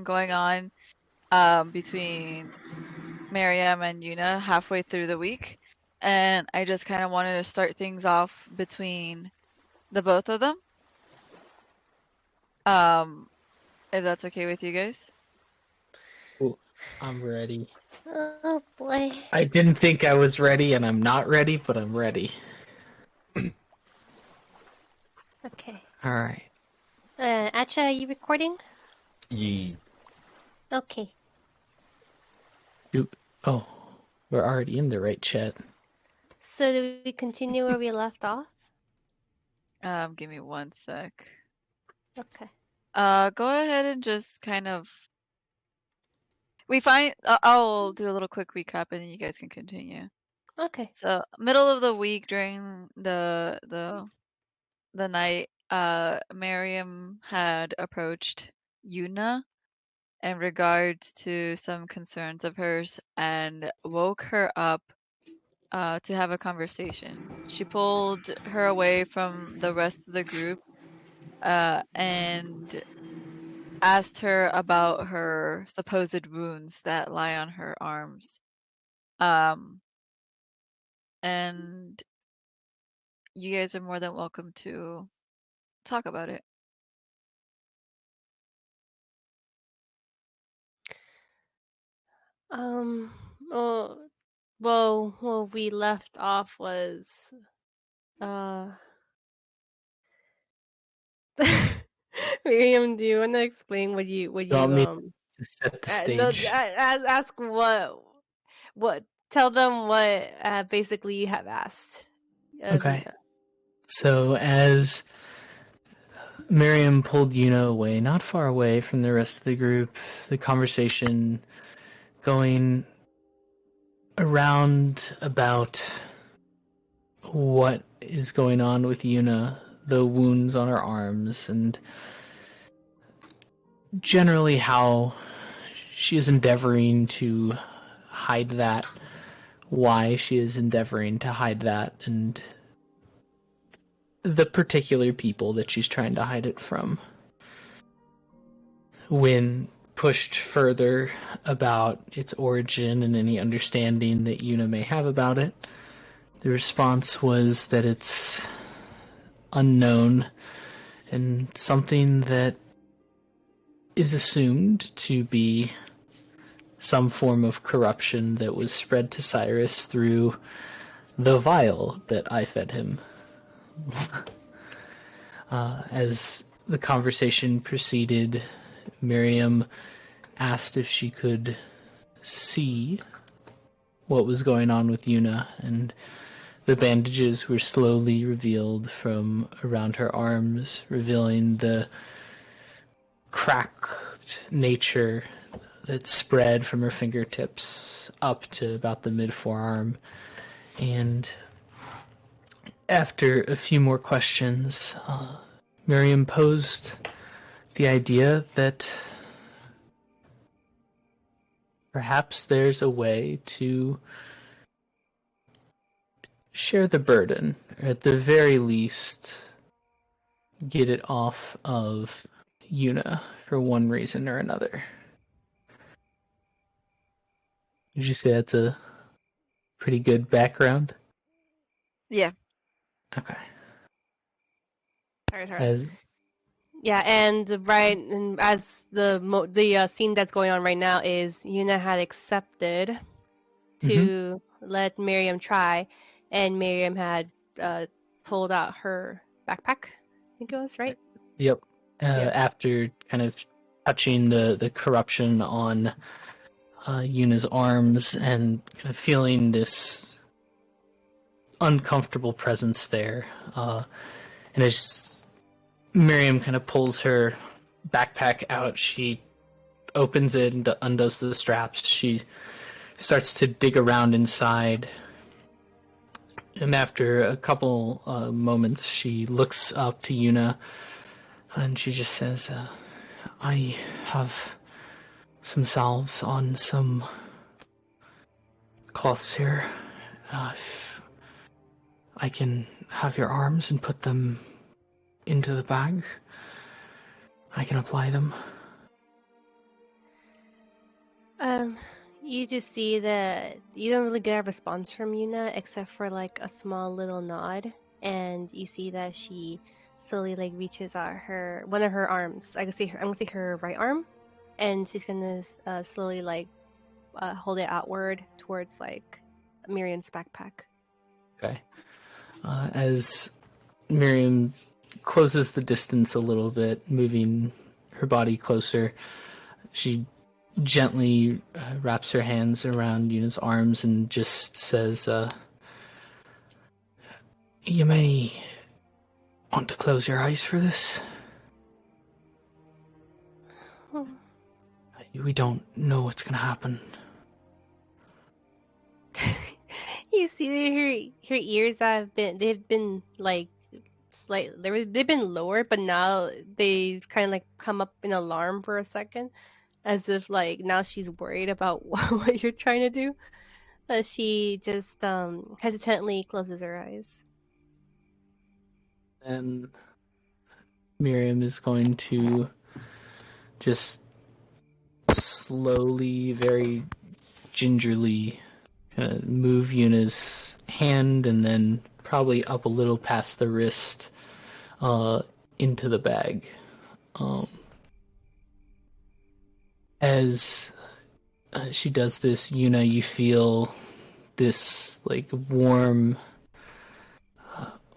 going on between Miriam and Yuna halfway through the week, and I just kind of wanted to start things off between the both of them. Um, if that's okay with you guys. Ooh, I'm ready. Oh boy. I didn't think I was ready, and I'm not ready, but I'm ready. Okay. All right. Acha, are you recording? Ye. Okay. Oh, we're already in the right chat. So do we continue where we left off? Give me one sec. Okay. Go ahead and just kind of I'll do a little quick recap and then you guys can continue. Okay. So, middle of the week during the night, Miriam had approached Yuna in regards to some concerns of hers and woke her up to have a conversation. She pulled her away from the rest of the group and asked her about her supposed wounds that lie on her arms. Um, and you guys are more than welcome to talk about it. Um. Oh, well, we left off was Miriam, do you want to explain what you You want me to set the no, stage? ask what tell them what basically you have asked of Okay. Yuna. So as Miriam pulled Yuna away, not far away from the rest of the group, the conversation going around about what is going on with Yuna, the wounds on her arms, and generally how she is endeavoring to hide that, why she is endeavoring to hide that, and the particular people that she's trying to hide it from. When pushed further about its origin and any understanding that Yuna may have about it, the response was that it's unknown and something that is assumed to be some form of corruption that was spread to Cyrus through the vial that I fed him. As the conversation proceeded, Miriam asked if she could see what was going on with Yuna, and the bandages were slowly revealed from around her arms, revealing the cracked nature that spread from her fingertips up to about the mid-forearm. And after a few more questions, Miriam posed the idea that perhaps there's a way to share the burden, or at the very least, get it off of Yuna for one reason or another. Would you say that's a pretty good background? Yeah. Okay. Sorry. Yeah, and as the scene that's going on right now is Yuna had accepted to let Miriam try, and Miriam had pulled out her backpack. I think it was right. Yep. Yep. After kind of touching the corruption on Yuna's arms and kind of feeling this uncomfortable presence there, and as Miriam kind of pulls her backpack out, she opens it and undoes the straps. She starts to dig around inside, and after a couple moments, she looks up to Yuna, and she just says, I have some salves on some cloths here. If I can have your arms and put them into the bag, I can apply them. Um, you just see that you don't really get a response from Yuna except for like a small little nod, and you see that she slowly like reaches out her one of her arms. I'm gonna see her right arm, and she's gonna slowly like hold it outward towards like Miriam's backpack. Okay. As Miriam closes the distance a little bit, moving her body closer, she gently wraps her hands around Yuna's arms and just says, "You may want to close your eyes for this. Oh. We don't know what's going to happen." You see that her ears they've been like they've been lower, but now they kind of like come up in alarm for a second, as if like now she's worried about what you're trying to do. She just hesitantly closes her eyes. And Miriam is going to just slowly, very gingerly move Yuna's hand and then probably up a little past the wrist into the bag. As she does this, Yuna, you feel this like warm,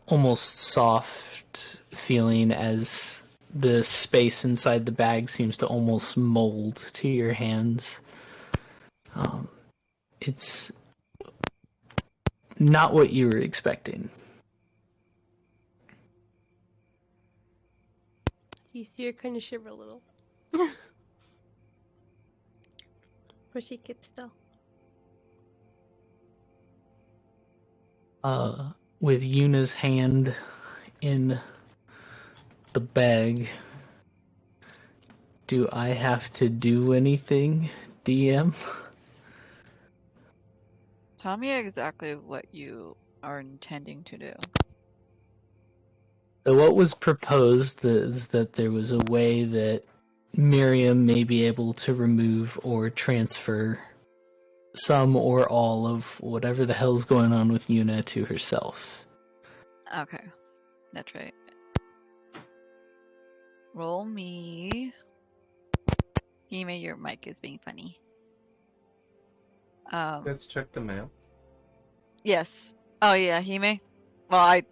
almost soft feeling as the space inside the bag seems to almost mold to your hands. It's not what you were expecting. You see her kind of shiver a little, but she keeps still. With Yuna's hand in the bag, do I have to do anything, DM? Tell me exactly what you are intending to do. So what was proposed is that there was a way that Miriam may be able to remove or transfer some or all of whatever the hell's going on with Yuna to herself. Okay, that's right. Roll me. Hime, your mic is being funny. Let's check the mail. Yes. Oh yeah, Hime. Well, I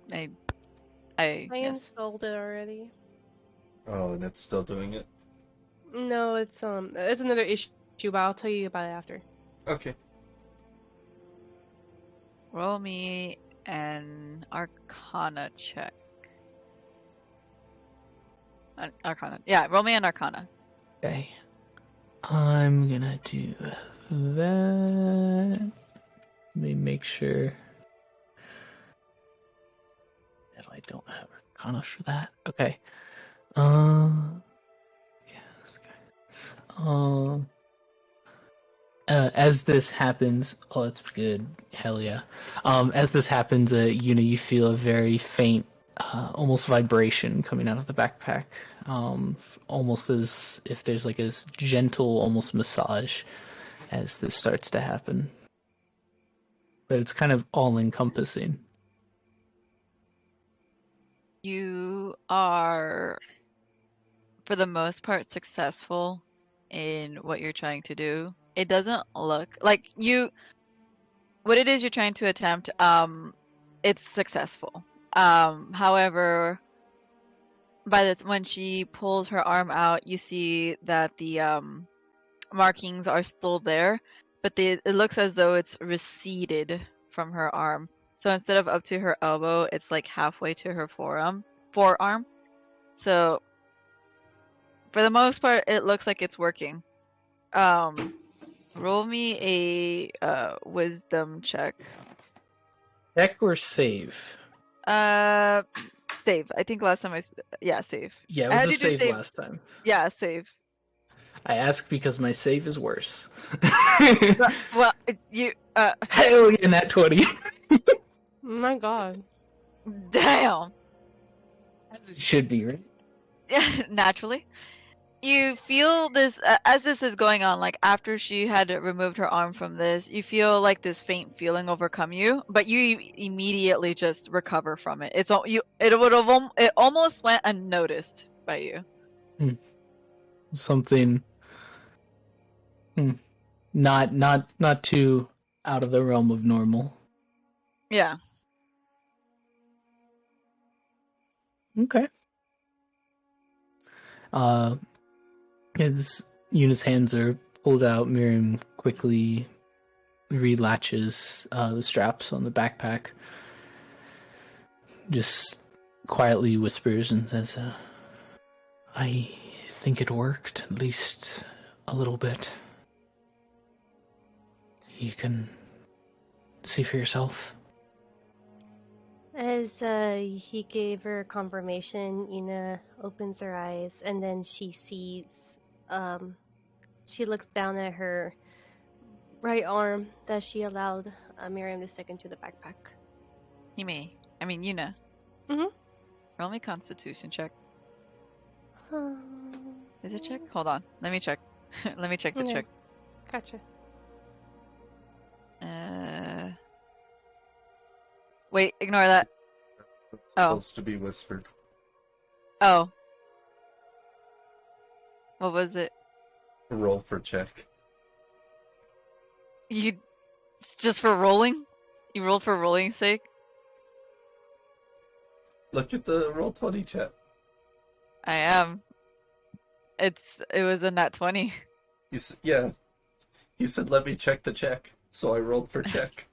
I yes. installed it already. Oh, that's still doing it? No, it's another issue, but I'll tell you about it after. Okay. Roll me an Arcana check. An Arcana. Yeah, roll me an Arcana. Okay. I'm gonna do that. Let me make sure that I don't have Arcana for that. Okay. Yes, guys. As this happens, oh, that's good. Hell yeah. As this happens, you feel a very faint, almost vibration coming out of the backpack. Almost as if there's like a gentle, almost massage as this starts to happen. But it's kind of all encompassing. You are, for the most part, successful in what you're trying to do. It doesn't look like what it is you're trying to attempt, it's successful. However, when she pulls her arm out, you see that the markings are still there, but it looks as though it's receded from her arm. So instead of up to her elbow, it's like halfway to her forearm. So for the most part, it looks like it's working. Roll me a wisdom check. Check or save? Save. I think last time save. Yeah, it I was had a you do save save. last time. Yeah, save. I ask because my save is worse. Well, you Hell yeah, nat 20. Oh my god. damn. As it should be, right? Naturally. You feel this as this is going on, like after she had removed her arm from this, you feel like this faint feeling overcome you, but you immediately just recover from it. It almost went unnoticed by you. Something not too out of the realm of normal. Yeah. Okay. As Yuna's hands are pulled out, Miriam quickly relatches the straps on the backpack. Just quietly whispers and says, I think it worked, at least a little bit. You can see for yourself. As he gave her confirmation, Ina opens her eyes and then she sees. She looks down at her right arm that she allowed Miriam to stick into the backpack. Yuna. Mhm. Roll me Constitution check. Is it check? Hold on. Let me check. Let me check the Okay. check. Gotcha. Wait, ignore that. It's Oh. supposed to be whispered. Oh. What was it? Roll for check. You just for rolling? You rolled for rolling's sake? Look at the roll 20 chat. I am. It was a nat 20. Yeah. He said, let me check the check. So I rolled for check.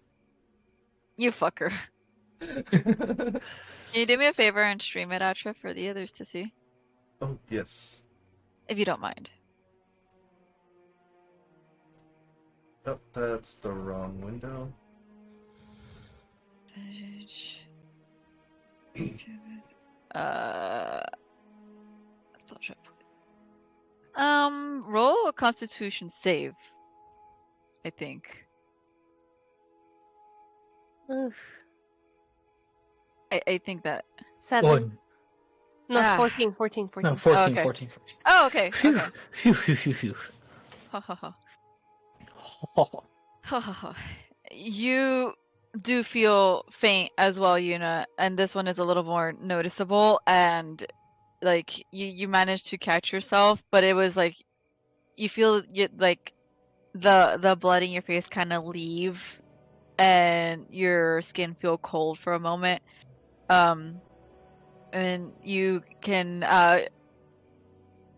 You fucker. Can you do me a favor and stream it, Atra, for the others to see? Oh, yes. If you don't mind. Oh, that's the wrong window. Let's pull it up. Roll a Constitution save. I think. Oof. I think that. 7. One. No, Ah. 14. No, 14, Oh, okay. 14. Oh, okay. Phew, Okay. phew, phew, phew, phew. Ha ha ha. Oh, Ha ha ha. You do feel faint as well, Yuna, and this one is a little more noticeable, and like you managed to catch yourself, but it was like you feel like the blood in your face kind of leave, and your skin feel cold for a moment. And you can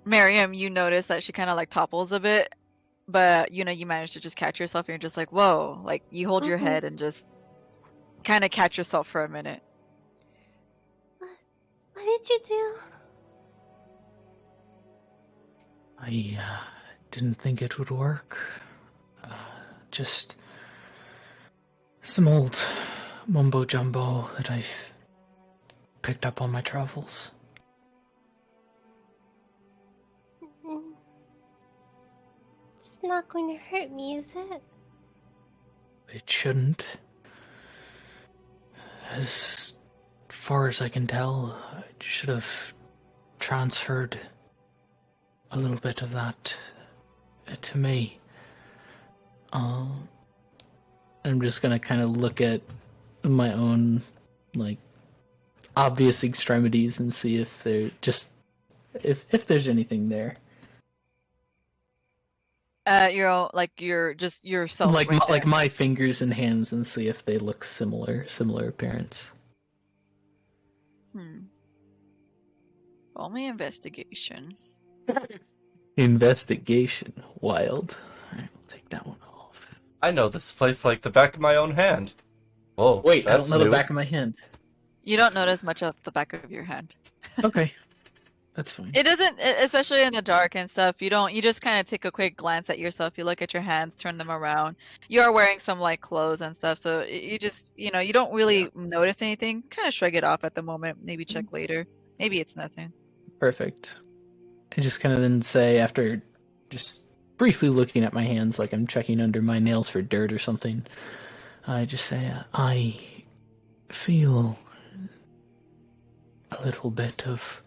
Miriam, you notice that she kind of like topples a bit, but you manage to just catch yourself, and you're just like, whoa, like you hold your head and just kind of catch yourself for a minute. What did you do? I didn't think it would work. Just some old mumbo jumbo that I've picked up on my travels. It's not going to hurt me, is it? It shouldn't. As far as I can tell, I should have transferred a little bit of that to me. I'm just gonna kind of look at my own, like, obvious extremities and see if they're just if there's anything there. You're just yourself Like right there. like my fingers and hands and see if they look similar appearance. Roll me investigation. Investigation. Wild. Alright, we'll take that one off. I know this place like the back of my own hand. Oh, Wait, I don't that's know new. the back of my hand. You don't notice much of the back of your hand. Okay. That's fine. It doesn't, especially in the dark and stuff. You just kind of take a quick glance at yourself. You look at your hands, turn them around. You are wearing some like clothes and stuff, so you just, you don't really notice anything. Kind of shrug it off at the moment. Maybe check later. Maybe it's nothing. Perfect. I just kind of then say, after just briefly looking at my hands like I'm checking under my nails for dirt or something, I just say, I feel a little bit of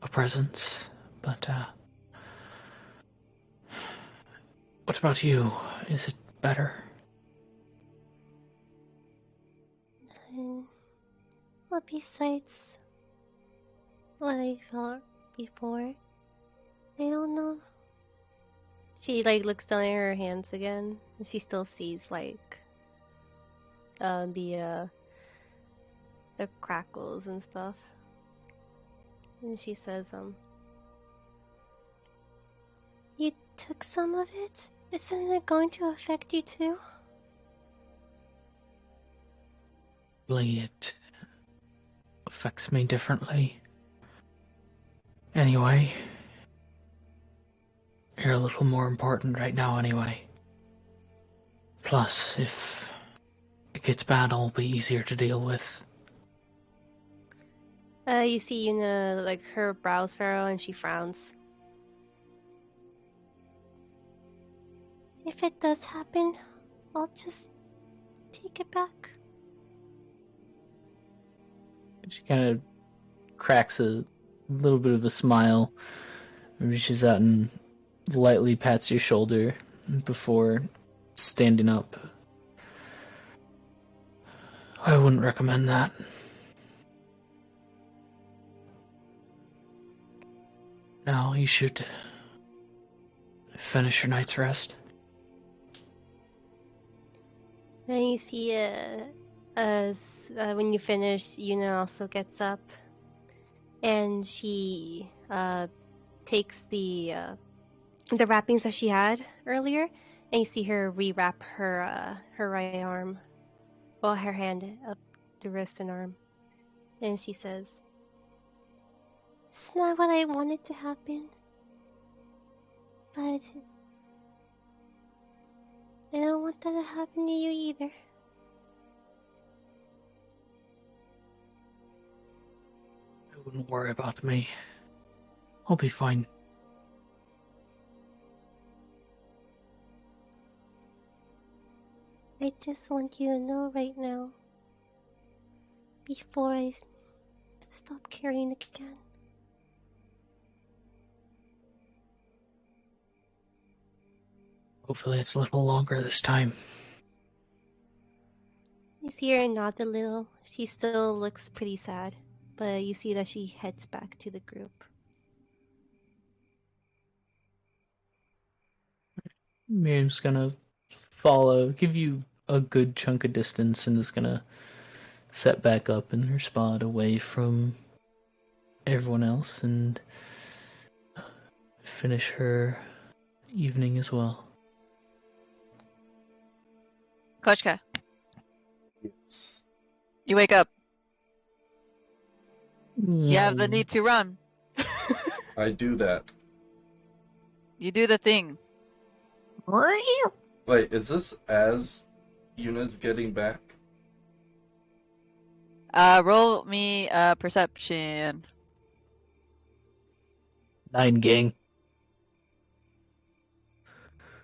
a presence, but What about you? Is it better? And, well, besides what I felt before, I don't know. She looks down at her hands again, and she still sees uh the uh the crackles and stuff. And she says, "You took some of it? Isn't it going to affect you too?" Really, it affects me differently. Anyway, you're a little more important right now anyway. Plus, if it gets bad, it'll be easier to deal with. You see Yuna, her brows furrow and she frowns. If it does happen, I'll just take it back. She kind of cracks a little bit of a smile, reaches out and lightly pats your shoulder before standing up. I wouldn't recommend that. Now you should finish your night's rest. Then you see, as when you finish, Yuna also gets up, and she takes the wrappings that she had earlier, and you see her rewrap her right arm, well, her hand up the wrist and arm, and she says, "It's not what I wanted to happen, but I don't want that to happen to you either." I wouldn't worry about me. I'll be fine. I just want you to know right now, before I stop carrying again. Hopefully it's a little longer this time. You see her nod a little. She still looks pretty sad, but you see that she heads back to the group. Miriam's gonna follow, give you a good chunk of distance, and is gonna set back up in her spot away from everyone else and finish her evening as well. Kochka, Yes. you wake up. You have the need to run. I do that. You do the thing. Wait, is this as Yuna's getting back? Roll me perception. 9 gang.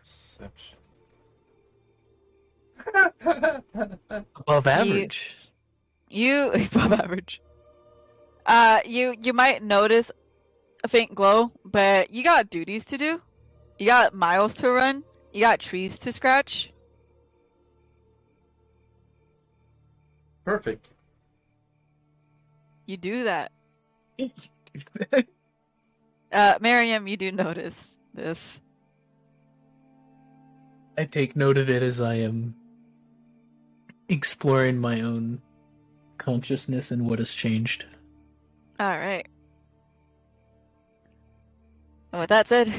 Perception. Above average. You above average. You might notice a faint glow, but you got duties to do. You got miles to run. You got trees to scratch. Perfect. You do that. Miriam, you do notice this. I take note of it as I am exploring my own consciousness and what has changed. All right. With that said,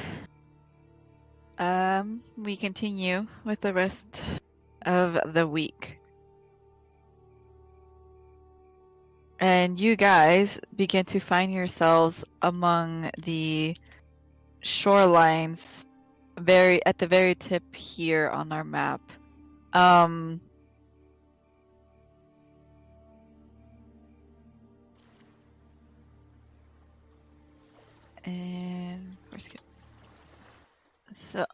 we continue with the rest of the week. And you guys begin to find yourselves among the shorelines at the very tip here on our map. And where's it? So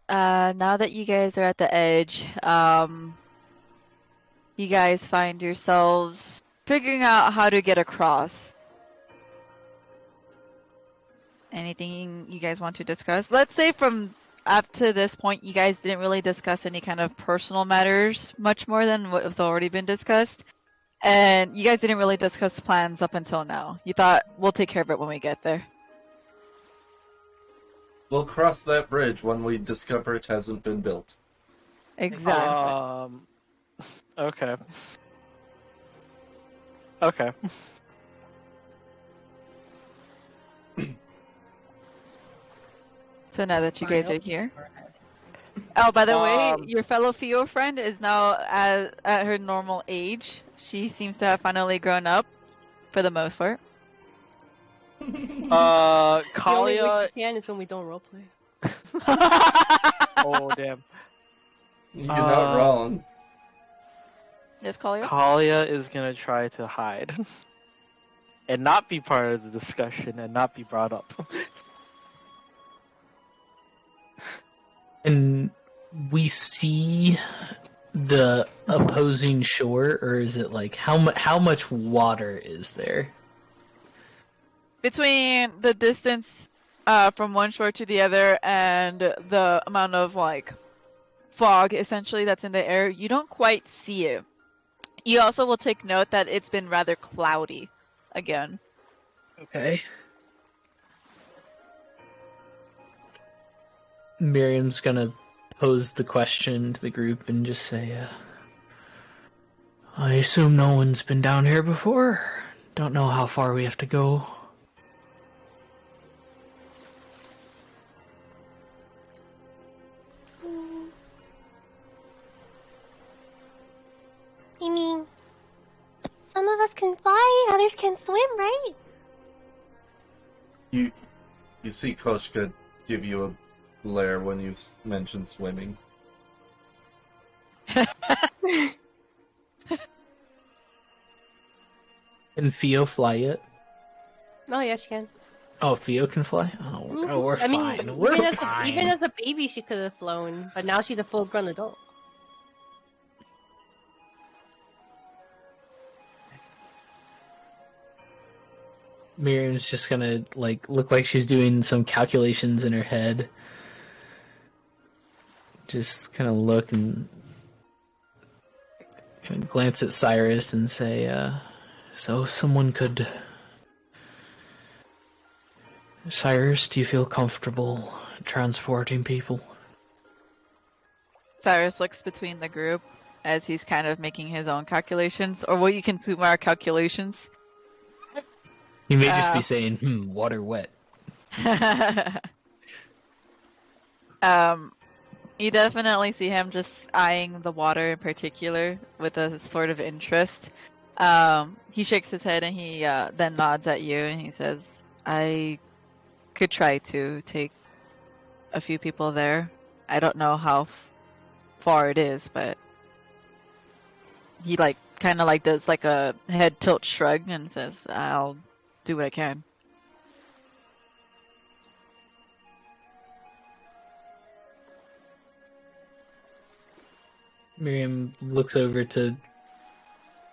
now that you guys are at the edge, you guys find yourselves figuring out how to get across. Anything you guys want to discuss? Let's say from up to this point, you guys didn't really discuss any kind of personal matters much more than what has already been discussed. And you guys didn't really discuss plans up until now. You thought, we'll take care of it when we get there. We'll cross that bridge when we discover it hasn't been built. Exactly. Okay. Okay. So now that you guys are here. Oh, by the way, your fellow Theo friend is now at her normal age. She seems to have finally grown up, for the most part. The only way Kalia. we can is when we don't roleplay. Oh damn. You're not wrong. Yes, Kalia? Kalia is gonna try to hide and not be part of the discussion and not be brought up. And we see the opposing shore, or is it like how much water is there? Between the distance from one shore to the other and the amount of like fog essentially that's in the air, you don't quite see it. You also will take note that it's been rather cloudy again. Okay. Miriam's gonna pose the question to the group and just say, I assume no one's been down here before. Don't know how far we have to go. I mean, some of us can fly, others can swim, right? You see Koshka give you a glare when you mention swimming. Can Theo fly yet? Oh, yeah, she can. Oh, Theo can fly? Oh, we're I mean, fine. We're fine. even as a baby, she could have flown, but now she's a full-grown adult. Miriam's just gonna like look like she's doing some calculations in her head. Just kind of look and kind of glance at Cyrus and say, so someone could... Cyrus, do you feel comfortable transporting people? Cyrus looks between the group as he's kind of making his own calculations, or what you can assume are calculations. He may just be saying, water wet. You definitely see him just eyeing the water in particular with a sort of interest. He shakes his head and he then nods at you and he says, I could try to take a few people there. I don't know how far it is, but he kind of does like a head tilt shrug and says, I'll do what I can. Miriam looks over to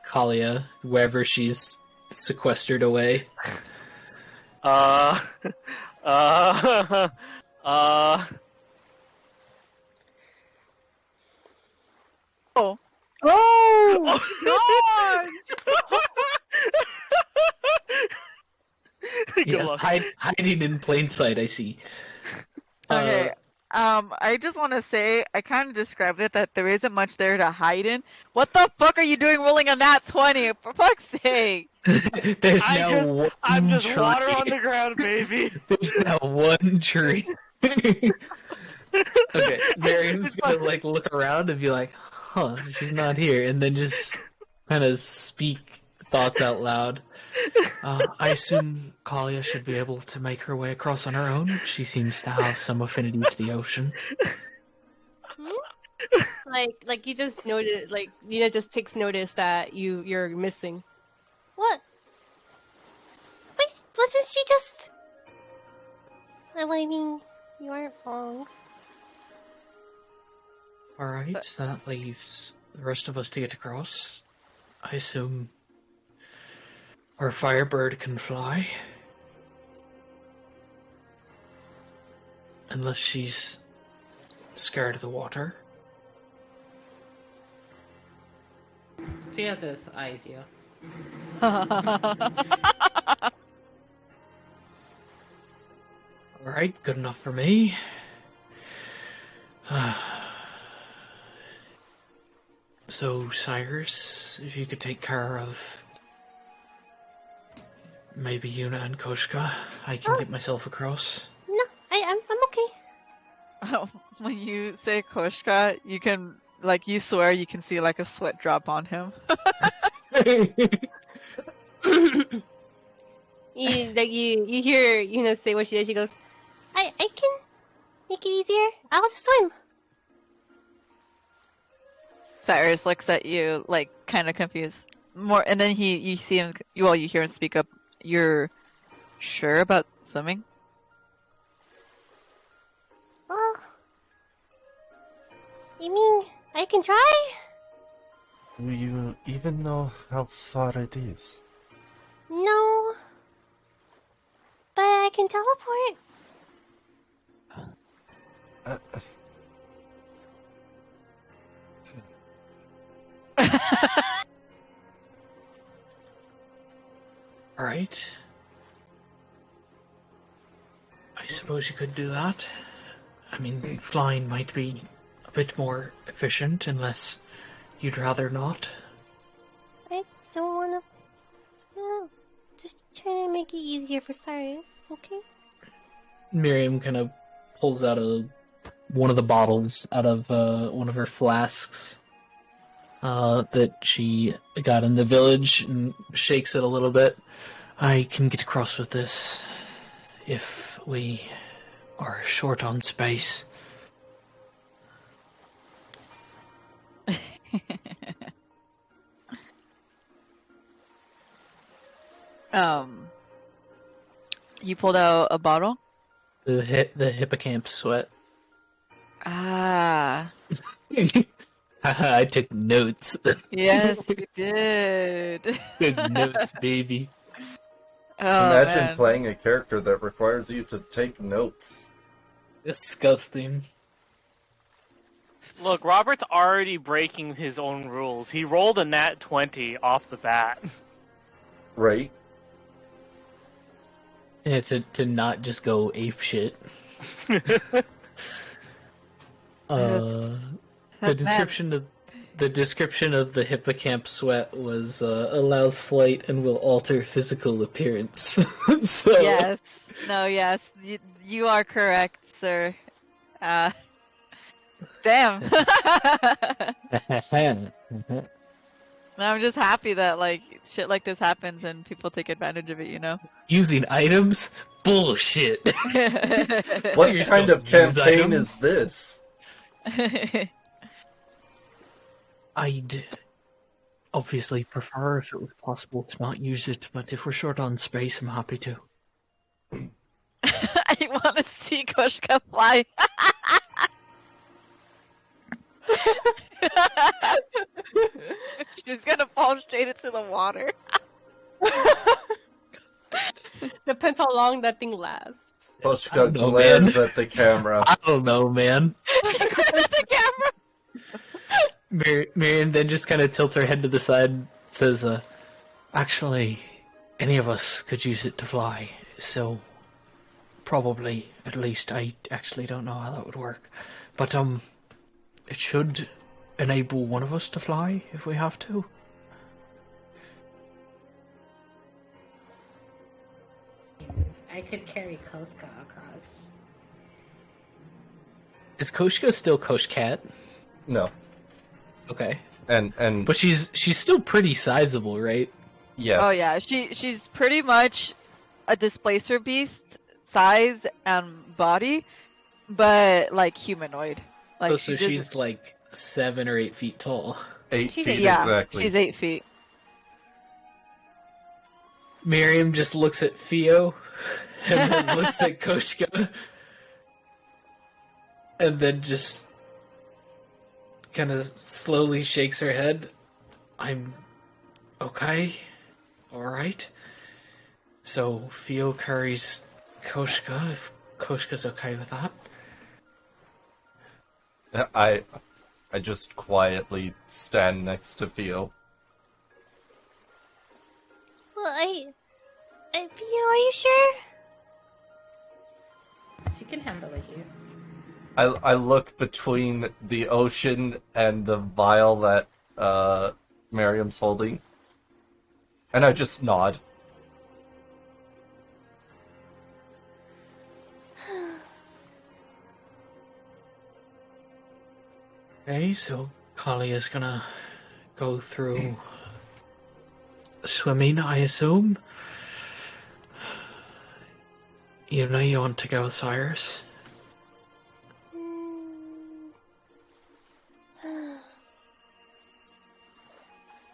Kalia, wherever she's sequestered away. uh, Oh. Oh! Good Yes, luck. hiding in plain sight, I see. Okay. I just want to say, I kind of described it that there isn't much there to hide in. What the fuck are you doing rolling a nat 20? For fuck's sake! There's now one I'm just tree. water on the ground, baby. There's now one tree. Okay, Miriam's gonna like look around and be like, huh, she's not here, and then just kind of speak thoughts out loud. I assume Kalia should be able to make her way across on her own. She seems to have some affinity to the ocean. Like you just notice, like Nina just takes notice that you're missing. What? Wait, wasn't she just? I mean, you aren't wrong. Alright, so that leaves the rest of us to get across. I assume our Firebird can fly. unless she's scared of the water. She has this eyes you. Alright, good enough for me. So, Cyrus, if you could take care of maybe Yuna and Koshka, I can get myself across. No, I'm okay. When you say Koshka, you can, like, you swear you can see, like, a sweat drop on him. You hear Yuna say what she did. She goes, I can make it easier. I'll just swim. Cyrus looks at you, like, kind of confused. And then you see him, well, you hear him speak up. You're sure about swimming? Oh, you mean I can try? Do you even know how far it is? No, but I can teleport. Alright. I suppose you could do that. I mean, flying might be a bit more efficient, unless you'd rather not. I don't wanna. No, just trying to make it easier for Cyrus, okay? Miriam kind of pulls out one of the bottles out of one of her flasks that she got in the village and shakes it a little bit. I can get across with this if we are short on space. You pulled out a bottle? The hippocamp sweat. Ah. I took notes. Yes, you did. Good notes, baby. Oh, Imagine man. playing a character that requires you to take notes. Disgusting. Look, Robert's already breaking his own rules. He rolled a nat 20 off the bat. Right? Yeah, to not just go ape shit. The description of the hippocamp sweat was allows flight and will alter physical appearance. So, Yes. No, yes. You are correct, sir. Damn. I'm just happy that, like, shit like this happens and people take advantage of it, you know? using items? Bullshit. What You kind still of use campaign items? is this? I'd obviously prefer if it was possible to not use it, but if we're short on space, I'm happy to. I want to see Koshka fly. She's gonna fall straight into the water. Depends how long that thing lasts. I Poshka don't know, glares man. at the camera. I don't know, man. She grabbed the camera. Miriam then just kind of tilts her head to the side and says, actually, any of us could use it to fly, so probably, at least, I actually don't know how that would work. But, it should enable one of us to fly if we have to. I could carry Koska across. Is Koshka still Koshkat? No. Okay. And But she's still pretty sizable, right? yes. Oh yeah, she's pretty much a displacer beast, size and body, but like humanoid. Like Oh, so she's like 7 or 8 feet tall. 8 She's feet yeah, exactly. she's 8 feet. Miriam just looks at Theo, and then looks at Koshka, and then just kind of slowly shakes her head. I'm okay. Alright. So Theo carries Koshka, if Koshka's okay with that. I I just quietly stand next to Theo. Well, Theo, are you sure? She can handle it here. I look between the ocean and the vial that Miriam's holding, and I just nod. Okay, so Kali is gonna go through swimming, I assume. You know you want to go, Cyrus?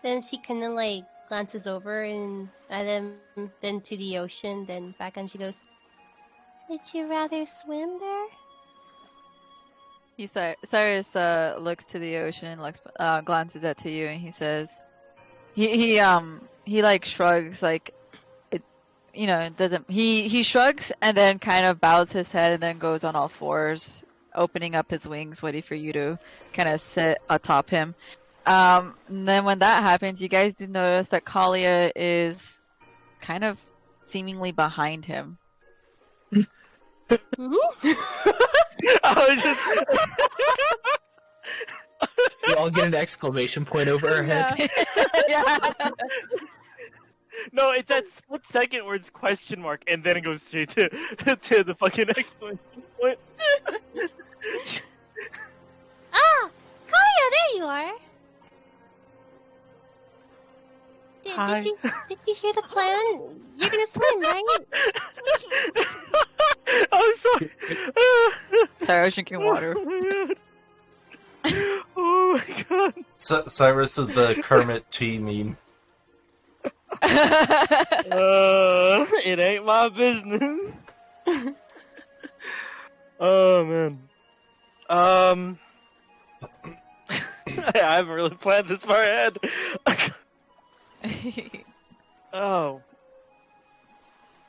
Then she kind of like glances over and at him, then to the ocean, then back and she goes, "Would you rather swim there?" Cyrus looks to the ocean, glances at to you, and he says, he like shrugs, like it, it doesn't. He shrugs and then kind of bows his head and then goes on all fours, opening up his wings, ready for you to kind of sit atop him. And then when that happens, you guys do notice that Kalia is kind of seemingly behind him. I was just. We all get an exclamation point over our head. Yeah. No, it's that split second where it's question mark, and then it goes straight to the fucking exclamation point. Ah, Kaya, there you are. Hi. Did you hear the plan? You're gonna swim, right? I'm sorry. Sorry, I was drinking water. Oh my god. Cyrus is the Kermit T meme. It ain't my business. Oh man. I haven't really planned this far ahead. Oh.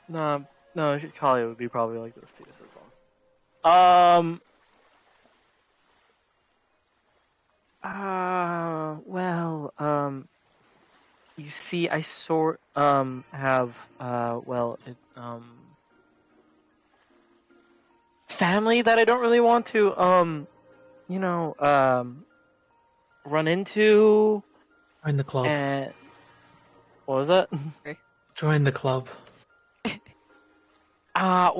No, Kali would be probably like this too, so it's all. Well, you see, I have, family that I don't really want to, run into, Join the club. and, what was that? Join the club. I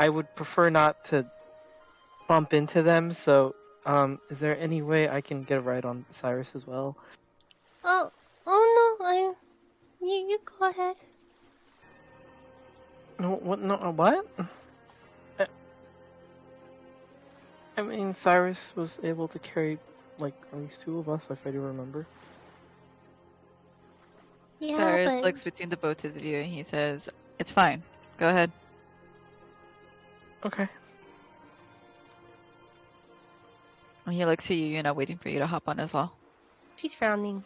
would prefer not to bump into them, so, is there any way I can get a ride on Cyrus as well? Oh no, you go ahead. No, what? No, what? I mean, Cyrus was able to carry, like, at least two of us, if I do remember. Yeah, Cyrus but looks between the both of you and he says, "It's fine. Go ahead." Okay. And he looks at you, waiting for you to hop on as well. she's frowning.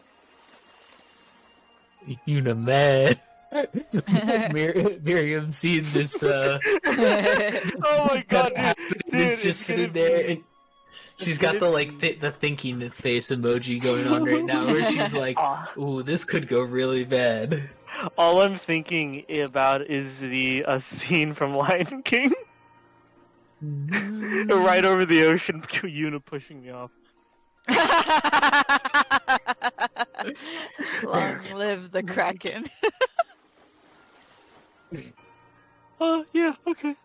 You the man. Miriam seeing this Oh my god, dude! is just sitting there and she's got the the thinking face emoji going on right now where she's like, ooh, this could go really bad. All I'm thinking about is the scene from Lion King. Right over the ocean, Yuna pushing me off. Long live the Kraken. Yeah, okay.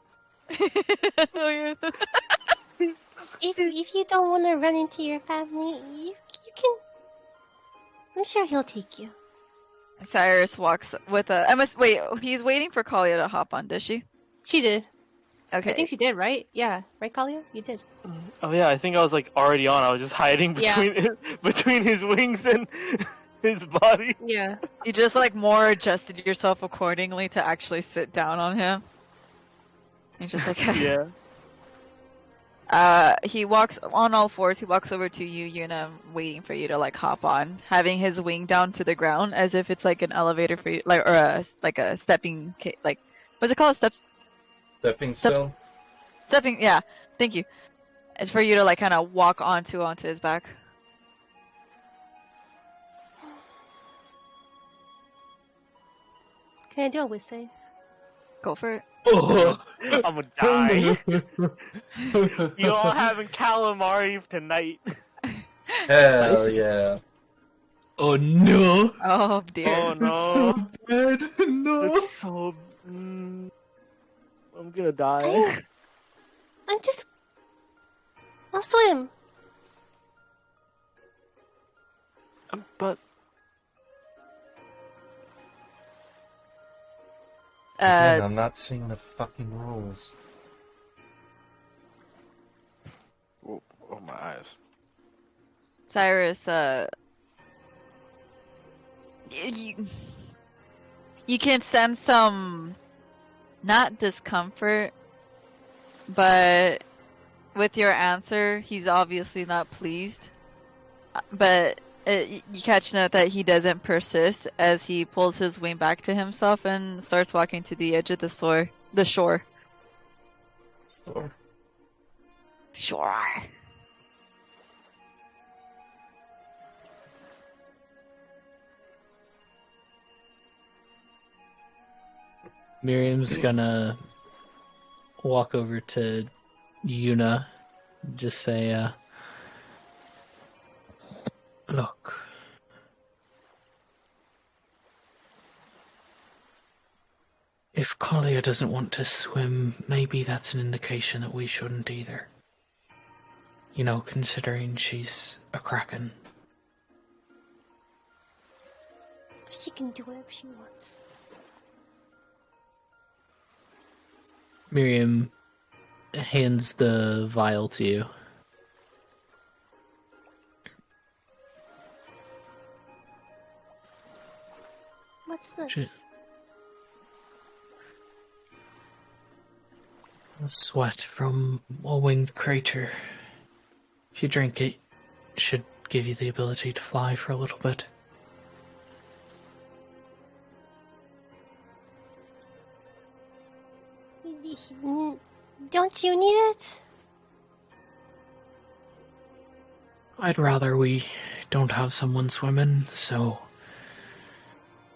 Oh, yeah. If you don't want to run into your family, you can. I'm sure he'll take you. Cyrus walks with a. Wait. He's waiting for Kalia to hop on. Does she? She did. Okay. I think she did, right? Yeah, right, Kalia? You did. Oh yeah, I think I was like already on. I was just hiding between his wings and his body. Yeah. You just like more adjusted yourself accordingly to actually sit down on him. You're just like Yeah. He walks on all fours. He walks over to you, Yuna, waiting for you to like hop on, having his wing down to the ground as if it's like an elevator for you, like or a stepping like what's it called? Stepping stone. Stepping. Yeah, thank you. It's for you to like kind of walk onto his back. Can I do a whiz save? Go for it. Oh. I'm gonna die. You all having calamari tonight. Hell Spicy. yeah. Oh no! Oh dear. Oh It's so no. bad. No. It's so. I'm gonna die. I'm just. I'll swim. But Again, I'm not seeing the fucking rules. oh my eyes. Cyrus, you can sense some, not discomfort, but with your answer, he's obviously not pleased. But you catch note that he doesn't persist as he pulls his wing back to himself and starts walking to the edge of the shore. Store. Shore. Miriam's gonna walk over to Yuna, just say, look. If Kalia doesn't want to swim, maybe that's an indication that we shouldn't either. You know, considering she's a kraken. She can do whatever she wants. Miriam hands the vial to you. What's this? Shit. Sweat from a winged creature. If you drink it, it should give you the ability to fly for a little bit. Don't you need it? I'd rather we don't have someone swimming, so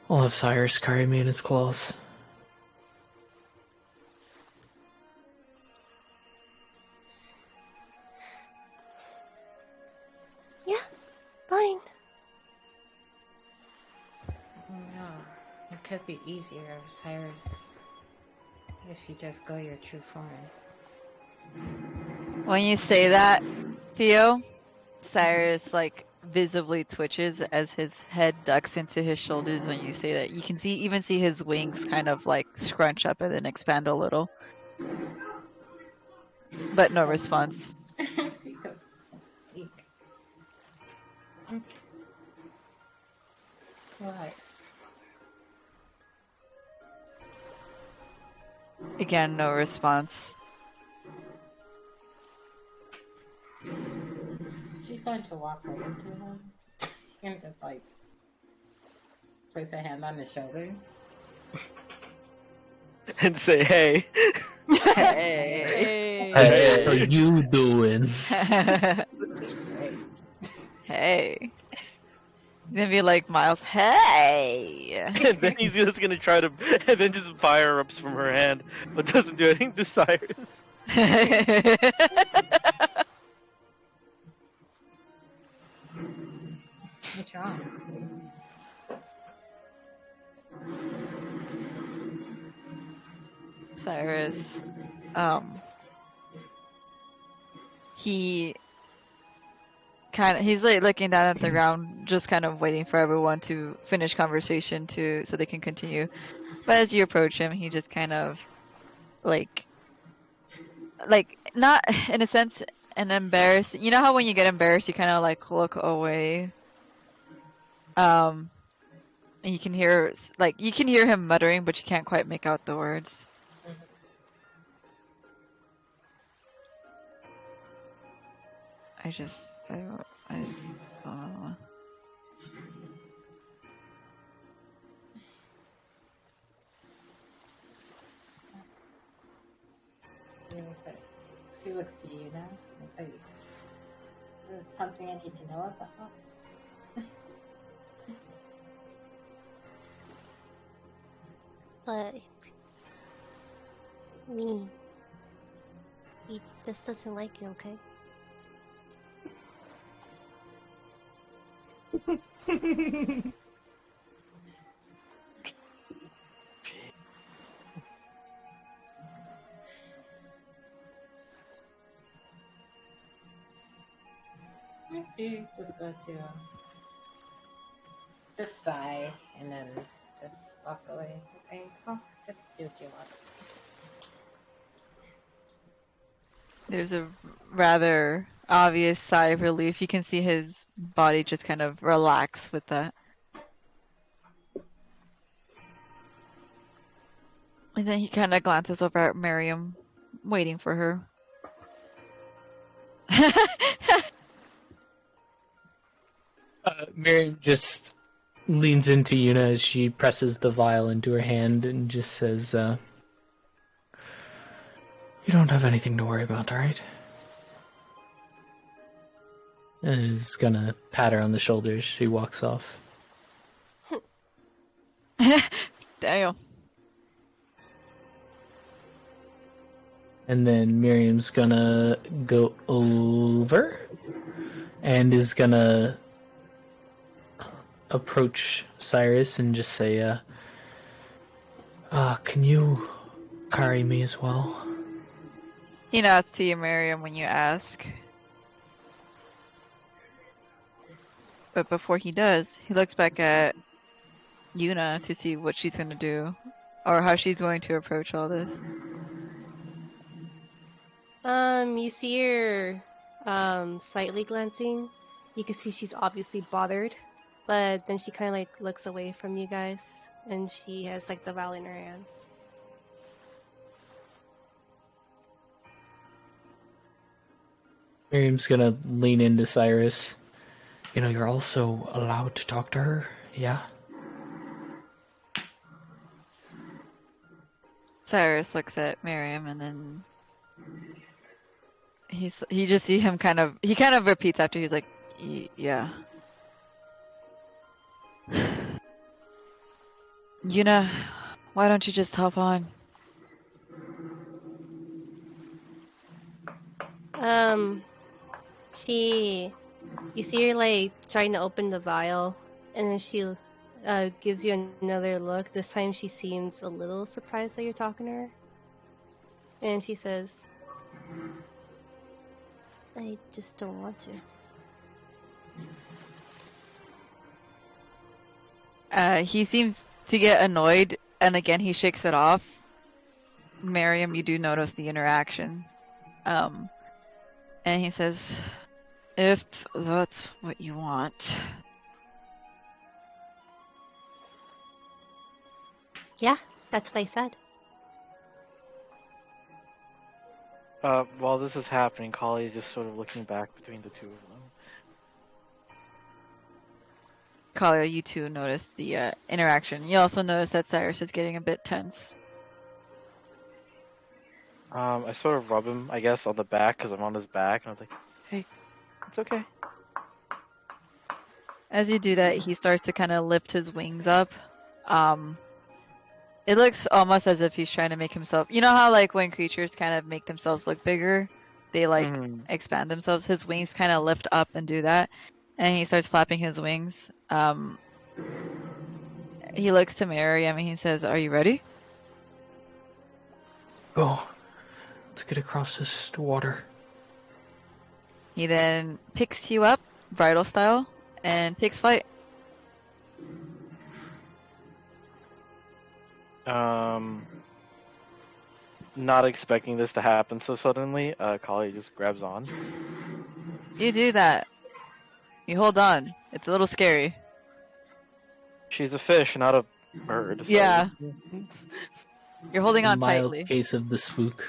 I'll have Cyrus carry me in his claws. Yeah, fine. No, it could be easier, Cyrus, if you just go your true form. When you say that, Theo, Cyrus like visibly twitches as his head ducks into his shoulders when you say that. You can even see his wings kind of like scrunch up and then expand a little. But no response. She could speak. What? Again, no response. She's going to walk over to him and just like place a hand on his shoulder. And say, hey. Hey. How you doing? Hey. He's gonna be like Miles. Hey. And then he's just gonna try to, and then just fire erupts from her hand, but doesn't do anything to Cyrus. What's wrong? Cyrus, he's like looking down at the ground, just kind of waiting for everyone to finish conversation so they can continue. But as you approach him, he just kind of like not in a sense an embarrassed. You know how when you get embarrassed, you kind of like look away. And you can hear him muttering, but you can't quite make out the words. I don't. Really say. He looks to you now. It's like, there's something I need to know about. But me, he just doesn't like you, okay? So you just go to just sigh and then just walk away, saying, "Oh, just do what you want." There's a rather obvious sigh of relief. You can see his body just kind of relax with that. And then he kind of glances over at Miriam, waiting for her. Miriam just leans into Yuna as she presses the vial into her hand and just says, "You don't have anything to worry about, alright?" And is gonna pat her on the shoulder as she walks off. Damn. And then Miriam's gonna go over and is gonna approach Cyrus and just say, can you carry me as well? He nods to you, Miriam, when you ask. But before he does, he looks back at Yuna to see what she's going to do or how she's going to approach all this. You see her slightly glancing. You can see she's obviously bothered, but then she kind of like looks away from you guys, and she has like the vial in her hands. Miriam's gonna lean into Cyrus. You're also allowed to talk to her, yeah? Cyrus looks at Miriam and then you just see him kind of repeats after he's like, yeah. Yuna, why don't you just hop on? You see her like trying to open the vial, and then she gives you another look. This time she seems a little surprised that you're talking to her. And she says, "I just don't want to." He seems to get annoyed, and again he shakes it off. Miriam, you do notice the interaction. And he says, if that's what you want. Yeah, that's what I said. While this is happening, Kali is just sort of looking back between the two of them. Kalia, you two notice the interaction. You also notice that Cyrus is getting a bit tense. I sort of rub him, I guess, on the back because I'm on his back, and I was like, "Hey, it's okay." As you do that, he starts to kind of lift his wings up. It looks almost as if he's trying to make himself. You know how like when creatures kind of make themselves look bigger, they like expand themselves. His wings kind of lift up and do that, and he starts flapping his wings. He looks to Miriam and he says, "Are you ready?" Oh, let's get across this water. He then picks you up, bridal style, and takes flight. Not expecting this to happen so suddenly, Kali just grabs on. You do that. You hold on. It's a little scary. She's a fish, not a bird. So... Yeah. You're holding on Mild tightly. case of the spook.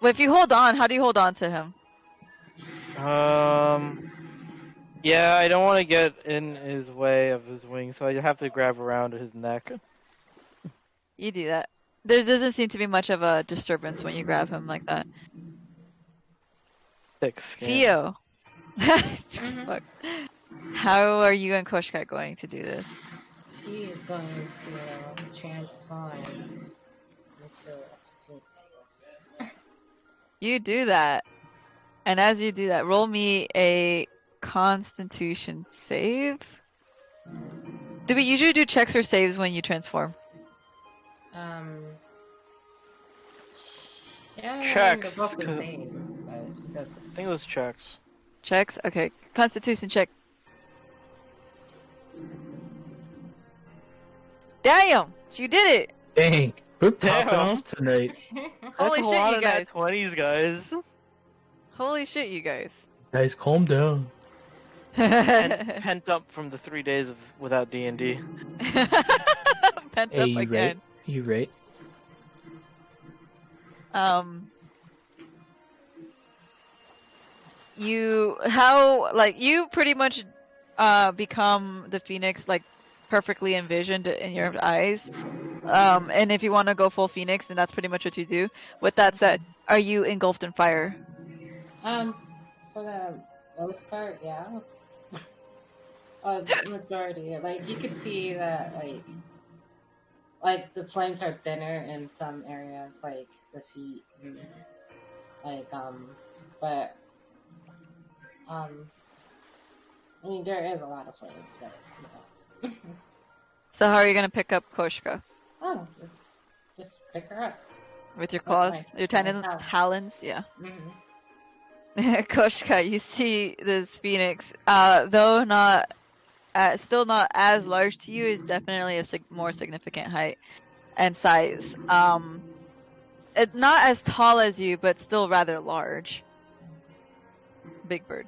Well, if you hold on, how do you hold on to him? Yeah, I don't want to get in his way of his wings, so I have to grab around his neck. You do that. There doesn't seem to be much of a disturbance when you grab him like that. Thick skin. Theo. Mhm. Fuck. How are you and Koshka going to do this? She is going to transform into a phoenix. You do that. And as you do that, roll me a Constitution save. Do we usually do checks or saves when you transform? Yeah, Checks, they're both the 'cause- same, but because I think it was checks. Checks? Okay. Constitution check. Damn! You did it! Dang, we're popping Damn. off tonight. Holy That's a shit, lot you of guys. nat 20s, guys. Holy shit, you guys. Guys, calm down. And pent up from the 3 days of without D&D. Pent Hey, up you again. right? You right? You pretty much become the phoenix like perfectly envisioned in your eyes. And if you want to go full phoenix, then that's pretty much what you do. With that said, are you engulfed in fire? for the most part, yeah. The majority, like you could see that, like the flames are thinner in some areas, like the feet, and, like but I mean there is a lot of flames, but you know. So how are you gonna pick up Koshka? Oh, just pick her up. With your With claws? my Your talons. talons? Yeah. Mhm. Koshka, you see this phoenix, though not still not as large to you, is definitely a more significant height and size. It's not as tall as you, but still rather large. Big bird.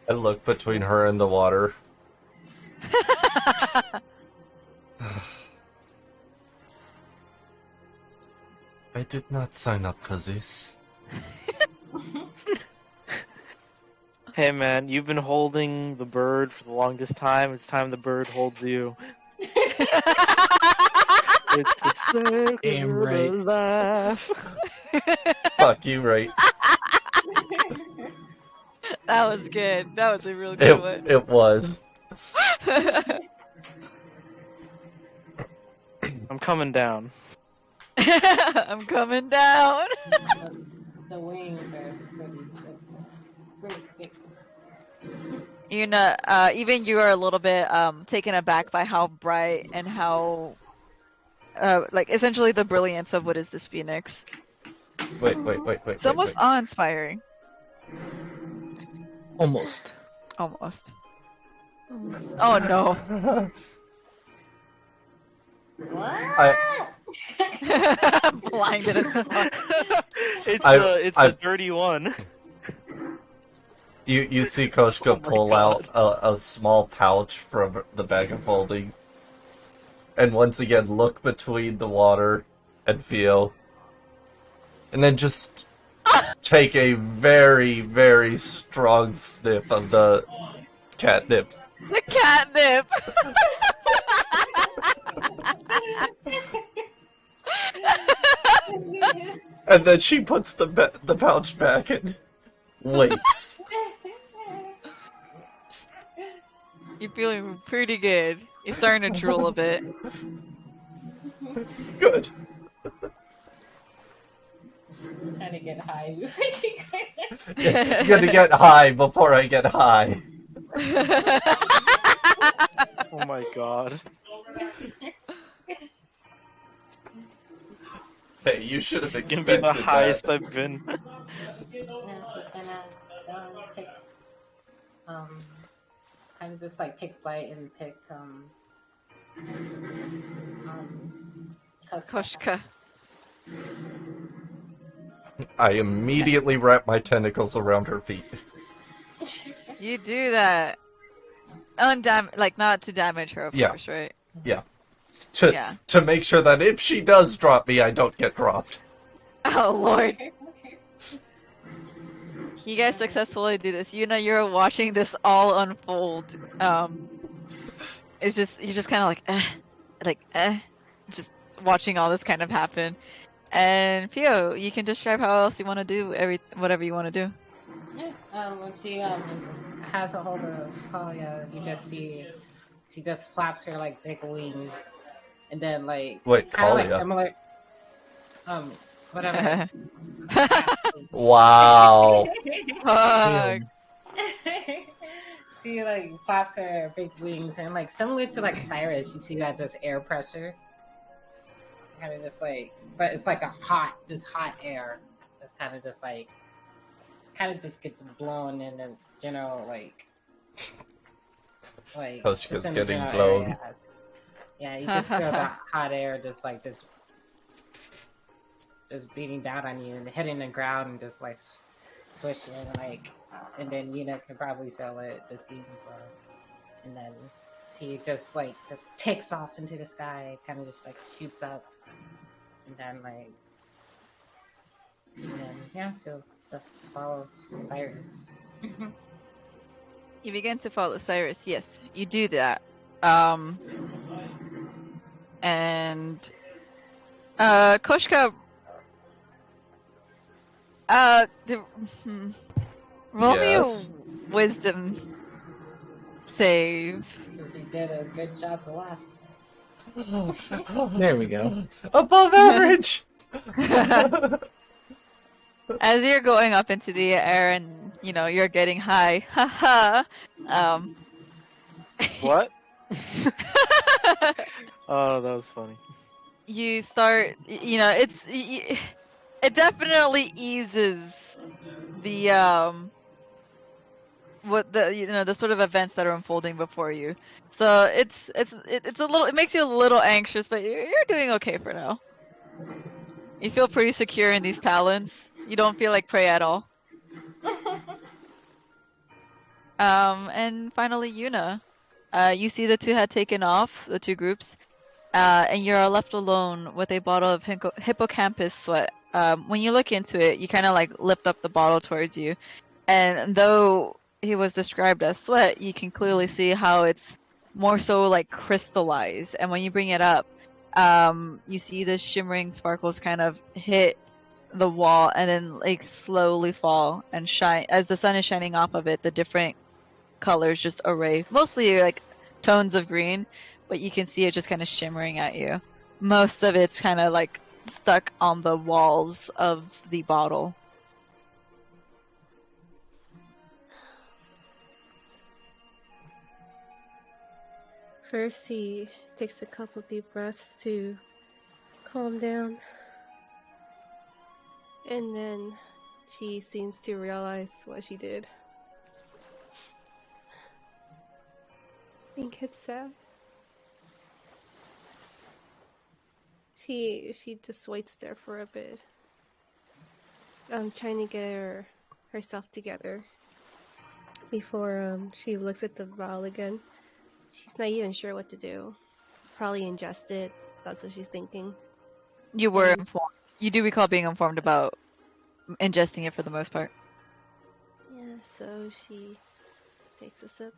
I look between her and the water. I did not sign up for this. Hey man, you've been holding the bird for the longest time. It's time the bird holds you. It's a circle Damn right. of life. Fuck you, right? That was good. That was a real good one. It was. I'm coming down. I'm coming down. The wings are pretty big. You know, even you are a little bit taken aback by how bright and how, like, essentially the brilliance of what is this phoenix. Wait. It's almost awe-inspiring. Almost. Almost. Oh no. What? Blinded as fuck. It's I- a dirty one. You see Koshka Oh my pull God. out a small pouch from the bag of holding, and once again look between the water and feel, and then just take a very, very strong sniff of the catnip. The catnip. And then she puts the pouch back and waits. You're feeling pretty good. You're starting to drool a bit. Good. Trying to get high. I'm gonna get high before I get high. Oh my god. Hey, you should have It's gonna expected be the highest that. I've been. Yeah, she's gonna go and pick, kind of just like take flight and pick, Koshka. I immediately wrap my tentacles around her feet. You do that. Like, not to damage her, of Yeah. course, right? Yeah. Yeah. To make sure that if she does drop me, I don't get dropped. Oh, Lord. You guys successfully do this. You know, you're watching this all unfold. It's just, you're just kind of like, just watching all this kind of happen. And Pio, you can describe how else you want to do whatever you want to do. Yeah. Once she has a hold of Talia, you just see she just flaps her like big wings, and then like Wait, kind of like Kalia. similar. Whatever. Wow. Fuck. She like flaps her big wings, and like similar to like Cyrus, you see that just air pressure, kind of just like, but it's like this hot air, just kind of just like, kind of just gets blown in the general like Koshka's just in the getting general blown. area. Yeah, you just feel that hot air just like just beating down on you and hitting the ground and just like swishing like, and then Yuna can probably feel it just being blown, and then she just takes off into the sky, kind of just like shoots up, and then like, and then yeah, so just follow Cyrus. You begin to follow Cyrus. Yes, you do that. And Koshka, roll me Yes. a wisdom save. Because he did a good job the last There we go. Above average. As you're going up into the air and you're getting high, haha. What? Oh, that was funny. You start, it definitely eases the what the sort of events that are unfolding before you. So it's a little, it makes you a little anxious, but you're doing okay for now. You feel pretty secure in these talents. You don't feel like prey at all. And finally, Yuna. You see the two had taken off, the two groups, and you're left alone with a bottle of hippocampus sweat. When you look into it, you kind of like lift up the bottle towards you, and though he was described as sweat, you can clearly see how it's more so like crystallized. And when you bring it up, you see the shimmering sparkles kind of hit the wall and then like slowly fall and shine as the sun is shining off of it. The different colors just array, mostly like tones of green, but you can see it just kind of shimmering at you. Most of it's kind of like stuck on the walls of the bottle. First, he takes a couple deep breaths to calm down. And then she seems to realize what she did. And gets sad. She just waits there for a bit. Trying to get herself together before she looks at the vial again. She's not even sure what to do. Probably ingest it. That's what she's thinking. You were informed. You do recall being informed about ingesting it for the most part. Yeah, so she takes a sip.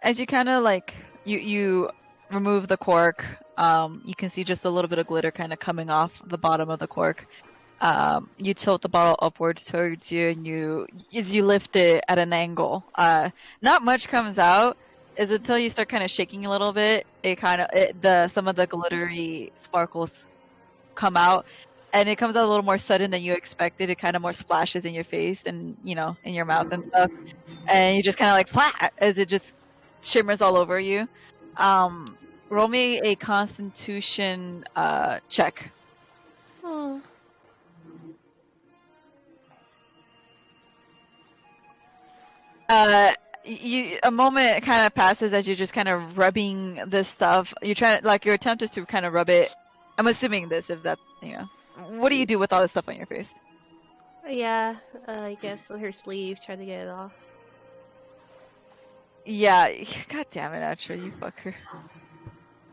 As you kind of like you remove the cork, you can see just a little bit of glitter kind of coming off the bottom of the cork. You tilt the bottle upwards towards you, and as you lift it at an angle, not much comes out. Is until you start kind of shaking a little bit, some of the glittery sparkles come out, and it comes out a little more sudden than you expected. It kind of more splashes in your face and in your mouth and stuff, and you just kind of like flat as it just shimmers all over you. Roll me a Constitution check. Oh. A moment kind of passes as you're just kind of rubbing this stuff. You're trying to, like, your attempt is to kind of rub it. I'm assuming this, if that, What do you do with all this stuff on your face? Yeah, I guess with her sleeve, try to get it off. Yeah, god damn it, Atra, you fucker.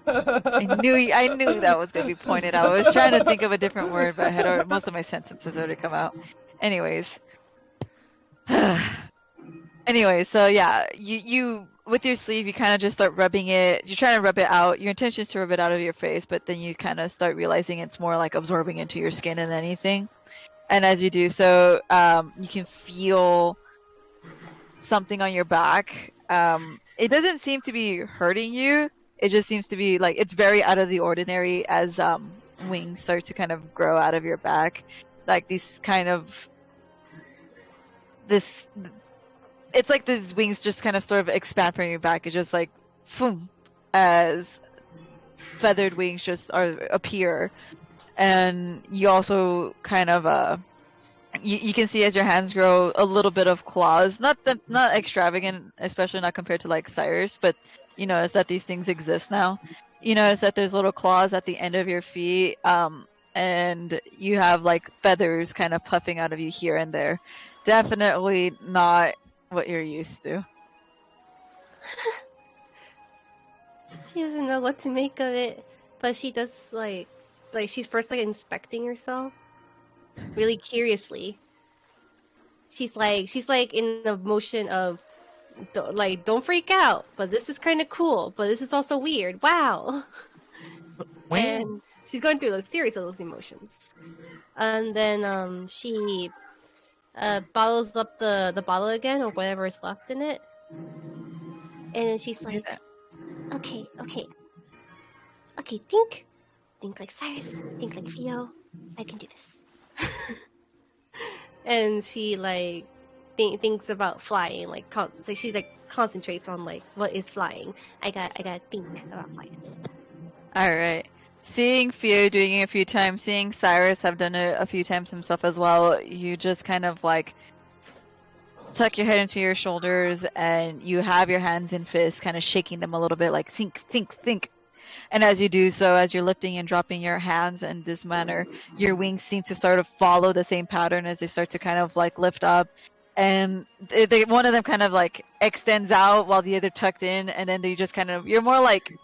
I knew that was gonna be pointed out. I was trying to think of a different word, but most of my sentences already come out. Anyways. Anyway, so yeah, you with your sleeve, you kind of just start rubbing it. You're trying to rub it out. Your intention is to rub it out of your face, but then you kind of start realizing it's more like absorbing into your skin than anything. And as you do so, you can feel something on your back. It doesn't seem to be hurting you. It just seems to be like it's very out of the ordinary as wings start to kind of grow out of your back, like these kind of this. It's like these wings just kind of sort of expand from your back. It's just like, boom, as feathered wings just appear, and you also kind of you can see as your hands grow a little bit of claws, not extravagant, especially not compared to like Cyrus, but you notice that these things exist now. You notice that there's little claws at the end of your feet, and you have like feathers kind of puffing out of you here and there. Definitely not what you're used to. She doesn't know what to make of it, but she does like she's first like inspecting herself really curiously. She's like in the motion of don't freak out, but this is kind of cool, but this is also weird. Wow. And she's going through a series of those emotions. And then she bottles up the bottle again or whatever is left in it. And then she's like, okay, think like Cyrus, think like Theo. I can do this. And she like thinks about flying, like so she like concentrates on like what is flying. I gotta think about flying. All right. Seeing Theo doing it a few times, seeing Cyrus have done it a few times himself as well, you just kind of like tuck your head into your shoulders and you have your hands in fists, kind of shaking them a little bit, like think. And as you do so, as you're lifting and dropping your hands in this manner, your wings seem to sort of follow the same pattern as they start to kind of like lift up. And one of them kind of like extends out while the other tucked in, and then they just kind of, you're more like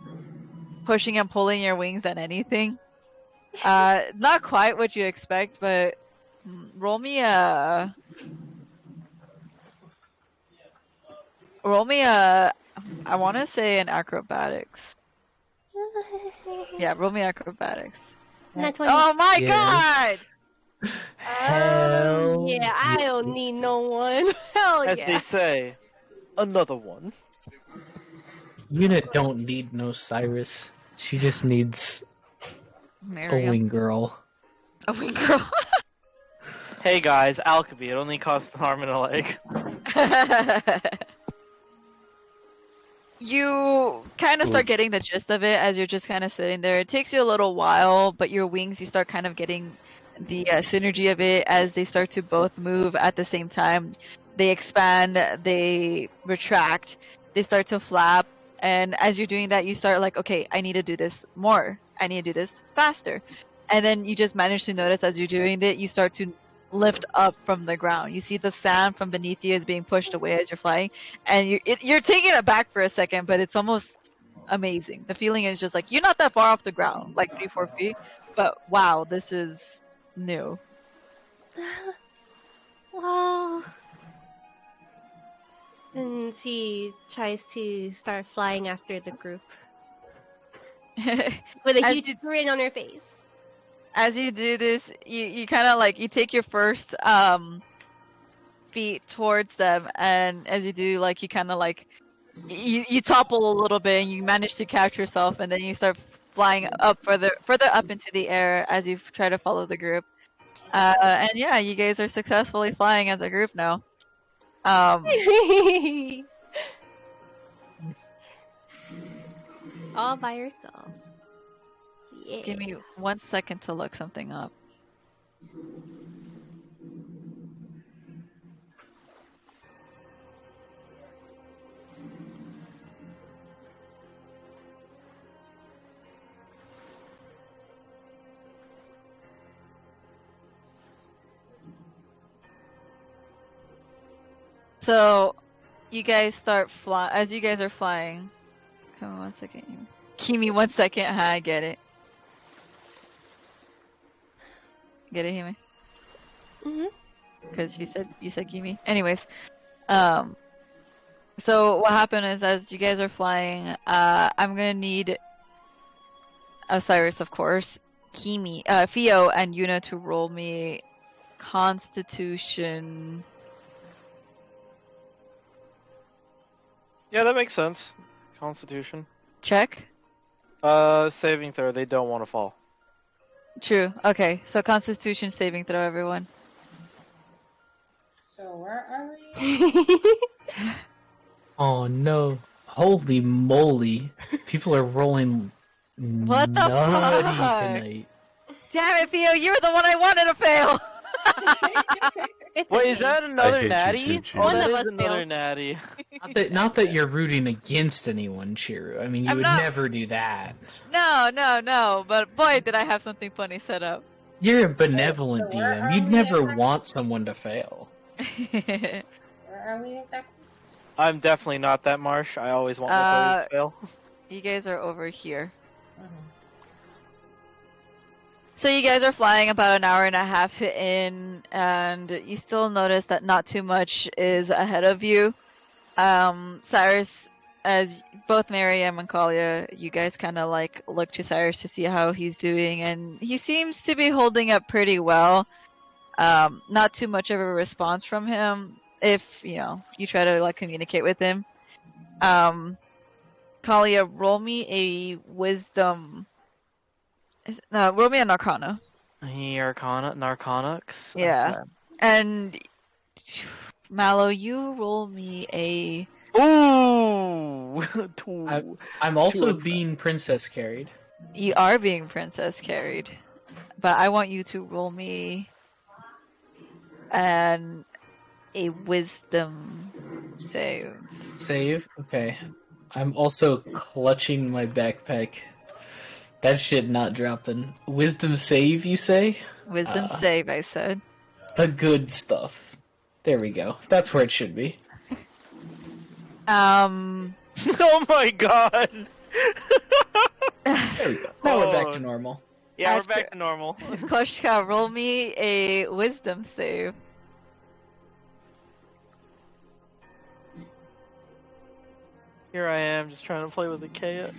pushing and pulling your wings than anything. Not quite what you expect, but roll me a I want to say an acrobatics. Yeah, roll me acrobatics. Not 20. Oh my Yes. god! Hell Yeah, I don't need no one. Hell As yeah. they say, another one. Unit don't need no Cyrus. She just needs a Miriam. wing girl. A wing girl. Hey guys, alchemy. It only costs an arm and a leg. You kind of start getting the gist of it as you're just kind of sitting there. It takes you a little while, but your wings, you start kind of getting the synergy of it as they start to both move at the same time. They expand, they retract, they start to flap. And as you're doing that, you start like, okay, I need to do this more. I need to do this faster. And then you just manage to notice as you're doing it, you start to lift up from the ground. You see the sand from beneath you is being pushed away as you're flying, and you're taking it back for a second, but it's almost amazing. The feeling is just like you're not that far off the ground, like 3-4 feet, but wow, this is new. Whoa. And she tries to start flying after the group with a As huge you- grin on her face. As you do this, you kind of like you take your first feet towards them, and as you do, like you kind of like you topple a little bit and you manage to catch yourself, and then you start flying up further up into the air as you try to follow the group. And yeah, you guys are successfully flying as a group now. All by herself. Yeah. Give me 1 second to look something up. So, you guys start fly as you guys are flying. Come on 1 second. Give me 1 second. I get it. Get it, Hime? Mhm. Because you said Kimi. Anyways, So what happened is, as you guys are flying, I'm gonna need Cyrus, of course, Theo, and Yuna to roll me Constitution. Yeah, that makes sense. Constitution. Check. Saving throw. They don't want to fall. True. Okay, so Constitution saving throw, everyone. So where are we? Oh no! Holy moly! People are rolling What the nutty fuck? tonight. Damn it, Theo! You were the one I wanted to fail. It's Wait, okay. is that another hate you natty? too, Chiru. Oh, One that of is us another fails. natty. Not that you're rooting against anyone, Chiru. I mean, you I'm would not- never do that. No. But boy, did I have something funny set up. You're a benevolent So where DM. are You'd we never exactly? want someone to fail. Where are we exactly? I'm definitely not that Marsh. I always want my players to fail. You guys are over here. Mhm. So you guys are flying about an hour and a half in, and you still notice that not too much is ahead of you. Cyrus, as both Miriam and Kalia, you guys kind of like look to Cyrus to see how he's doing, and he seems to be holding up pretty well. Not too much of a response from him if, you try to like communicate with him. Kalia, roll me a wisdom. Roll me an arcana. Narcotics? Yeah. And Mallow, you roll me a. Okay. Ooh! I'm also Two. being princess carried. You are being princess carried, but I want you to roll me a wisdom save. Save? Okay. I'm also clutching my backpack. That shit not dropping. Wisdom save, you say? Wisdom save, I said. The good stuff. There we go. That's where it should be. Oh my god! There we go. Now we're back Oh. to normal. Yeah, we're Astro- back to normal. Koshka, roll me a wisdom save. Here I am, just trying to play with the Kaya.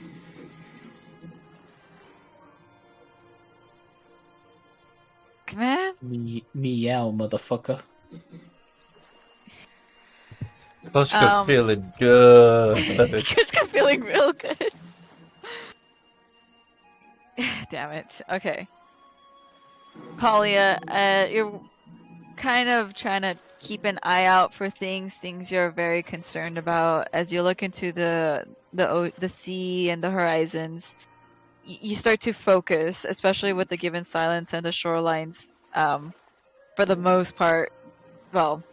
Come on. Meow, motherfucker. Koshka's feeling good. Koshka feeling real good. Damn it. Okay. Kalia, you're kind of trying to keep an eye out for things you're very concerned about as you look into the sea and the horizons. You start to focus, especially with the given silence and the shorelines. For the most part, well,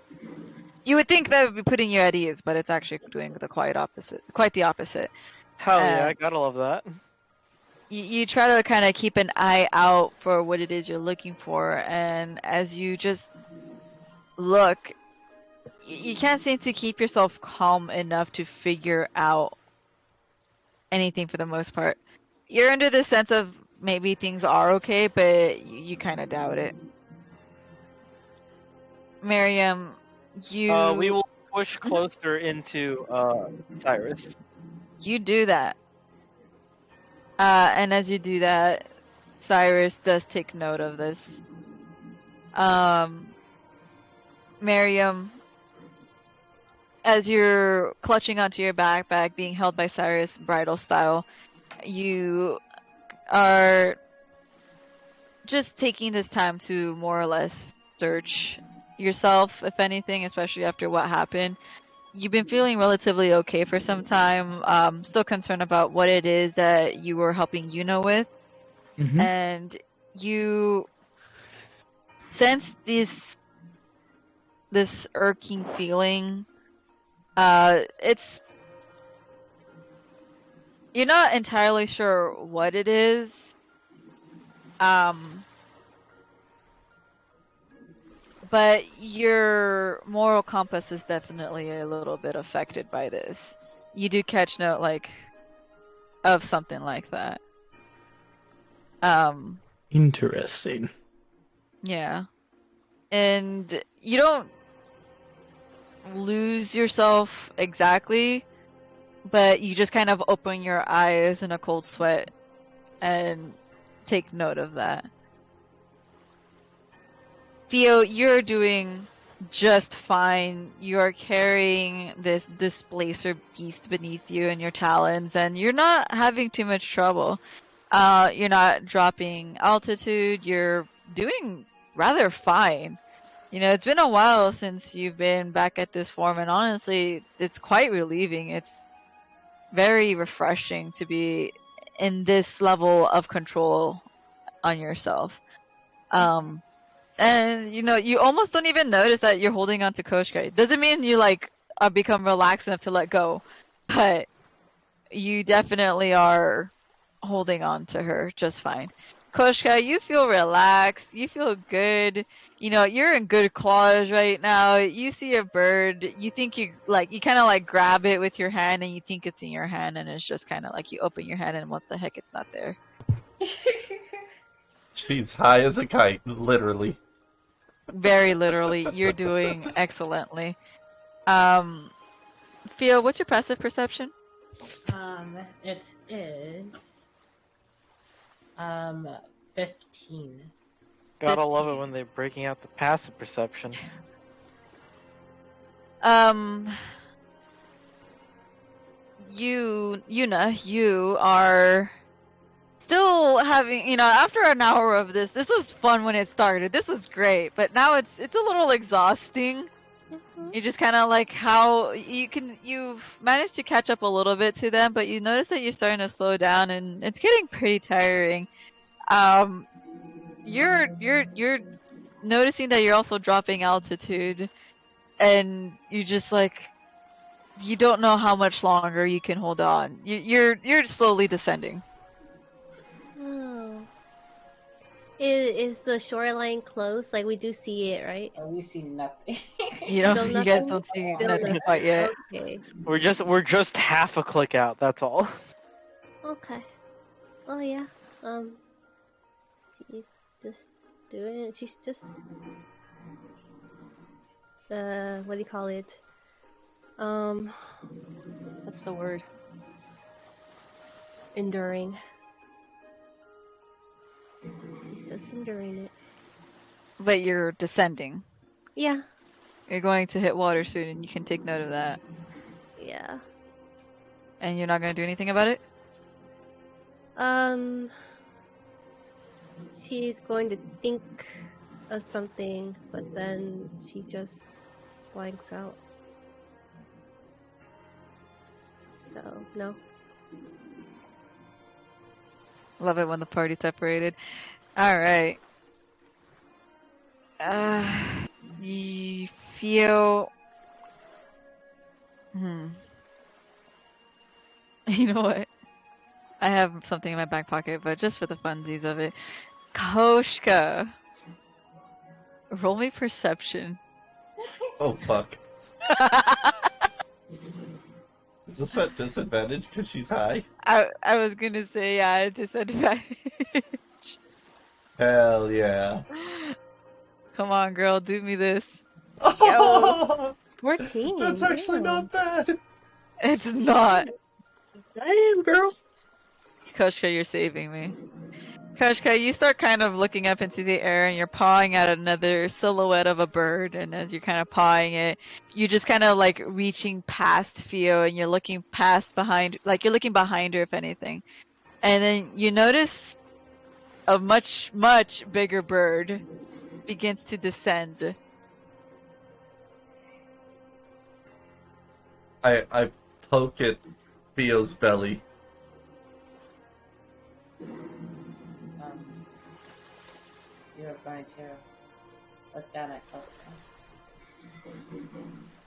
you would think that would be putting you at ease, but it's actually doing the quite the opposite. Hell yeah, I gotta love that. You try to kind of keep an eye out for what it is you're looking for, and as you just look, you can't seem to keep yourself calm enough to figure out anything for the most part. You're under the sense of maybe things are okay, but you kind of doubt it. Miriam, We will push closer into Cyrus. you do that. And as you do that, Cyrus does take note of this. Miriam, as you're clutching onto your backpack, being held by Cyrus bridal style, you are just taking this time to more or less search yourself, if anything, especially after what happened. You've been feeling relatively okay for some time, still concerned about what it is that you were helping Yuna with, Mm-hmm. and you sense this irking feeling. It's you're not entirely sure what it is. But your moral compass is definitely a little bit affected by this. You do catch note, of something like that. Interesting. Yeah. And you don't lose yourself exactly, but you just kind of open your eyes in a cold sweat and take note of that. Theo, you're doing just fine. You're carrying this displacer beast beneath you in your talons, and you're not having too much trouble. You're not dropping altitude. You're doing rather fine. You know, it's been a while since you've been back at this form, and honestly, it's quite relieving. It's very refreshing to be in this level of control on yourself. And you know, you almost don't even notice that you're holding on to Koshka. It doesn't mean you like become relaxed enough to let go, but you definitely are holding on to her just fine. Koshka, you feel relaxed. You feel good. You know, you're in good claws right now. You see a bird. You think you kind of like grab it with your hand and you think it's in your hand and it's just kind of like you open your hand and what the heck, it's not there. She's high as a kite, literally. Very literally, you're doing excellently. Theo, what's your passive perception? It is 15. Gotta love it 15. when they're breaking out the passive perception. Yuna, you are still having, you know, after an hour of this was fun when it started. This was great, but now it's a little exhausting. You just kind of like how you've managed to catch up a little bit to them, but you notice that you're starting to slow down and it's getting pretty tiring. You're noticing that you're also dropping altitude and you just like you don't know how much longer you can hold on. You're slowly descending. Oh. Is the shoreline close? Like, we do see it, right? Oh, we see nothing. You know, Still you guys nothing? don't see Still nothing nothing. quite yet. Okay. We're just half a click out. That's all. Okay. Well, yeah. She's just doing it. She's just what do you call it? What's the word? Enduring. She's just enduring it. But you're descending. Yeah. You're going to hit water soon, and you can take note of that. Yeah. And you're not going to do anything about it? She's going to think of something, but then she just blanks out. So, no. Love it when the party's separated. Alright. You feel... You know what? I have something in my back pocket, but just for the funsies of it. Koshka! Roll me perception. Oh, fuck. Is this at disadvantage because she's high? I was gonna say, yeah, disadvantage. Hell yeah. Come on, girl, do me this. Yo. 14. That's actually not bad. It's not. Damn, girl. Koshka, you're saving me. Koshka, you start kind of looking up into the air and you're pawing at another silhouette of a bird. And as you're kind of pawing it, you just kind of like reaching past Theo and you're looking past behind, like you're looking behind her, if anything. And then you notice a much, much bigger bird begins to descend. I poke at Theo's belly. You're going to look down at Koshka.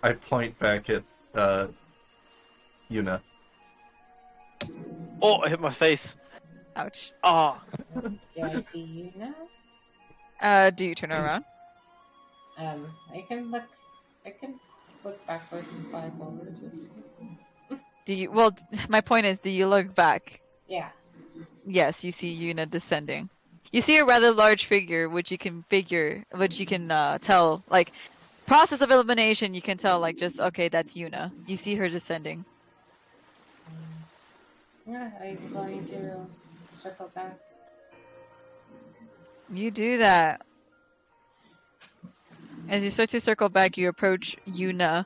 I point back at Yuna. Oh, I hit my face. Ouch. Oh. Do I see you now? Do you turn around? I can look backwards and fly forward. Do you, well, my point is, do you look back? Yeah. Yes, you see Yuna descending. You see a rather large figure, which you can tell, like, process of elimination, you can tell, like, just, okay, that's Yuna. You see her descending. Yeah, I'm going to circle back. You do that. As you start to circle back, you approach Yuna.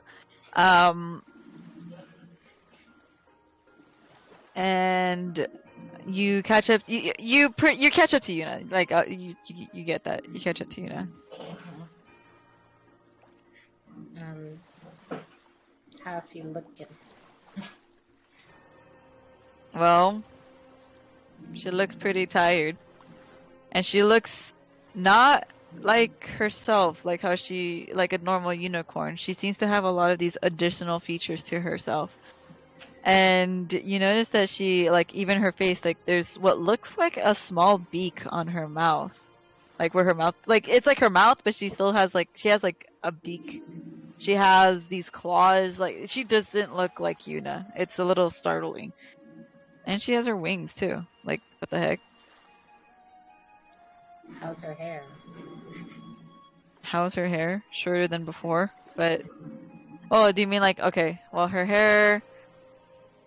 And you catch up. You catch up to Yuna. Like you get that. You catch up to Yuna. How's he looking? Well, she looks pretty tired, and she looks not like herself, like how she like a normal unicorn. She seems to have a lot of these additional features to herself. And you notice that she, like, even her face, like, there's what looks like a small beak on her mouth. Like, where her mouth, like, it's like her mouth, but she still has, like, she has, like, a beak. She has these claws, like, she doesn't look like Yuna. It's a little startling. And she has her wings, too. Like, what the heck? How's her hair? How's her hair? Shorter than before, but... Oh, do you mean, like, okay, well, her hair...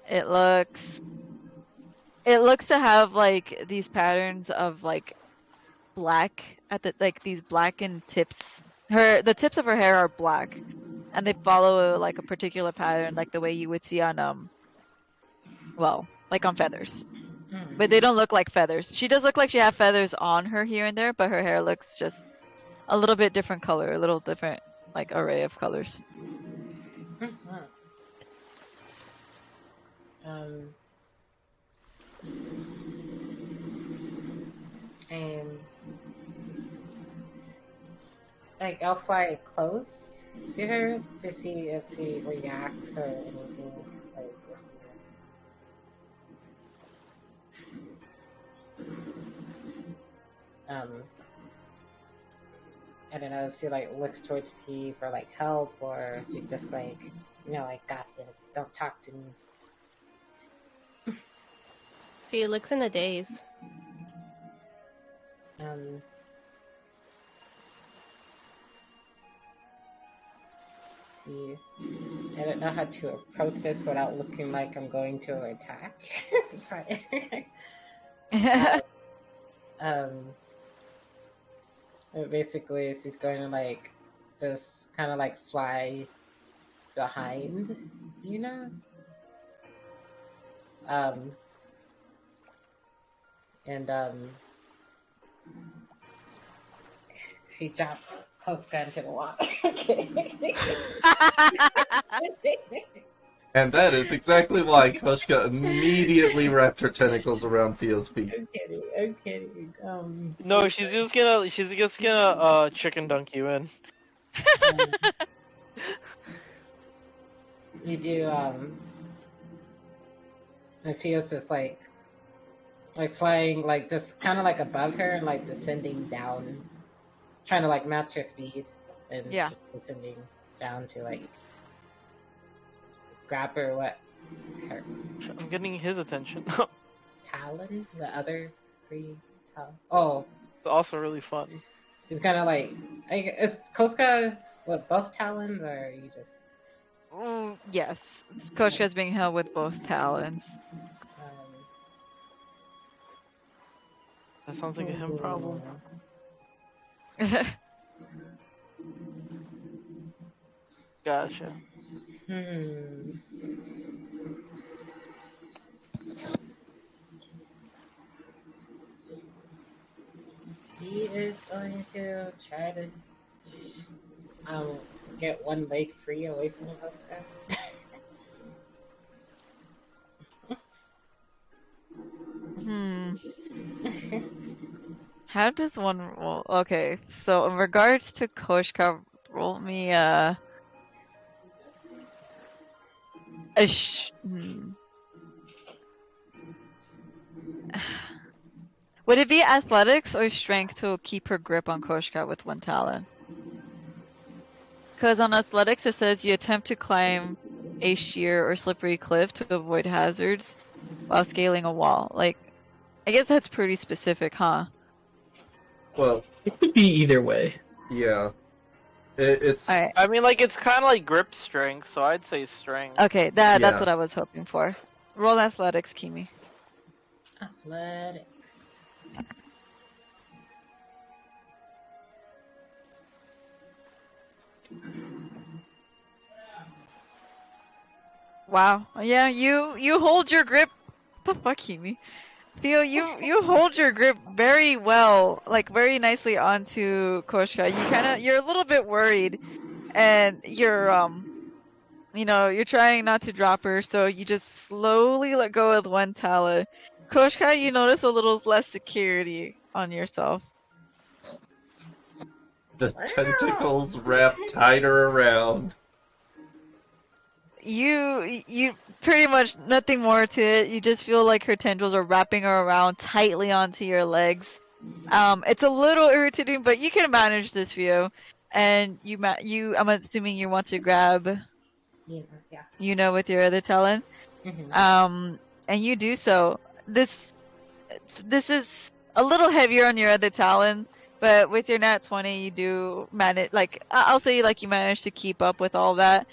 It looks to have, like, these patterns of, like, black at the, like, these blackened tips. The tips of her hair are black, and they follow, like, a particular pattern, like the way you would see on, well, like on feathers. But they don't look like feathers. She does look like she has feathers on her here and there, but her hair looks just a little bit different color, a little different, like, array of colors. And like I'll fly close to her to see if she reacts or anything. Like if she, I don't know if she like looks towards me for like help or she just like, you know, like, got this. Don't talk to me. She looks in a daze. See, I don't know how to approach this without looking like I'm going to attack. Basically, she's going to like just kind of like fly behind, you know. She drops Koska into the water. And that is exactly why Koshka immediately wrapped her tentacles around Fio's feet. I'm kidding. No, she's just gonna chicken dunk you in. You do, it feels just like flying, like just kind of like above her and like descending down, trying to like match her speed and Yeah. just descending down to like grab her. What? Her I'm getting his attention. Talon, the other three. Oh, Also really fun. she's kind of like. Is Koska what? Both Talons, or are you just? Yes, Koshka's being held with both talons. That sounds like a him problem. Gotcha. She is going to try to get one leg free away from Koska. How does one roll? Okay, so in regards to Koshka, roll me Would it be athletics or strength to keep her grip on Koshka with one talon? Because on athletics it says you attempt to climb a sheer or slippery cliff to avoid hazards while scaling a wall. Like, I guess that's pretty specific, huh? Well, It could be either way. yeah. It's All right. I mean, like it's kind of like grip strength, so I'd say strength. Okay, that's Yeah. what I was hoping for. Roll athletics, Kimi. Athletics. Wow. Yeah, you hold your grip. The fuck, Kimi? Theo, you hold your grip very well, like very nicely onto Koshka. You're a little bit worried, and you're trying not to drop her, so you just slowly let go of one talon. Koshka, you notice a little less security on yourself. the tentacles wrap tighter around. You pretty much nothing more to it. You just feel like her tendrils are wrapping her around tightly onto your legs. It's a little irritating, but you can manage this view. And I'm assuming you want to grab, Yeah. with your other talon. Mhm. And you do so. This is a little heavier on your other talon, but with your nat 20, you do manage. Like I'll say, like you managed to keep up with all that.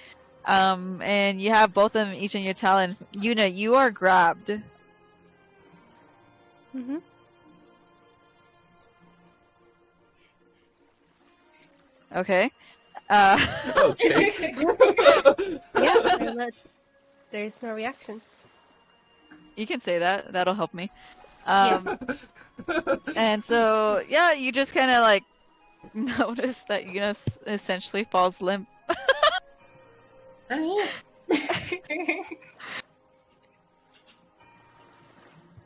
And you have both of them each in your talon. Yuna, you are grabbed. Mm-hmm. Okay. Okay. Yeah, and there's no reaction. You can say that. That'll help me. Yes. And so, yeah, you just kind of like notice that Yuna essentially falls limp.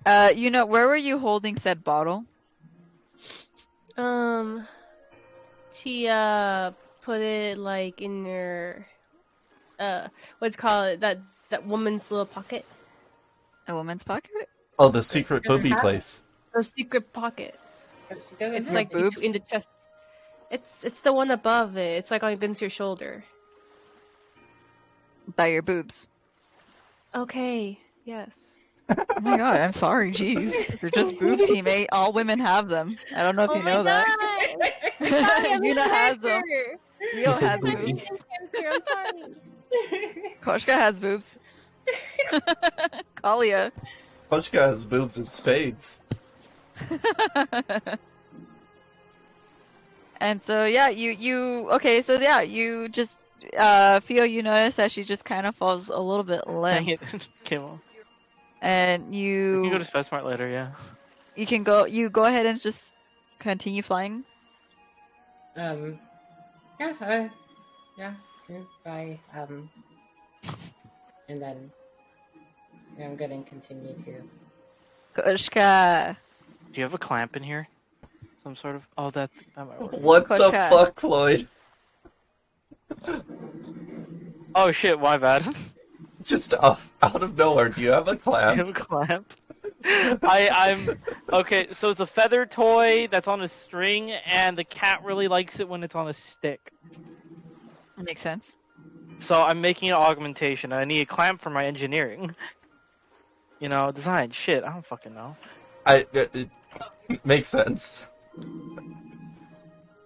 Where were you holding said bottle? She put it like in her what's called that woman's little pocket. A woman's pocket? Oh, the She secret doesn't booby have place. Her secret pocket. it. She doesn't It's have like it. boobs? in the chest. It's the one above it. It's like against your shoulder. By your boobs. Okay. Yes. Oh my god, I'm sorry, jeez. They're just boobs, teammate. All women have them. I don't know if Oh you my know that. god! Sorry, I'm Yuna in has them. character. We She all said have I'm booby. boobs. in character. I'm sorry. Koshka has boobs. Kalia. Punchka has boobs and spades. And so yeah, you just feel you notice that she just kind of falls a little bit Dang limp. it, Kimmel. And We can go to Spacemart later, yeah. you go ahead and just continue flying. Yeah, yeah, bye. And then I'm gonna continue to. Koshka. Do you have a clamp in here? Some sort of. Oh, that might work. What the Koshka. fuck, Lloyd? Oh shit, my bad. Just out of nowhere, do you have a Do clamp? you have a clamp? I'm okay. So it's a feather toy that's on a string, and the cat really likes it when it's on a stick. Makes sense. So I'm making an augmentation. I need a clamp for my engineering. Design. Shit, I don't fucking know. It makes sense.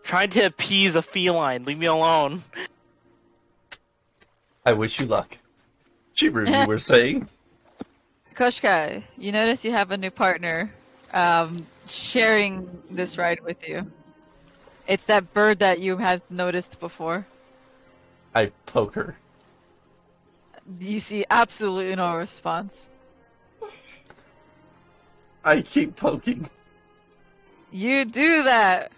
Trying to appease a feline. Leave me alone. I wish you luck. Chibiru, you were saying? Koshka, you notice you have a new partner sharing this ride with you. It's that bird that you had noticed before. I poke her. You see absolutely no response. I keep poking. You do that.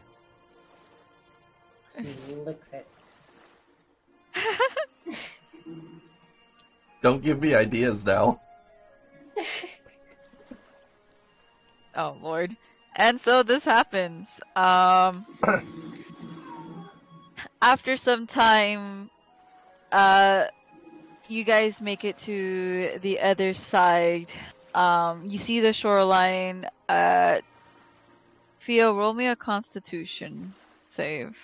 She licks it. Don't give me ideas now. Oh Lord. And so this happens. After some time, you guys make it to the other side. You see the shoreline. Theo, roll me a Constitution save.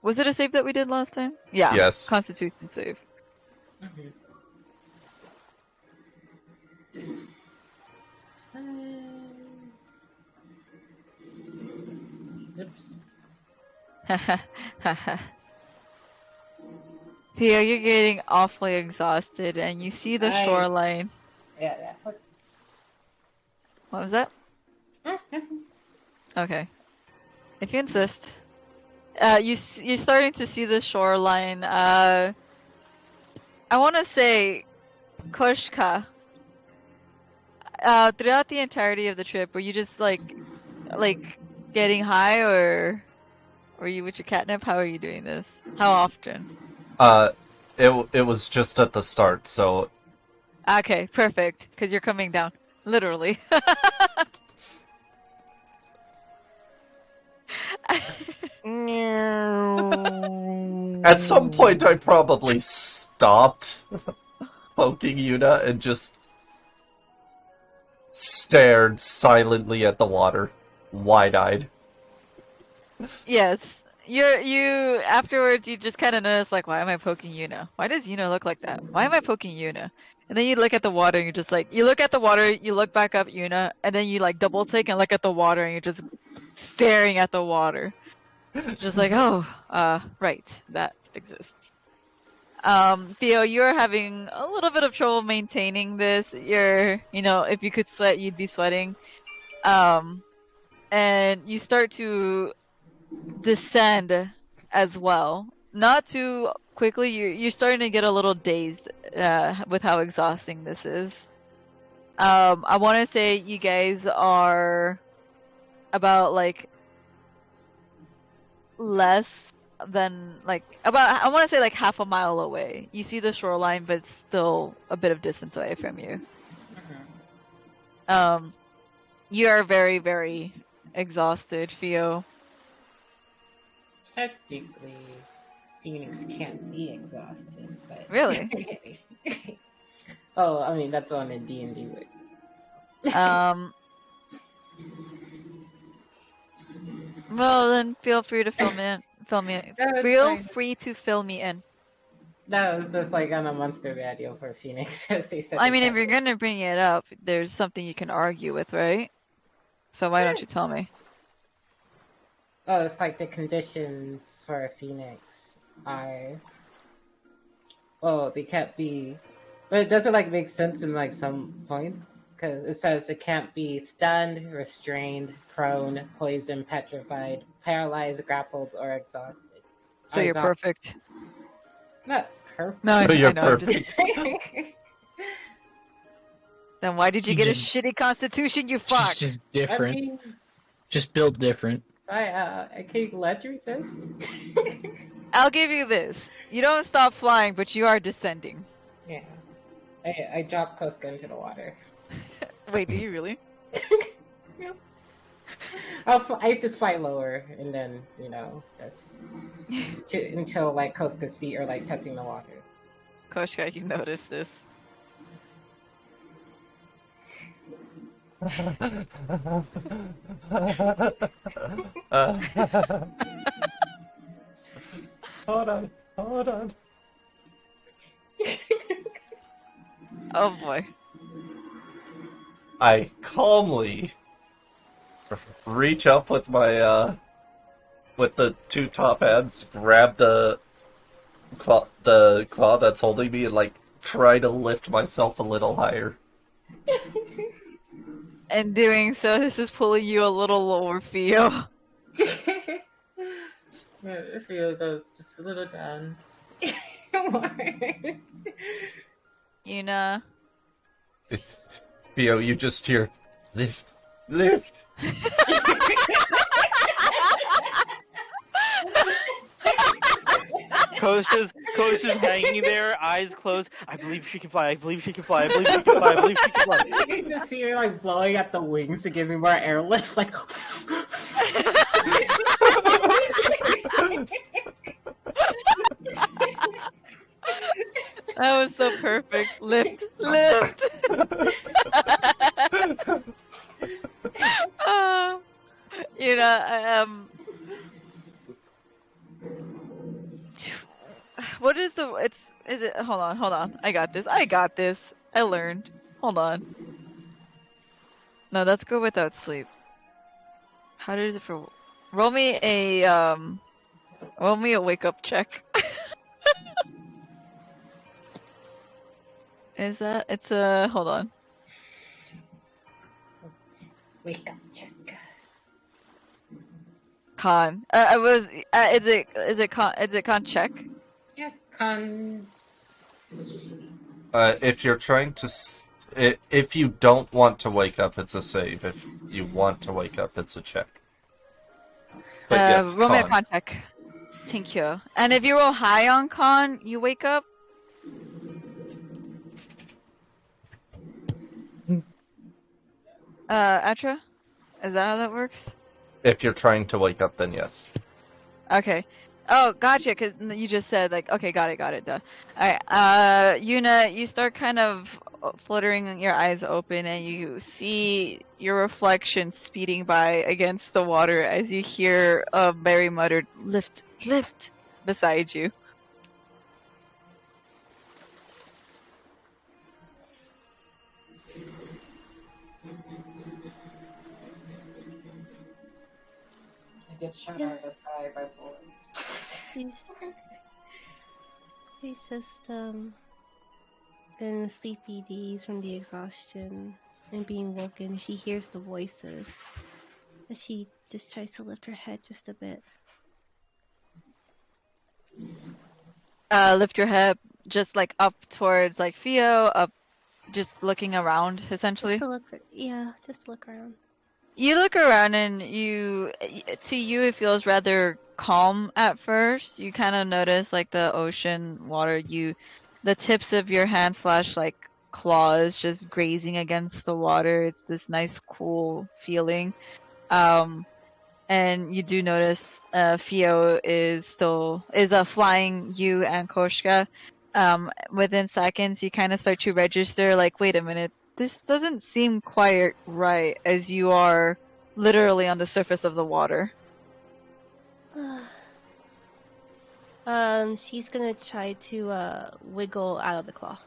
Was it a save that we did last time? Yeah. Yes. Constitution save. Mm-hmm. 'Oops. Theo, you're getting awfully exhausted, and you see the shoreline. Yeah. What was that? Okay. If you insist. You're starting to see the shoreline. I want to say, Koshka. Throughout the entirety of the trip, were you just like getting high, or were you with your catnip? How are you doing this? How often? It was just at the start, so Okay, perfect. Because you're coming down, literally. at some point I probably stopped poking Yuna and just stared silently at the water, wide-eyed. Yes. You afterwards you just kind of notice like, why am I poking Yuna? Why does Yuna look like that? Why am I poking Yuna? And then you look at the water and you're just like, you look at the water, you look back up Yuna, and then you like double take and look at the water and you're just staring at the water. Just like, oh, right, that exists. Theo, you're having a little bit of trouble maintaining this. If you could sweat, you'd be sweating. And you start to descend as well. Not too quickly. You're starting to get a little dazed with how exhausting this is. I want to say you guys are about like less than I want to say like half a mile away. You see the shoreline, but it's still a bit of distance away from you. You are very, very exhausted, Theo. Technically, Phoenix can't be exhausted, but Really? oh, I mean that's on a D&D word. Well, then feel free to fill me in. Feel free to fill me in. That was just like on a monster video for Phoenix, as they said. I mean, if you're gonna bring it up, there's something you can argue with, right? So why don't you tell me? Oh, it's like the conditions for a Phoenix are. Well, they can't be. But it doesn't like make sense in like some points because it says it can't be stunned, restrained, prone, poisoned, petrified, paralyzed, grappled, or exhausted. So you're perfect. Not perfect. No, So you're I know. perfect. Then why did you get a shitty constitution, you fuck? Just different. I mean, just built different. I can't let you resist. I'll give you this. You don't stop flying, but you are descending. Yeah. I dropped Koska into the water. Wait, do you really? Yeah. I just fly lower, and then that's until like Koska's feet are like touching the water. Koshka, you notice this. Hold on. Oh boy. I calmly reach up with my with the two top hands, grab the claw that's holding me, and like try to lift myself a little higher. And doing so, this is pulling you a little lower, Theo. Theo goes just a little down. Yuna. Theo, you just hear, lift. Coach is hanging there, eyes closed. I believe she can fly. I believe she can fly. I believe she can fly. I believe she can fly. You can just see her like blowing at the wings to give me more airlift, like. That was so perfect. Lift. What is is it, hold on. I got this. I learned. Hold on. No, let's go without sleep. How does it for, roll me a wake up check. Is that? It's a. Hold on. Wake up check. Con. I was. Is it? Is it con? Is it con check? Yeah, con. If you're trying to, if you don't want to wake up, it's a save. If you want to wake up, it's a check. But yes, Roll me a con. con check. Thank you. And if you roll high on con, you wake up. Atra? Is that how that works? If you're trying to wake up, then yes. Okay. Oh, gotcha. Cause you just said like, okay, got it. Duh. All right. Yuna, you start kind of fluttering your eyes open, and you see your reflection speeding by against the water as you hear a very muttered "lift, lift" beside you. I get shot Yeah. out of the sky by bullets. She's just getting sleepy days from the exhaustion and being woken. She hears the voices, but she just tries to lift her head just a bit. Lift your head just like up towards like Theo, up, just looking around essentially. Just to look, just look around. You look around and to you, it feels rather calm at first. You kind of notice like the ocean water, the tips of your hand slash like claws just grazing against the water. It's this nice, cool feeling. And you do notice, Fio is flying you and Koshka. Within seconds, you kind of start to register, like, wait a minute, this doesn't seem quite right, as you are literally on the surface of the water. She's gonna try to wiggle out of the claw.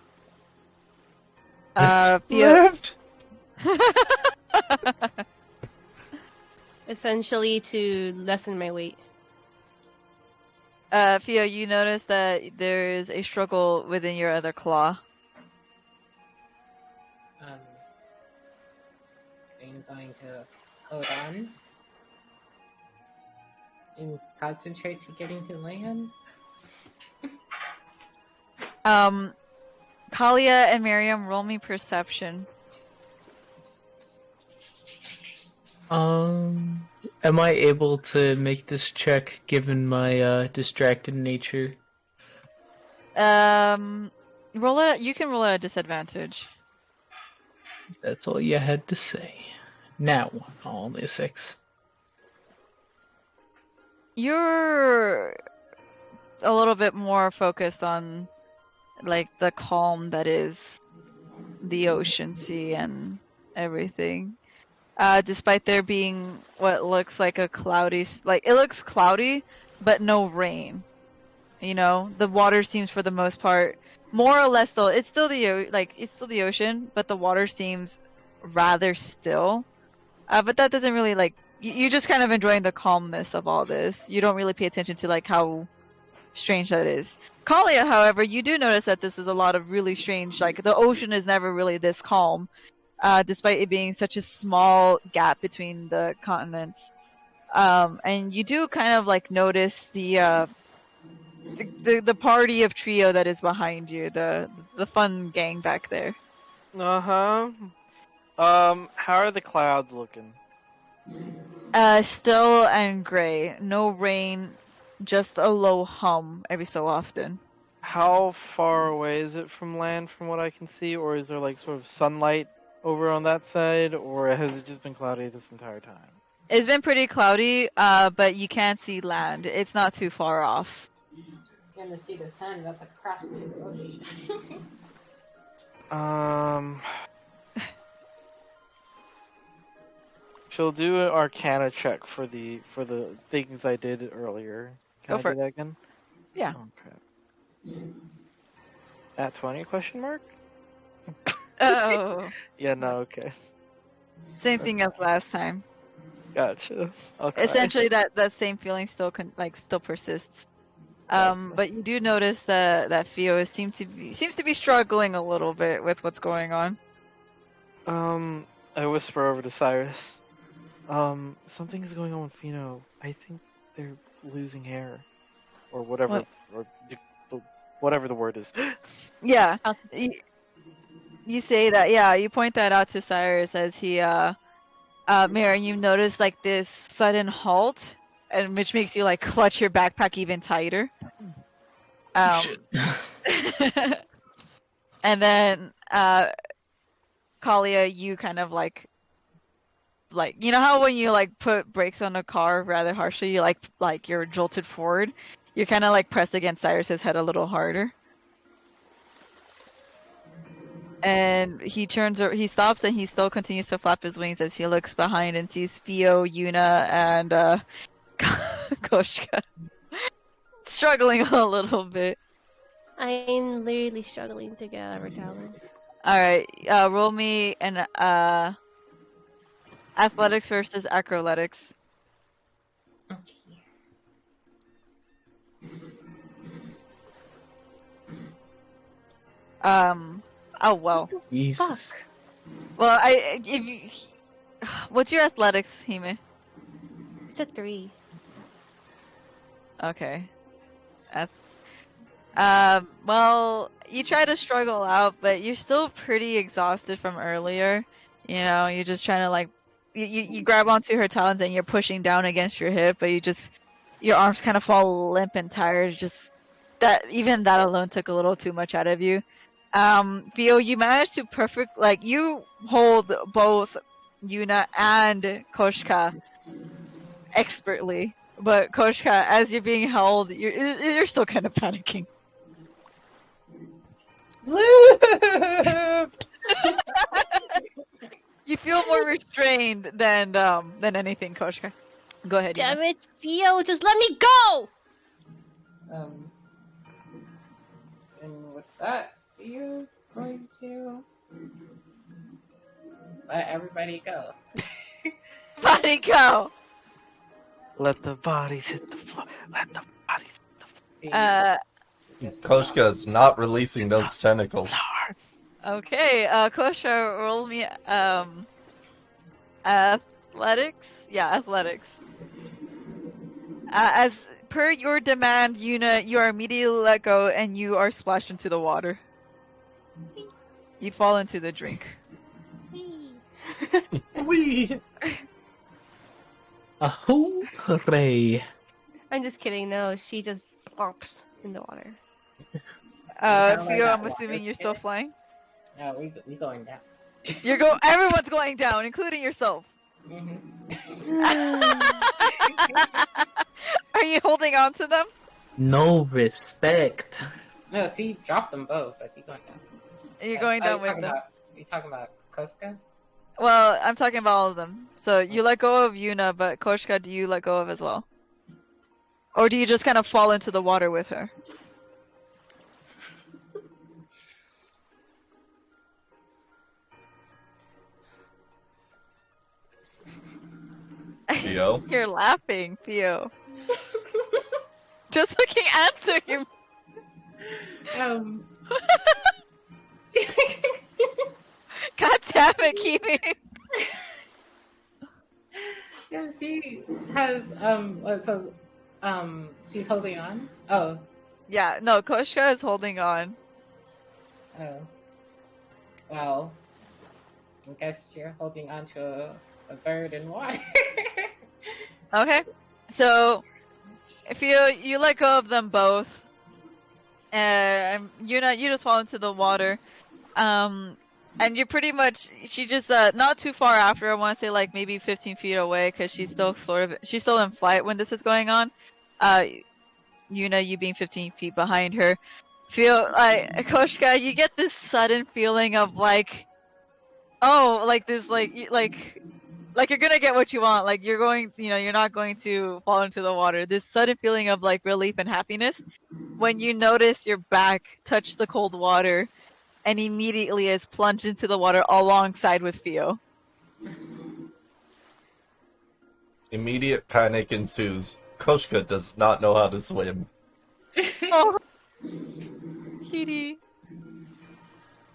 Fio, Lift! Essentially to lessen my weight. Fio, you notice that there is a struggle within your other claw. I'm going to hold on and concentrate to getting to land. Kalia and Miriam, roll me perception. Am I able to make this check given my distracted nature? Roll it. You can roll at a disadvantage. That's all you had to say. Now, only a 6. You're a little bit more focused on like the calm that is the ocean sea and everything. Despite there being what looks like a cloudy, like it looks cloudy, but no rain. You know, the water seems for the most part more or less still. It's still it's still the ocean, but the water seems rather still. But that doesn't really like you're just kind of enjoying the calmness of all this. You don't really pay attention to like how strange that is. Kalia, however, you do notice that this is a lot of really strange. Like the ocean is never really this calm, despite it being such a small gap between the continents. And you do kind of like notice the party of trio that is behind you, the fun gang back there. Uh-huh. How are the clouds looking? Still and gray. No rain, just a low hum every so often. How far away is it from land from what I can see, or is there like sort of sunlight over on that side, or has it just been cloudy this entire time? It's been pretty cloudy, but you can see land. It's not too far off. You're gonna see the sun about to cross the ocean. She'll do an Arcana check for the things I did earlier. Can Go for I do that again? Yeah. Oh crap. At 20 question mark? Oh. Yeah, no, okay. Same thing as last time. Gotcha. Okay. Essentially, that same feeling still still persists. But you do notice that Theo seems to be struggling a little bit with what's going on. I whisper over to Cyrus. Something's going on with Fino. I think they're losing hair, or whatever, What? or whatever the word is. Yeah, Oh. you say that. Yeah, you point that out to Cyrus as he Mira, you notice like this sudden halt, and which makes you like clutch your backpack even tighter. Shit. And then Kalia, you kind of like you know how when you like put brakes on a car rather harshly, you like you're jolted forward. You're kind of like pressed against Cyrus's head a little harder. And he stops, and he still continues to flap his wings as he looks behind and sees Fio, Yuna, and Koshka struggling a little bit. I'm literally struggling to get out of Talon. All right, roll me an athletics versus acrobatics. Okay. Oh well. Jesus. Fuck. Well, if you, what's your athletics, Hime? It's a 3. Okay. Well, you try to struggle out, but you're still pretty exhausted from earlier. You know, you're just trying to like, you grab onto her talons and you're pushing down against your hip, but your arms kind of fall limp and tired. Just even that alone took a little too much out of you. Theo, you managed to you hold both Yuna and Koshka expertly, but Koshka, as you're being held, you're still kind of panicking. Live! You feel more restrained than anything, Koshka. Go ahead. Damn Yuna. it, Theo, just let me go! And with that, he is going to let everybody go. Body go. Let the bodies hit the floor. Let the bodies hit the See, just Koshka is not releasing those tentacles. floor. Okay. Koshka, roll me athletics. Yeah, athletics. As per your demand, Yuna, you are immediately let go and you are splashed into the water. You fall into the drink. Wee! Ahoo! Hooray! I'm just kidding. No, she just plops in the water. Theo, I'm assuming you're still flying. No, we going down. Everyone's going down, including yourself. Are you holding on to them? No respect. No, see, drop them both. But she going down. You're going down with them. Are you talking about Koska? Well, I'm talking about all of them. So you let go of Yuna, but Koshka, do you let go of as well? Or do you just kind of fall into the water with her? Theo? You're laughing, Theo. Just fucking answer him. God damn it, Kimi. Yeah, she has she's holding on. Oh, Yeah, no, Koshka is holding on. oh. Well, I guess you're holding on to a bird in water. Okay. So if you let go of them both, you just fall into the water. And you're pretty much, she just, not too far after, I want to say like maybe 15 feet away, because she's still in flight when this is going on. Yuna, you being 15 feet behind her, feel like, Koshka, you get this sudden feeling of like, oh, like this, like you're gonna get what you want, like you're going, you're not going to fall into the water. This sudden feeling of like relief and happiness when you notice your back touch the cold water, and immediately is plunged into the water alongside with Theo. Immediate panic ensues. Koshka does not know how to swim. Oh, kitty.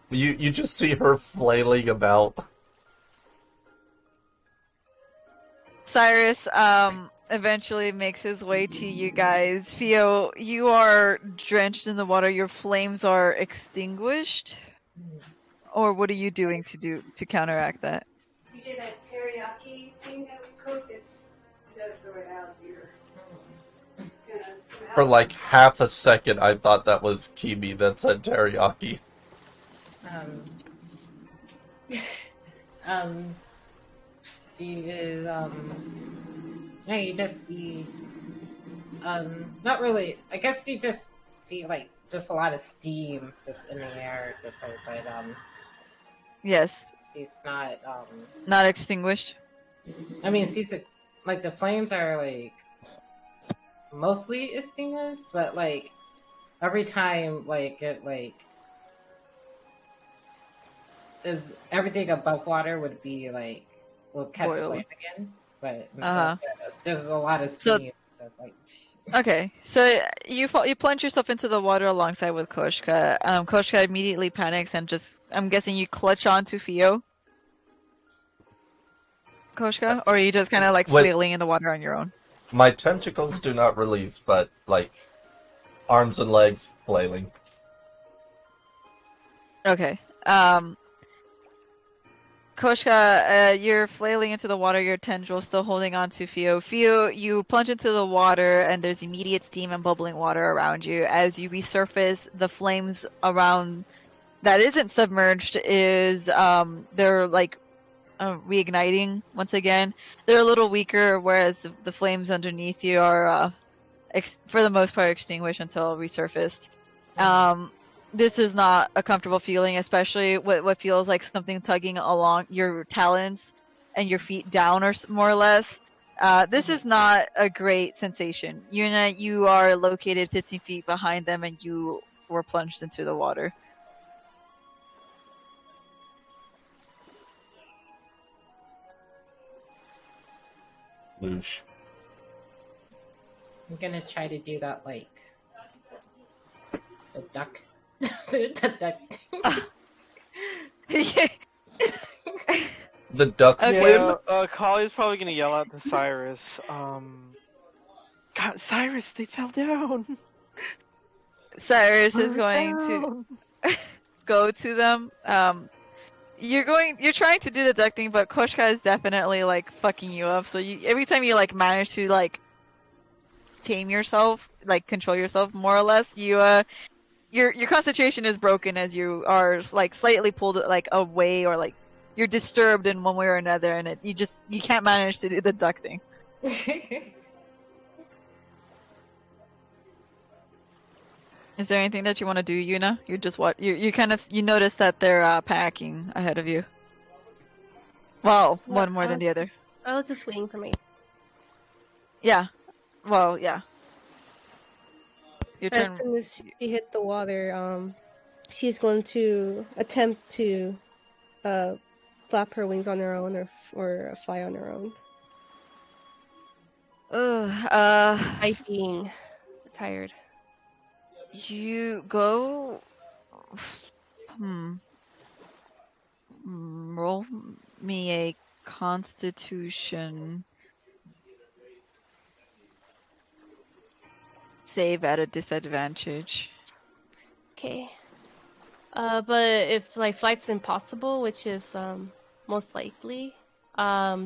You just see her flailing about. Cyrus eventually makes his way to you guys. Theo, you are drenched in the water. Your flames are extinguished. Or what are you doing to counteract that? CJ, that teriyaki thing that we cooked, you gotta throw it out here. For like half a second, I thought that was Kimi that said teriyaki. Um, she is, yeah, you just see, not really, I guess you just see, like, just a lot of steam just in the air, just like, but, Yes, she's not, not extinguished. I mean, she's, like, the flames are, like, mostly extinguished, but, like, every time, like, it, like, is everything above water would be, like, will catch Boiled. flame again, but Uh-huh. there's a lot of So- steam, just like, Okay, so you plunge yourself into the water alongside with Koshka. Koshka immediately panics and just, I'm guessing you clutch onto Theo. Koshka? Or are you just kind of like With- flailing in the water on your own? My tentacles do not release, but like arms and legs flailing. Okay. Koshka, you're flailing into the water, your tendrils still holding on to Theo. Theo, you plunge into the water, and there's immediate steam and bubbling water around you. As you resurface, the flames around that isn't submerged they're like reigniting once again. They're a little weaker, whereas the flames underneath you are, for the most part, extinguished until resurfaced. This is not a comfortable feeling, especially what feels like something tugging along your talons and your feet down, or more or less. This is not a great sensation. You are located 15 feet behind them, and you were plunged into the water. Loosh. I'm gonna try to do that, like, the duck. The duck. The duck Okay. swim? Collie's probably gonna yell out to Cyrus. God, Cyrus, they fell down. Cyrus is going to go to them. You're trying to do the ducking, but Koshka is definitely like fucking you up. So every time you like manage to like tame yourself, like control yourself more or less, your concentration is broken as you are like slightly pulled like away, or like you're disturbed in one way or another, and you can't manage to do the ducking. Is there anything that you want to do, Yuna? You just you kind of notice that they're packing ahead of you. Well, one more than the other. I was just waiting for me. Yeah. Well, yeah. Your turn. As soon as she hit the water, she's going to attempt to flap her wings on her own, or fly on her own. By being tired. You go. Roll me a Constitution save at a disadvantage. Okay. But if like flight's impossible, which is most likely,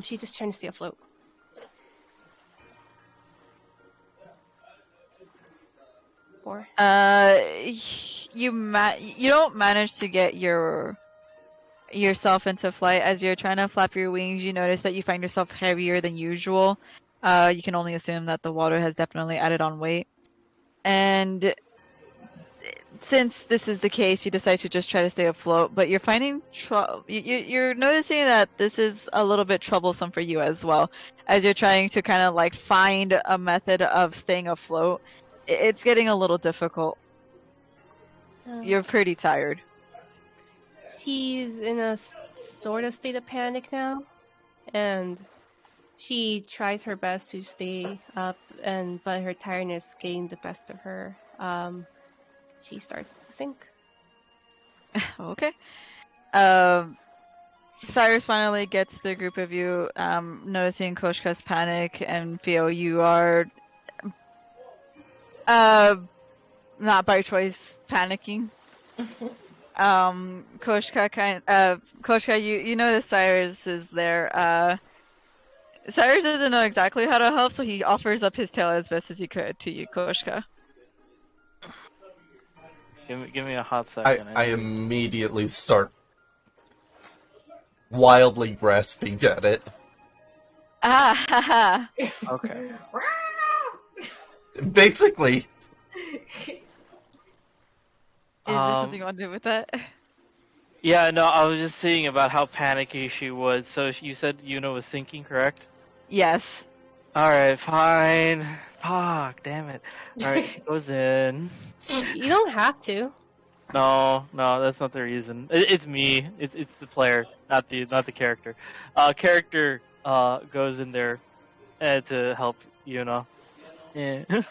she's just trying to stay afloat. Four. You don't manage to get yourself into flight. As you're trying to flap your wings, you notice that you find yourself heavier than usual. You can only assume that the water has definitely added on weight. And since this is the case, you decide to just try to stay afloat, but you're finding you're noticing that this is a little bit troublesome for you as well, as you're trying to kind of like find a method of staying afloat. It's getting a little difficult. You're pretty tired. She's in a sort of state of panic now, and she tries her best to stay up, but her tiredness getting the best of her. she starts to sink. Okay. Cyrus finally gets the group of you, noticing Koshka's panic, and feel you are, not by choice panicking. Koshka, you notice Cyrus is there. Cyrus doesn't know exactly how to help, so he offers up his tail as best as he could to you, Koshka. Give me a hot second. I immediately start wildly grasping at it. Ah, ha, ha. Okay. Basically, Is there something you want to do with that? Yeah, no, I was just seeing about how panicky she was. So you said Yuna was sinking, correct? Yes. Alright, fine. Fuck, damn it. Alright, she goes in. You don't have to. No, that's not the reason. It's me. It's the player, not the character. Character goes in there to help Yuna. Yeah.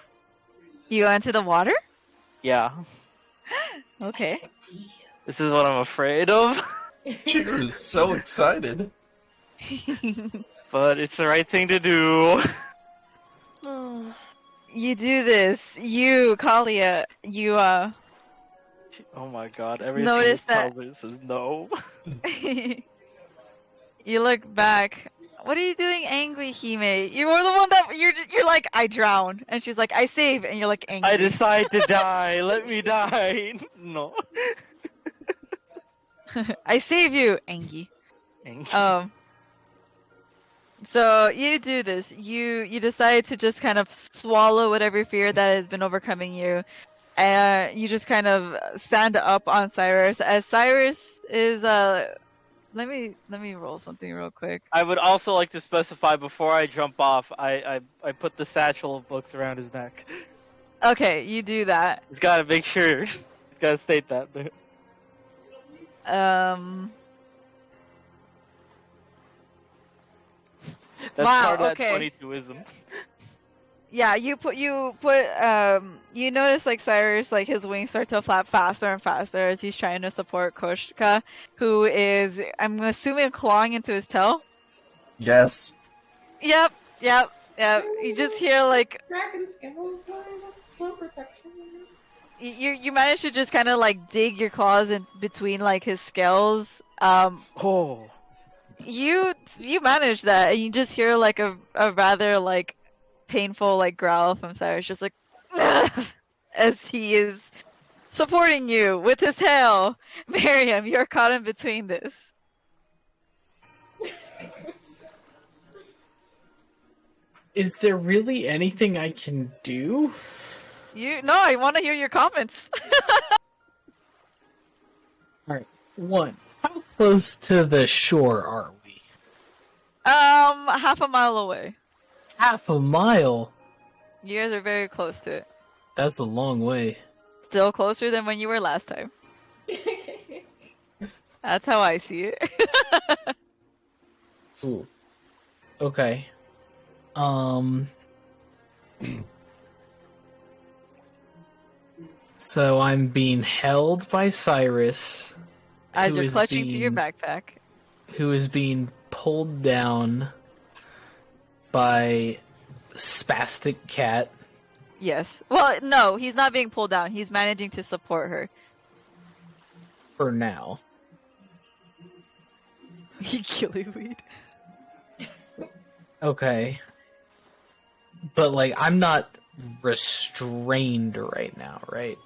You go into the water? Yeah. Okay. This is what I'm afraid of. Chiguru's so excited. But it's the right thing to do. Oh. You do this. You, Kalia, you, Oh my god, everything Notice it that- tells me says no. you look back. What are you doing angry, Hime? You were the one that, you're like, I drown. And she's like, I save. And you're like, angry. I decide to die. Let me die. No. I save you, Angie. So you do this. You decide to just kind of swallow whatever fear that has been overcoming you. You just kind of stand up on Cyrus as Cyrus is let me roll something real quick. I would also like to specify before I jump off, I put the satchel of books around his neck. Okay, you do that. He's gotta make sure. He's gotta state that. That's Wow, part of that okay. 22ism. Yeah, you notice like Cyrus, like his wings start to flap faster and faster as he's trying to support Koshka, who is, I'm assuming, clawing into his tail. Yes. Yep. You just hear like Dragon scales, slow protection. you manage to just kind of like dig your claws in between like his scales. Oh. You manage that, and you just hear like a rather like painful like growl from Cyrus, just like as he is supporting you with his tail. Miriam, you're caught in between this. Is there really anything I can do? No, I want to hear your comments. Alright, one. How close to the shore are we? Half a mile away. Half a mile? You guys are very close to it. That's a long way. Still closer than when you were last time. That's how I see it. Ooh. Okay. So I'm being held by Cyrus, As who you're is clutching to your being- backpack. who is being pulled down by spastic cat. Yes. Well, no, he's not being pulled down. He's managing to support her. For now. Gillyweed. Okay. But like I'm not restrained right now, right?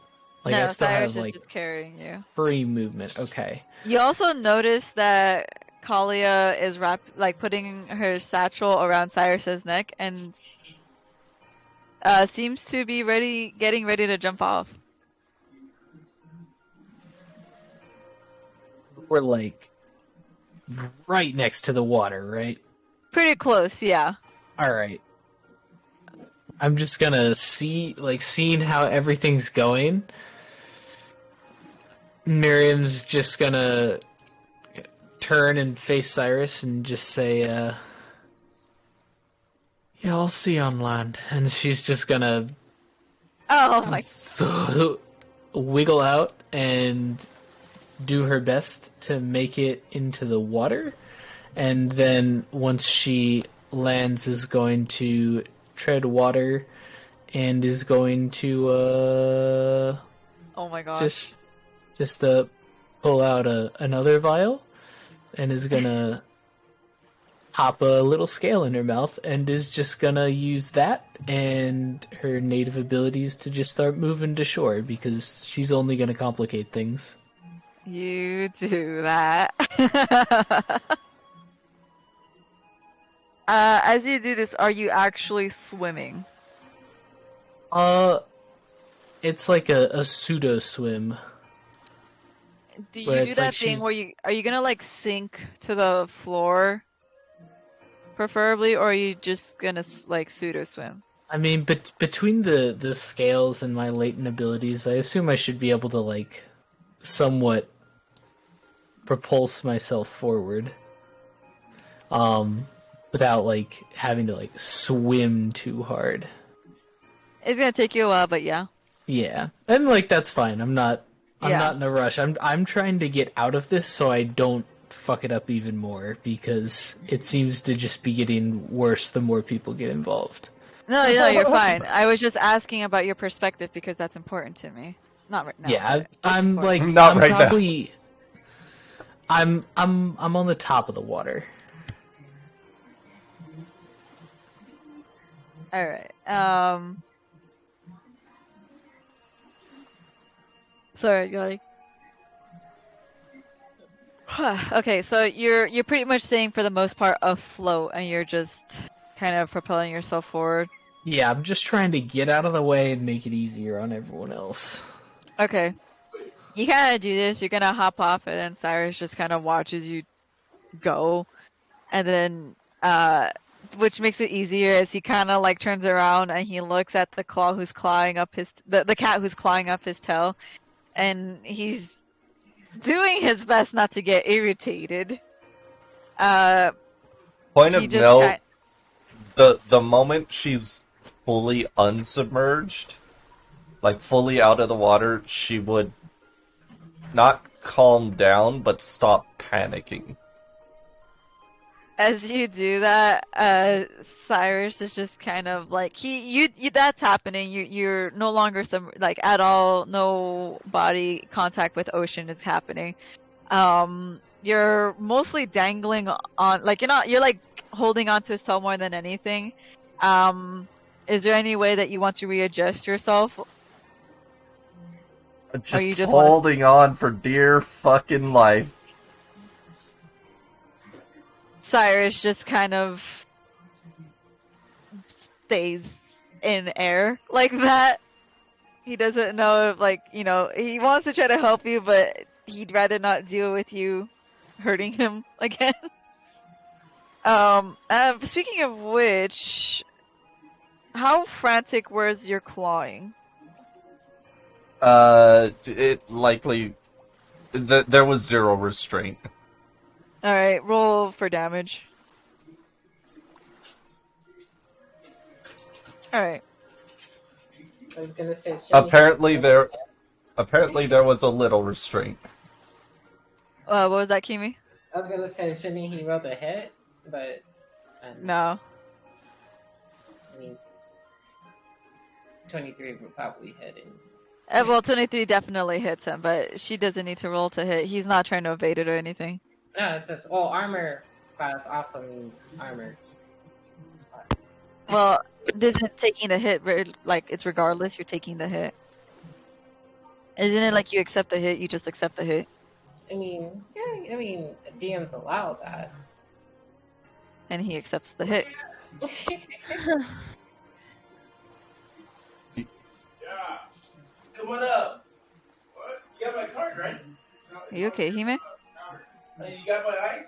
Like no, I still Cyrus have is like just carrying you. free movement. Okay. You also notice that Kalia is putting her satchel around Cyrus's neck and seems to be getting ready to jump off. We're like right next to the water, right? Pretty close, yeah. Alright. I'm just gonna seeing how everything's going. Miriam's just gonna turn and face Cyrus and just say, yeah, I'll see you on land. And she's just gonna Oh my. So wiggle out and do her best to make it into the water, and then once she lands is going to tread water and is going to Oh my gosh. just pull out another vial and is gonna pop a little scale in her mouth and is just gonna use that and her native abilities to just start moving to shore because she's only gonna complicate things. You do that. As you do this, are you actually swimming? It's like a pseudo swim. Do Where you do it's that like thing where she's- are you gonna like sink to the floor, preferably, or are you just gonna like pseudo swim? I mean, but between the scales and my latent abilities, I assume I should be able to like somewhat propulse myself forward, without like having to like swim too hard. It's gonna take you a while, but yeah. Yeah, and like that's fine. I'm not Yeah. in a rush. I'm trying to get out of this so I don't fuck it up even more because it seems to just be getting worse the more people get involved. No, you're fine. I was just asking about your perspective because that's important to me. Not right now. Yeah, but it's I'm important. like Not I'm right now. probably I'm on the top of the water. All right. Sorry, Gary. Okay, so you're pretty much staying for the most part afloat, and you're just kind of propelling yourself forward. Yeah, I'm just trying to get out of the way and make it easier on everyone else. Okay. You kind of do this. You're gonna hop off, and then Cyrus just kind of watches you go, and then which makes it easier as he kind of like turns around and he looks at the claw who's clawing up the cat who's clawing up his tail, and he's doing his best not to get irritated. Point He of just note: the moment she's fully unsubmerged, like fully out of the water, she would not calm down, but stop panicking. As you do that, Cyrus is just kind of like you that's happening. You're no longer some like at all. No body contact with ocean is happening. You're mostly dangling on like you're like holding onto his tail more than anything. Is there any way that you want to readjust yourself, or Just you just want to? holding on for dear fucking life. Cyrus just kind of stays in air like that. He doesn't know if, like, he wants to try to help you, but he'd rather not deal with you hurting him again. Speaking of which, how frantic was your clawing? It likely there was zero restraint. Alright, roll for damage. Alright. I was gonna say. Apparently there was a little restraint. What was that, Kimi? I was gonna say, shouldn't he roll the hit? But No. I mean, 23 would probably hit him. Well, 23 definitely hits him, but she doesn't need to roll to hit. He's not trying to evade it or anything. No, it's just armor class also means armor class. Well, this isn't taking the hit, like, it's regardless, you're taking the hit. Isn't it like you accept the hit, you just accept the hit? I mean, yeah, DMs allow that. And he accepts the hit. Yeah. Come on up. What? You got my card, right? Are you okay, Hime? You got my ice?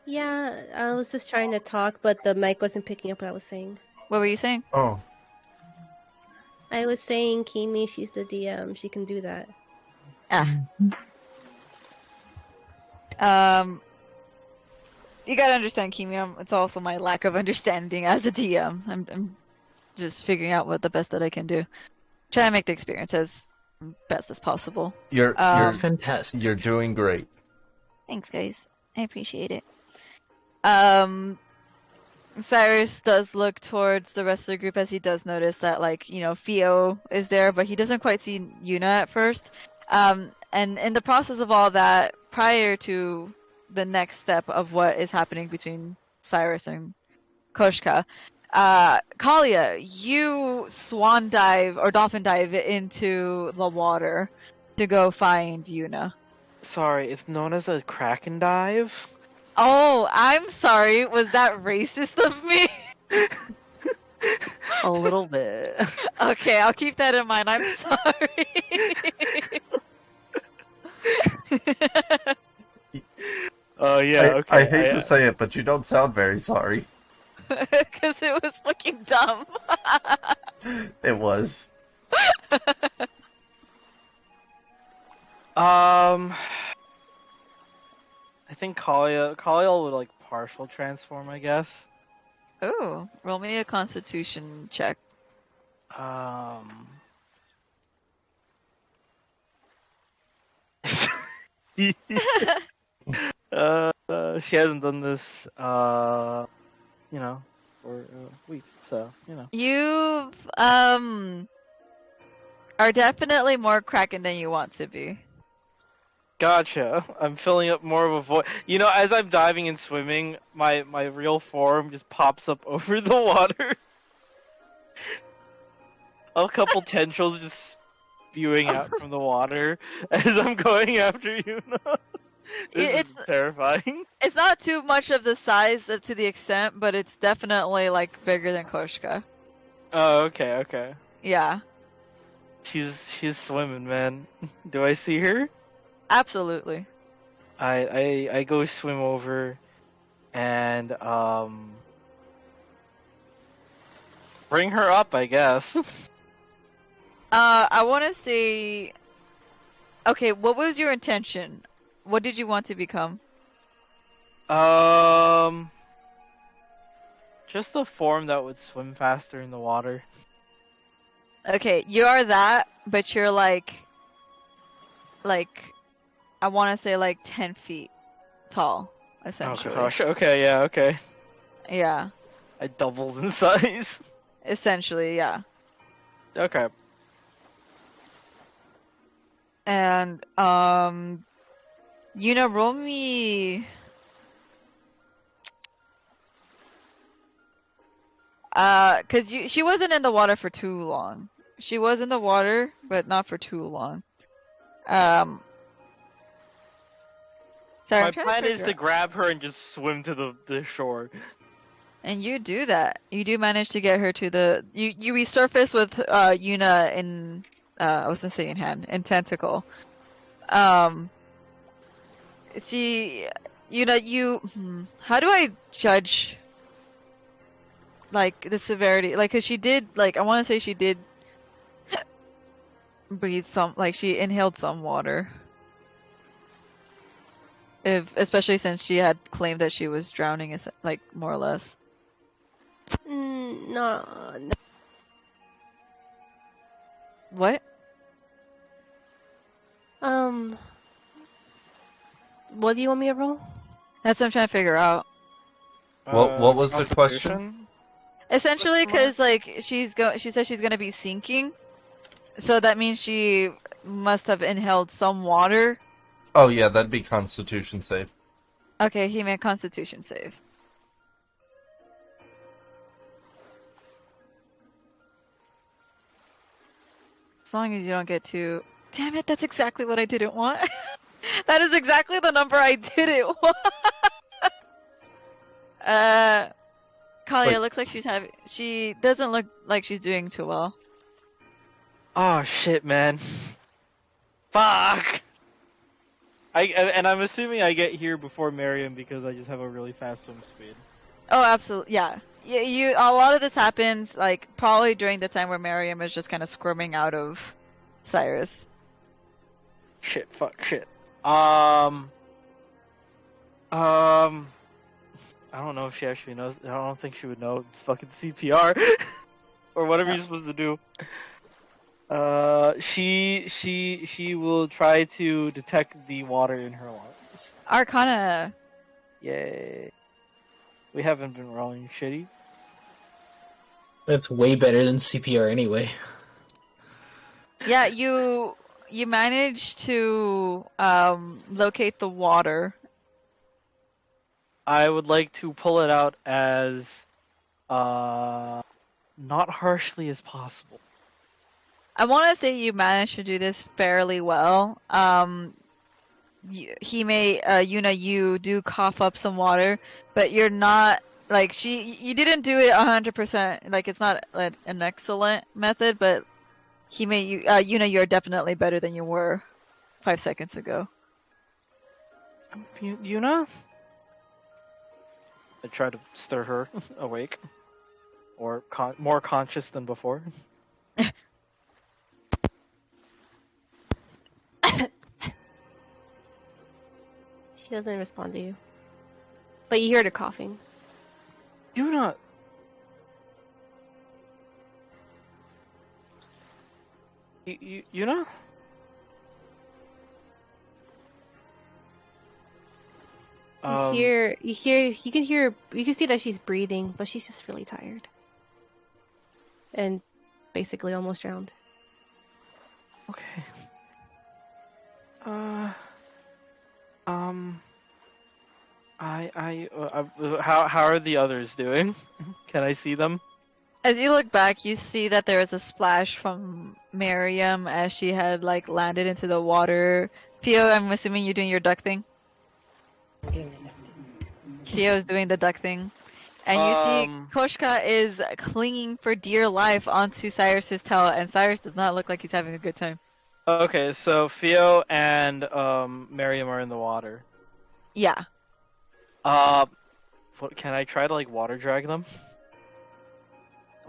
Yeah, I was just trying to talk, but the mic wasn't picking up what I was saying. What were you saying? Oh. I was saying, Kimi, she's the DM. She can do that. You gotta understand, Kimi, it's also my lack of understanding as a DM. I'm just figuring out what the best that I can do. Try to make the experience as best as possible. You're That's Um, fantastic. you're doing great. Thanks, guys. I appreciate it. Um, Cyrus does look towards the rest of the group as he does notice that, like, Theo is there, but he doesn't quite see Yuna at first. And in the process of all that, prior to the next step of what is happening between Cyrus and Koshka, Kalia, you swan dive or dolphin dive into the water to go find Yuna. Sorry, it's known as a kraken dive. Oh, I'm sorry. Was that racist of me? A little bit. Okay, I'll keep that in mind. I'm sorry. Oh yeah, okay. I hate to say it, but you don't sound very sorry. Because it was fucking dumb. It was. I think Kalia would like partial transform, I guess. Ooh, roll me a constitution check. Um. She hasn't done this, for a week, so, You've, are definitely more Kraken than you want to be. Gotcha. I'm filling up more of a void. As I'm diving and swimming, my real form just pops up over the water. A couple tendrils just spewing out from the water as I'm going after you. This is terrifying. It's not too much of the size to the extent, but it's definitely, like, bigger than Koshka. Oh, okay. Yeah. She's swimming, man. Do I see her? Absolutely. I go swim over and bring her up, I guess. I want to say... Okay, what was your intention? What did you want to become? Just a form that would swim faster in the water. Okay, you are that, but you're like, I want to say like 10 feet tall, essentially. Oh gosh, okay, yeah, okay. Yeah, I doubled in size. essentially, yeah. Okay. And, roll me... Cause she wasn't in the water for too long. She was in the water, but not for too long. Sorry, My I'm trying plan to is to grab her and just swim to the shore. And you do that. You do manage to get her to the... You resurface with Yuna in... I was gonna say in hand. In tentacle. She... How do I judge... like, the severity? Like, cause she did... Like, I want to say she did... breathe some... Like, she inhaled some water. Especially since she had claimed that she was drowning, like, more or less. No. What? What do you want me to roll? That's what I'm trying to figure out. What was the question? Constitution? Essentially, because, like, she says she's gonna be sinking, so that means she must have inhaled some water. Oh yeah, that'd be Constitution save. Okay, he made Constitution save. As long as you don't get too... Damn it, that's exactly what I didn't want. That is exactly the number I didn't want. Kalia, looks like she doesn't look like she's doing too well. Oh shit, man. Fuck. And I'm assuming I get here before Miriam because I just have a really fast swim speed. Oh, absolutely, yeah. A lot of this happens, like, probably during the time where Miriam is just kind of squirming out of Cyrus. Shit, fuck, shit. I don't know if she actually knows. I don't think she would know. It's fucking CPR or whatever you're supposed to do. She will try to detect the water in her lungs. Arcana. Yay. We haven't been rolling shitty. That's way better than CPR anyway. Yeah, you managed to locate the water. I would like to pull it out as not harshly as possible. I want to say you managed to do this fairly well. Yuna, you do cough up some water, but you're not like you didn't do it 100%. Like it's not an excellent method, but Yuna, you're definitely better than you were 5 seconds ago. Yuna? I try to stir her awake, or more conscious than before. She doesn't respond to you. But you hear her coughing. Yuna! Yuna? You can see that she's breathing, but she's just really tired. And basically almost drowned. Okay. How are the others doing? Can I see them? As you look back, you see that there is a splash from Miriam as she had like landed into the water. Theo, I'm assuming you're doing your duck thing. Theo's doing the duck thing. And you see Koshka is clinging for dear life onto Cyrus's tail, and Cyrus does not look like he's having a good time. Okay, so Theo and Miriam are in the water. Yeah. Can I try to like water drag them?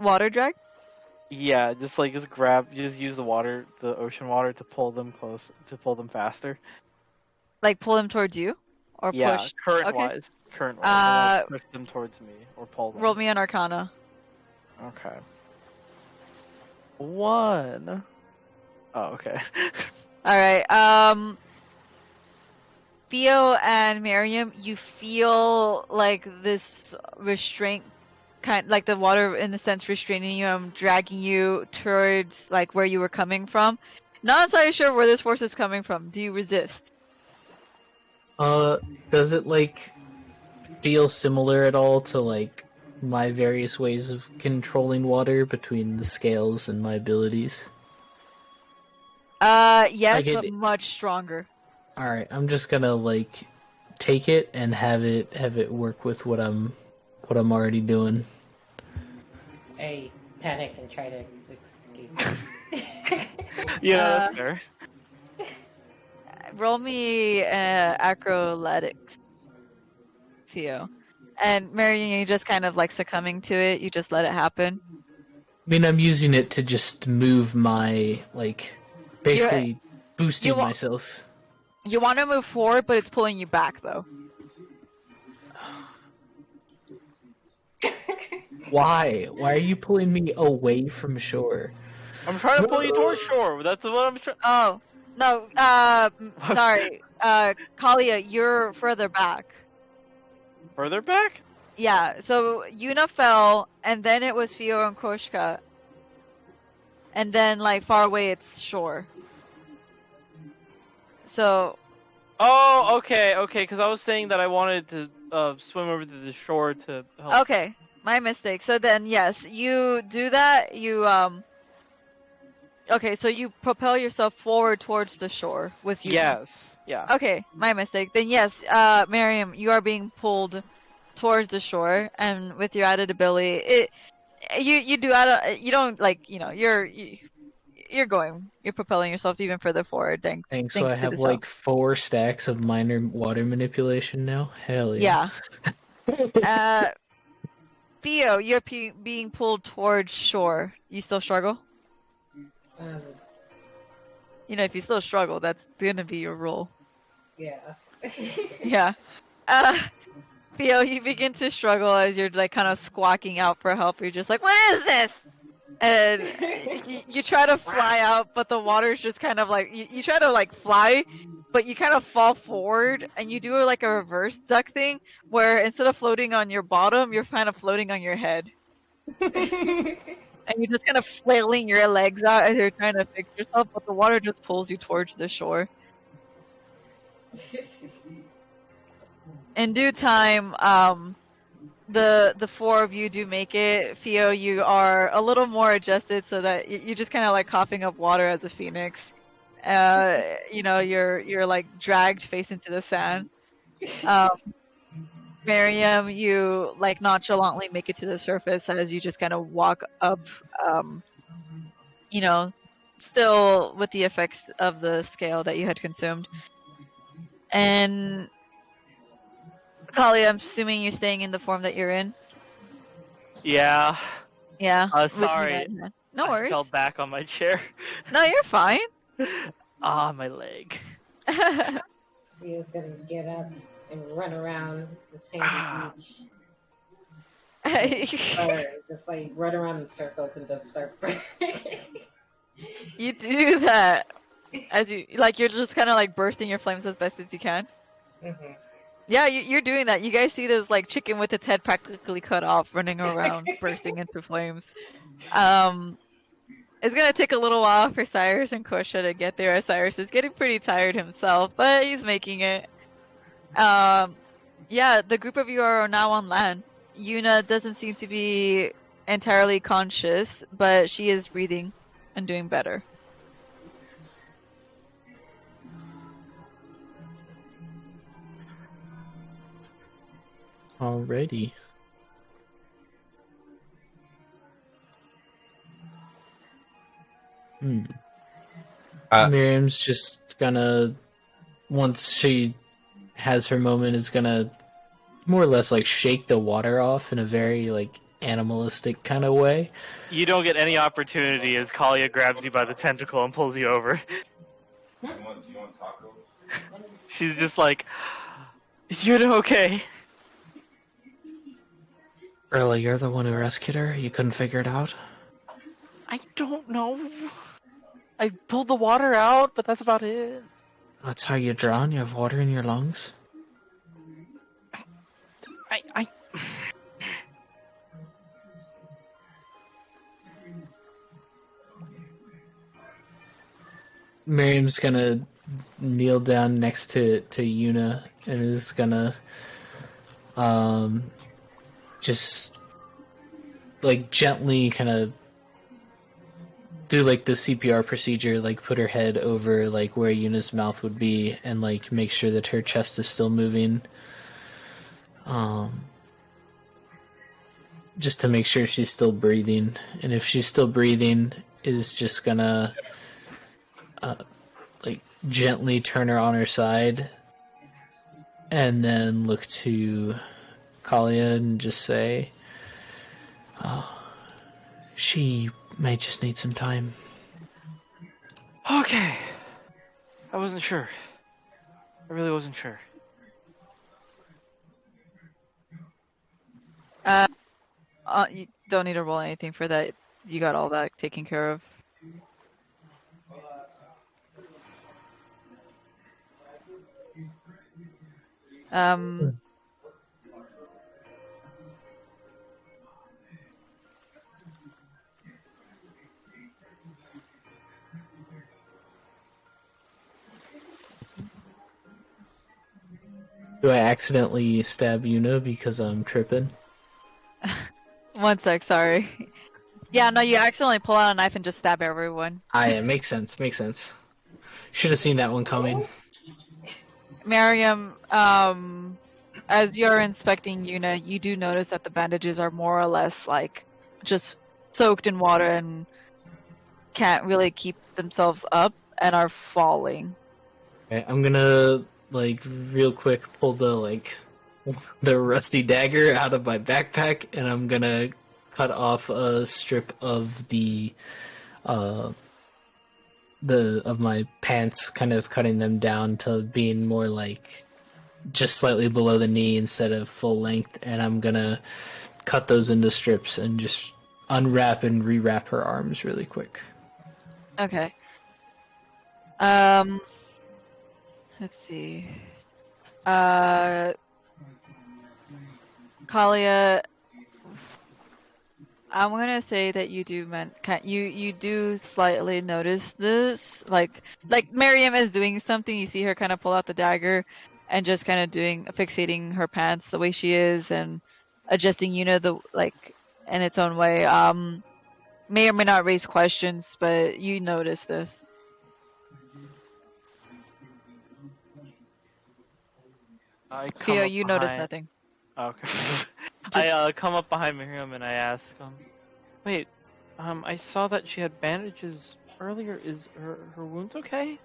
Water drag? Yeah, just use the ocean water to pull them faster. Like pull him towards you? Or Yeah, push? current wise. Push them towards me or pull them. Roll me an Arcana. Okay. 1. Oh, okay. Alright, Theo and Miriam, you feel like this restraint, like the water in a sense restraining you and dragging you towards like where you were coming from. Not entirely sure where this force is coming from. Do you resist? Does it like feel similar at all to like my various ways of controlling water between the scales and my abilities? Yes, but much stronger. Alright, I'm just gonna like take it and have it work with what I'm already doing. I panic and try to escape. Yeah, that's fair. Roll me acrobatics, Theo. And Marion, you just kind of like succumbing to it. You just let it happen. I mean, I'm using it to just move my basically boosting myself. You want to move forward, but it's pulling you back, though. Why? Why are you pulling me away from shore? I'm trying to pull you towards shore. That's what I'm trying. Oh, no. Sorry. Kalia, you're further back. Further back? Yeah. So Yuna fell, and then it was Fio and Koshka, and then like far away it's shore. So. Oh, okay. Because I was saying that I wanted to swim over to the shore to help. Okay, my mistake. So then, yes, you do that. You Okay, so you propel yourself forward towards the shore with you. Yes. Yeah. Okay, my mistake. Then yes, Miriam, you are being pulled towards the shore, and with your added ability, you don't like you're propelling yourself even further forward. Thanks So I to have the like 4 stacks of minor water manipulation now. Hell yeah. Yeah. Theo, you're being pulled towards shore. You still struggle? If you still struggle, that's gonna be your roll. Yeah. Yeah. Theo, you begin to struggle as you're like kind of squawking out for help. You're just like, "What is this?" and you try to fly out, but the water's just kind of like you try to like fly, but you kind of fall forward, and you do like a reverse duck thing where instead of floating on your bottom, you're kind of floating on your head, and you're just kind of flailing your legs out as you're trying to fix yourself, but the water just pulls you towards the shore. In due time, the four of you do make it. Theo, you are a little more adjusted so that you're just kind of like coughing up water as a phoenix. You're like dragged face into the sand. Miriam, you like nonchalantly make it to the surface as you just kind of walk up, you know, still with the effects of the scale that you had consumed. And Kali, I'm assuming you're staying in the form that you're in. Yeah. Yeah. Sorry. No worries. I fell back on my chair. No, you're fine. My leg. He was gonna get up and run around the sandy beach. Or just like run around in circles and just start You do that as you like you're just kind of like bursting your flames as best as you can. Mm-hmm. Yeah, you're doing that. You guys see this like chicken with its head practically cut off running around bursting into flames. It's gonna take a little while for Cyrus and Kosha to get there, as Cyrus is getting pretty tired himself, but he's making it. Yeah, the group of you are now on land. Yuna doesn't seem to be entirely conscious, but she is breathing and doing better. Alrighty. Miriam's just gonna, once she has her moment, is gonna more or less like shake the water off in a very like animalistic kind of way. You don't get any opportunity as Kalia grabs you by the tentacle and pulls you over. You want tacos? She's just like, is Yuna okay? Early, you're the one who rescued her? You couldn't figure it out? I don't know. I pulled the water out, but that's about it. That's how you drown? You have water in your lungs? I Miriam's gonna kneel down next to Yuna and is gonna just like gently kind of do like the CPR procedure, like put her head over like where Yuna's mouth would be and like make sure that her chest is still moving. Just to make sure she's still breathing. And if she's still breathing, is just gonna like gently turn her on her side and then look to Kalia and just say, she may just need some time. Okay. I wasn't sure. I really wasn't sure. You don't need to roll anything for that. You got all that taken care of. Do I accidentally stab Yuna because I'm tripping? One sec, sorry. Yeah, no, you accidentally pull out a knife and just stab everyone. Yeah, makes sense, makes sense. Should have seen that one coming. Miriam, as you're inspecting Yuna, you do notice that the bandages are more or less like just soaked in water and can't really keep themselves up and are falling. Okay, I'm gonna like real quick pull the rusty dagger out of my backpack and I'm gonna cut off a strip of of my pants, kind of cutting them down to being more like just slightly below the knee instead of full length, and I'm gonna cut those into strips and just unwrap and rewrap her arms really quick. Okay. Let's see. Kalia, I'm gonna say that you do you do slightly notice this, like Miriam is doing something. You see her kind of pull out the dagger and just kind of fixating her pants the way she is and adjusting, the like in its own way. May or may not raise questions, but you notice this. I come Theo, up you notice behind. nothing. Okay. Just I come up behind Miriam and I ask, wait, I saw that she had bandages earlier. Is her wounds okay?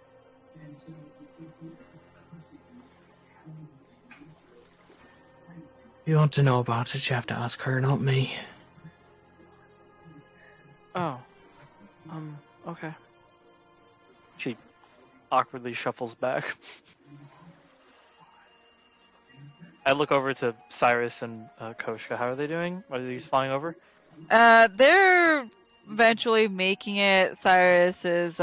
You want to know about it, you have to ask her, not me. Oh, okay. She awkwardly shuffles back. I look over to Cyrus and Koshka. How are they doing? Are they flying over? they're eventually making it. Cyrus is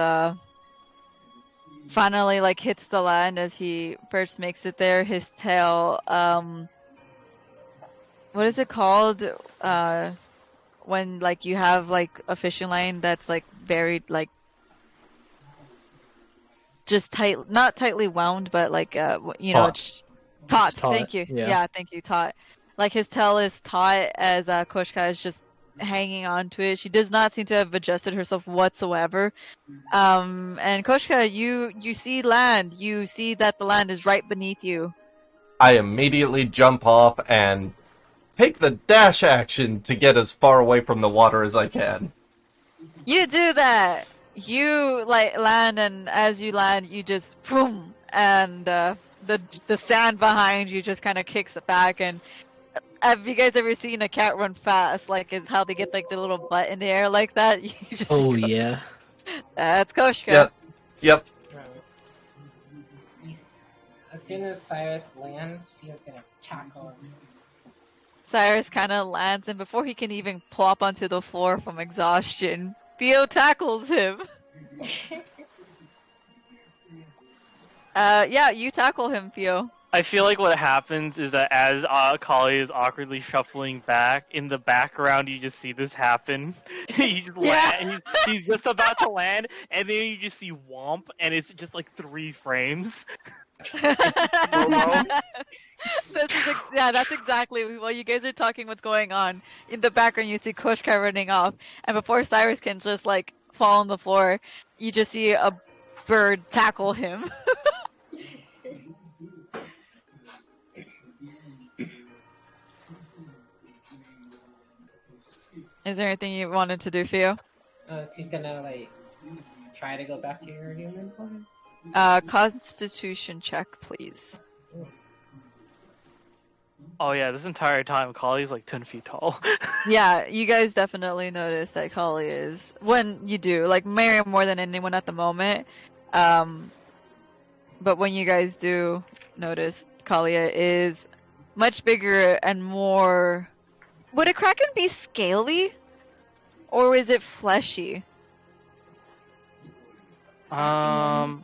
finally like hits the land as he first makes it there. His tail, what is it called? When like you have like a fishing line that's like very like just not tightly wound, but like Taut. just taut. It's taut, Thank you. yeah. Yeah, thank you. Taut. Like his tail is taut as Koshka is just hanging on to it. She does not seem to have adjusted herself whatsoever. And Koshka, you see land. You see that the land is right beneath you. I immediately jump off and take the dash action to get as far away from the water as I can. You do that. You like land, and as you land, you just boom, and the sand behind you just kind of kicks it back. And have you guys ever seen a cat run fast? Like it's how they get like the little butt in the air like that. You just see Oh, Koshka. yeah. That's Koshka. Yep. As soon as Cyrus lands, Fia's gonna tackle him. Cyrus kind of lands, and before he can even plop onto the floor from exhaustion, Theo tackles him. Yeah, you tackle him, Theo. I feel like what happens is that as Kali is awkwardly shuffling back, in the background you just see this happen. He just land, he's just about to land, and then you just see Womp, and it's just like 3 frames. That's exactly while you guys are talking what's going on. In the background, you see Koshka running off, and before Cyrus can just like fall on the floor, you just see a bird tackle him. Is there anything you wanted to do, Theo? She's gonna like try to go back to her human form. Constitution check, please. Oh yeah, this entire time Kali's like 10 feet tall. Yeah, you guys definitely notice that Kali is, when you do, like Miriam more than anyone at the moment, but when you guys do notice, Kalia is much bigger and more. Would a kraken be scaly, or is it fleshy? Probably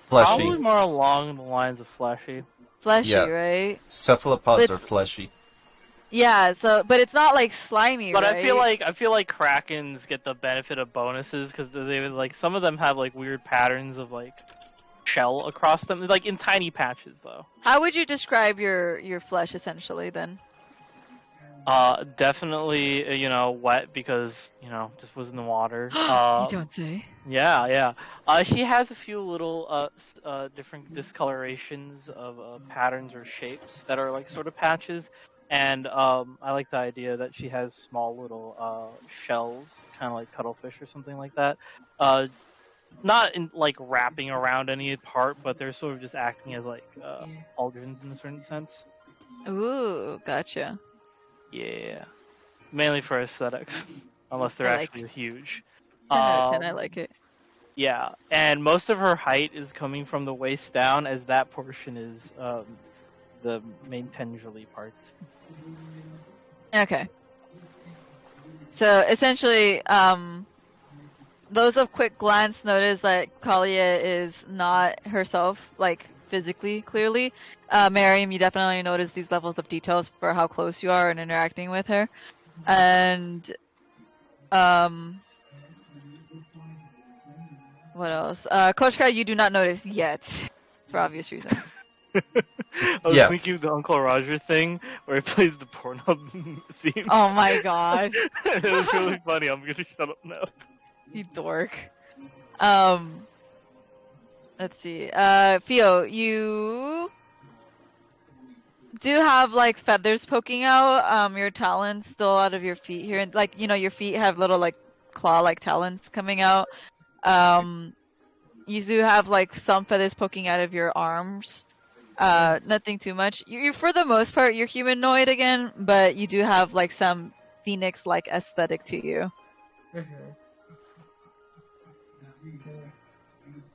Fleshy. more along the lines of fleshy. Fleshy, Yeah. right? Cephalopods But- are fleshy. Yeah. So, but it's not like slimy, But right? I feel like krakens get the benefit of bonuses because they like some of them have like weird patterns of like shell across them, like in tiny patches though. How would you describe your flesh essentially then? Definitely wet because just was in the water. You don't say. Yeah. She has a few little different discolorations of patterns or shapes that are like sort of patches, and I like the idea that she has small little shells, kind of like cuttlefish or something like that. Not in like wrapping around any part, but they're sort of just acting as like pauldrons in a certain sense. Ooh, gotcha. Yeah, mainly for aesthetics, unless they're I like actually huge. 10 out of 10. I like it. Yeah, and most of her height is coming from the waist down, as that portion is the main tendrily part. Okay. So essentially, those of quick glance notice that Kalia is not herself, like physically, clearly. Miriam, you definitely notice these levels of details for how close you are and interacting with her. And what else? Koshka, you do not notice yet, for obvious reasons. I was Yes. thinking the Uncle Roger thing where he plays the Pornhub theme. Oh my god, It was really funny. I'm gonna shut up now. you dork. Let's see. Theo, you do have like feathers poking out. Your talons still out of your feet here, and like your feet have little like claw-like talons coming out. You do have like some feathers poking out of your arms. Nothing too much. You for the most part, you're humanoid again, but you do have like some phoenix-like aesthetic to you. Mm-hmm.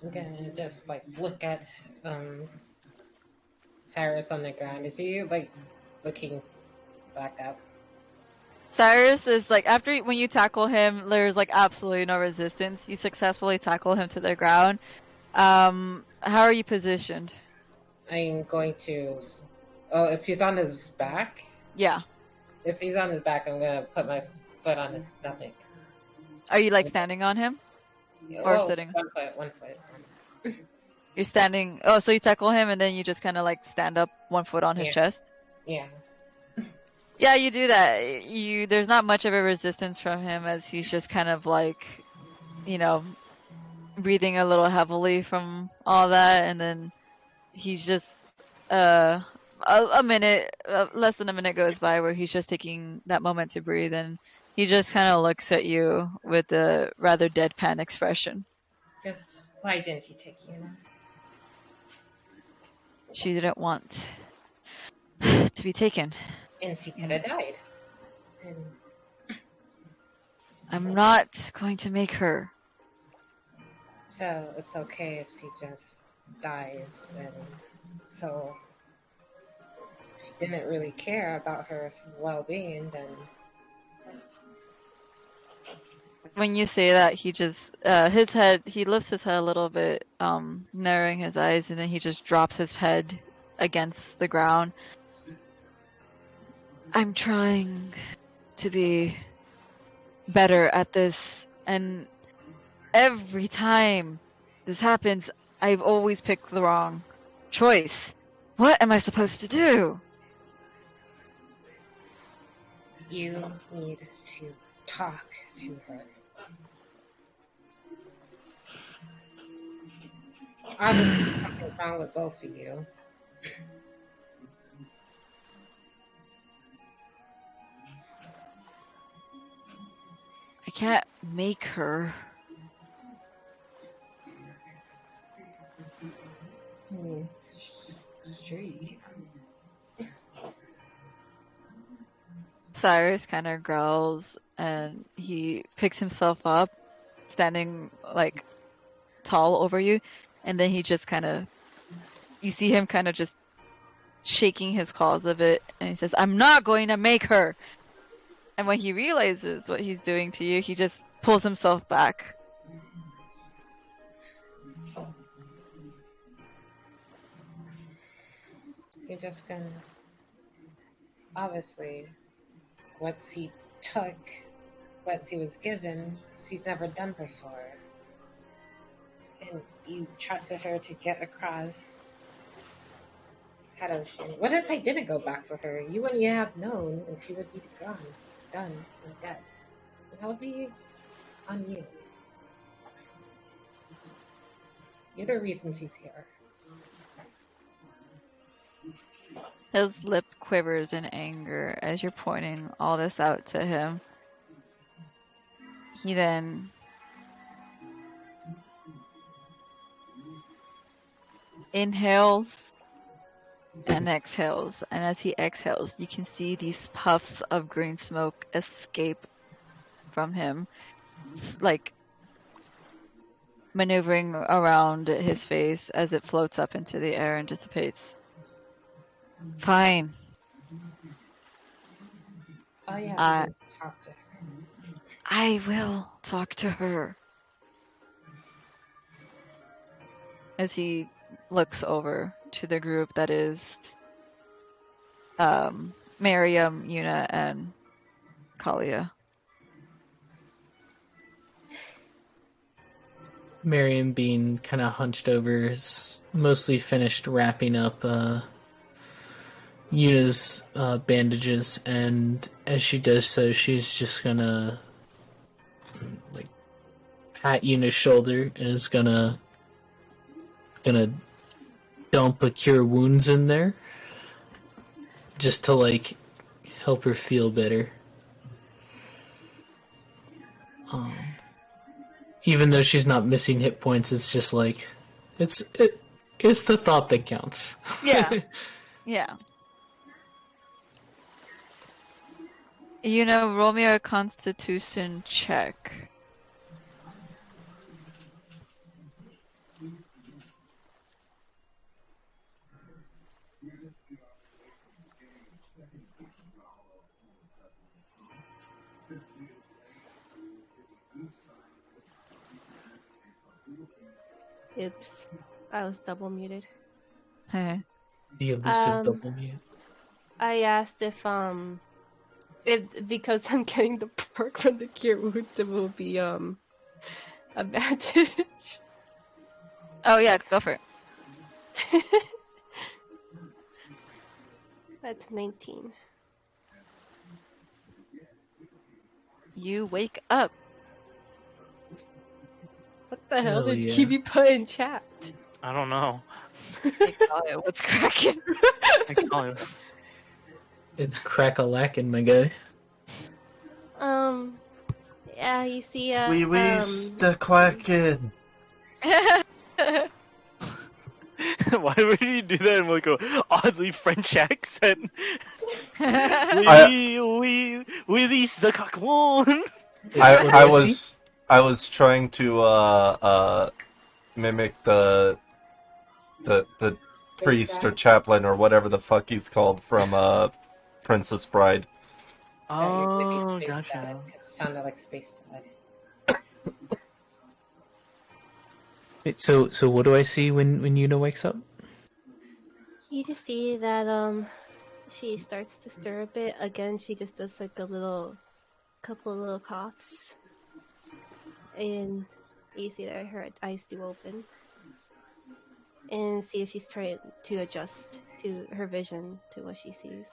I'm gonna just like look at Cyrus on the ground. Is he like looking back up? Cyrus is like when you tackle him, there's like absolutely no resistance. You successfully tackle him to the ground. How are you positioned? I'm going to. Oh, if he's on his back. Yeah. If he's on his back, I'm gonna put my foot on his stomach. Are you like standing on him? Or Well, sitting? 1 foot. You're standing. Oh, so you tackle him and then you just kind of like stand up 1 foot on his chest? Yeah. Yeah, you do that. There's not much of a resistance from him as he's just kind of like, breathing a little heavily from all that, and then he's just a minute, less than a minute goes by where he's just taking that moment to breathe, and he just kind of looks at you with a rather deadpan expression. Just why didn't you take you? She didn't want to be taken. And she could have died. And I'm not going to make her. so it's okay if she just dies. And so she didn't really care about her well-being. Then When you say that, he just he lifts his head a little bit, narrowing his eyes, and then he just drops his head against the ground. I'm trying to be better at this, and every time this happens, I've always picked the wrong choice. What am I supposed to do? you need to talk to her. Obviously, something's wrong with both of you. I can't make her. Sure you can. Cyrus kind of growls and he picks himself up, standing like tall over you, and then he just you see him kind of just shaking his claws a bit, and he says, "I'm not going to make her." And when he realizes what he's doing to you, he just pulls himself back. You're just gonna. Obviously, what she took, what she was given, she's never done before. And you trusted her to get across that ocean. What if I didn't go back for her? You wouldn't have known, and she would be gone, done, and dead. And that would be on you. You're the reason she's here. His lip quivers in anger as you're pointing all this out to him. He then inhales and exhales, and as he exhales, you can see these puffs of green smoke escape from him, like maneuvering around his face as it floats up into the air and dissipates. Fine. All you have to do is talk to her. I will talk to her. As he looks over to the group that is Miriam, Yuna, and Kalia. Miriam, being kind of hunched over, is mostly finished wrapping up Yuna's bandages, and as she does so, she's just gonna like pat Yuna's shoulder and is gonna dump a cure wounds in there just to like help her feel better. Even though she's not missing hit points, it's just like it's the thought that counts. Yeah. Yeah. Roll me a constitution check. Oops, I was double muted. The elusive double mute. I asked if because I'm getting the perk from the cure wounds, it will be advantage. Oh yeah, go for it. That's 19. You wake up. What the hell Hell did yeah. Kiwi put in chat? I don't know. Hey, Kalia, what's cracking? I call you. It's crack-a-lackin', my guy. Yeah, you see, Wee the quacking. Why would you do that in like a oddly French accent? We release the cockmon. I was trying to mimic the priest or chaplain or whatever the fuck he's called from Princess Bride. Oh, Space gotcha. Dad, 'cause it sounded like Space Dad. Wait, so what do I see when Yuna wakes up? you just see that she starts to stir a bit. Again, she just does like couple little coughs, and you see that her eyes do open, and see if she's trying to adjust to her vision to what she sees.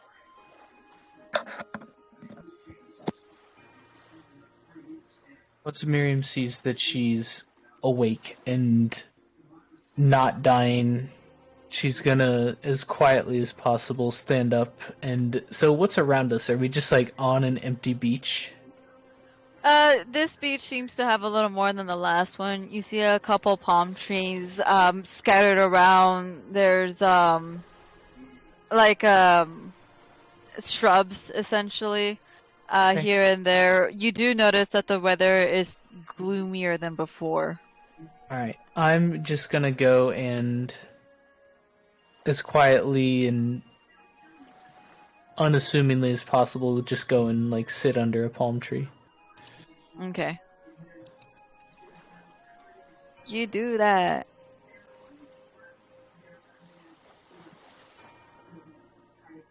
Once Miriam sees that she's awake and not dying, she's gonna, as quietly as possible, stand up. And so what's around us? Are we just like on an empty beach? This beach seems to have a little more than the last one. You see a couple palm trees scattered around. There's shrubs essentially Okay. here and there. You do notice that the weather is gloomier than before. Alright, I'm just gonna go and, as quietly and unassumingly as possible, just go and like sit under a palm tree. Okay. You do that.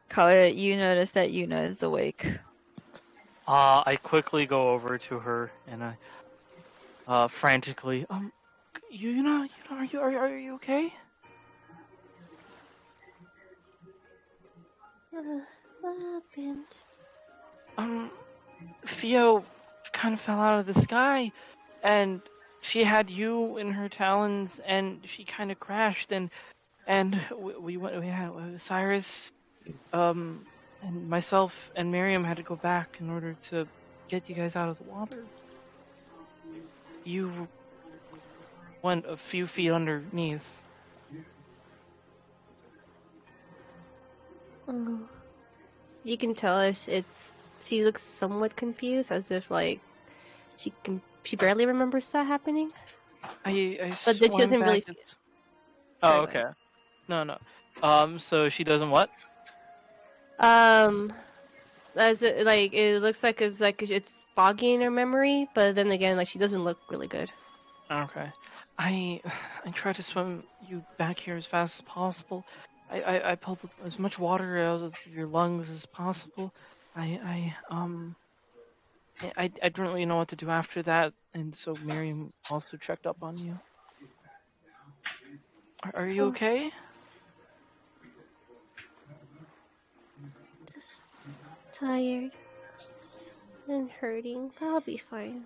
Kalia, you notice that Yuna is awake. I quickly go over to her and I frantically, are you okay? What happened? Theo kind of fell out of the sky, and she had you in her talons, and she kind of crashed, and we had Cyrus, and myself and Miriam had to go back in order to get you guys out of the water. You went a few feet underneath. Oh. You can tell she looks somewhat confused, as if like she barely remembers that happening. I But that she doesn't swung really. back Oh, okay. No. So she doesn't what? as it like it looks like it's foggy in her memory, but then again, like she doesn't look really good. Okay. I I try to swim you back here as fast as possible. I pulled as much water out of your lungs as possible. I don't really know what to do after that, and so Miriam also checked up on you. Are you Oh. okay? Just tired and hurting. I'll be fine.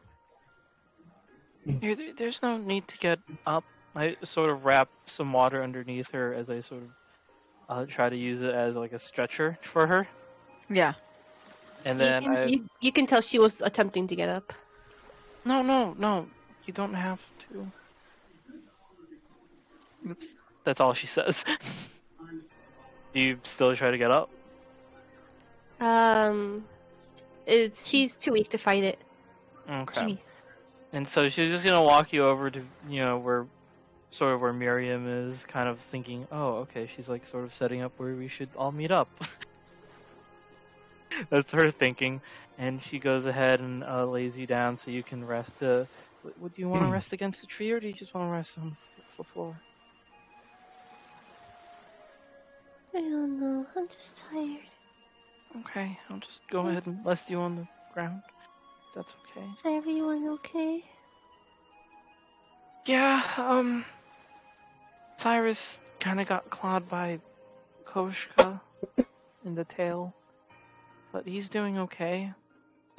Here, there's no need to get up. I sort of wrap some water underneath her as I sort of try to use it as like a stretcher for her, Yeah. and then I You can tell she was attempting to get up. no, you don't have to. Oops. That's all she says. Do you still try to get up? She's too weak to fight it. Okay. Kimmy. And so she's just gonna walk you over to where Miriam is, kind of thinking, oh, okay, she's like sort of setting up where we should all meet up. That's her thinking, and she goes ahead and lays you down so you can rest. Would you want to rest against a tree, or do you just want to rest on the floor? I don't know. I'm just tired. Okay, I'll just go ahead and rest you on the ground. That's okay. Is everyone okay? Yeah, Cyrus kind of got clawed by Koshka in the tail, but he's doing okay.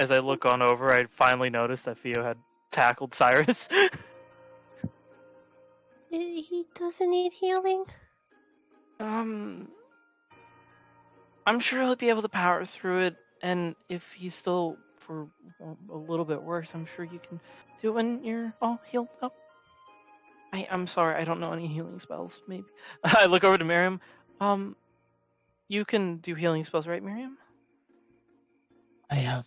As I look on over, I finally noticed that Theo had tackled Cyrus. He doesn't need healing. I'm sure he'll be able to power through it, and if he's still for a little bit worse, I'm sure you can do it when you're all healed up. I'm sorry, I don't know any healing spells. Maybe I look over to Miriam. You can do healing spells, right, Miriam? I have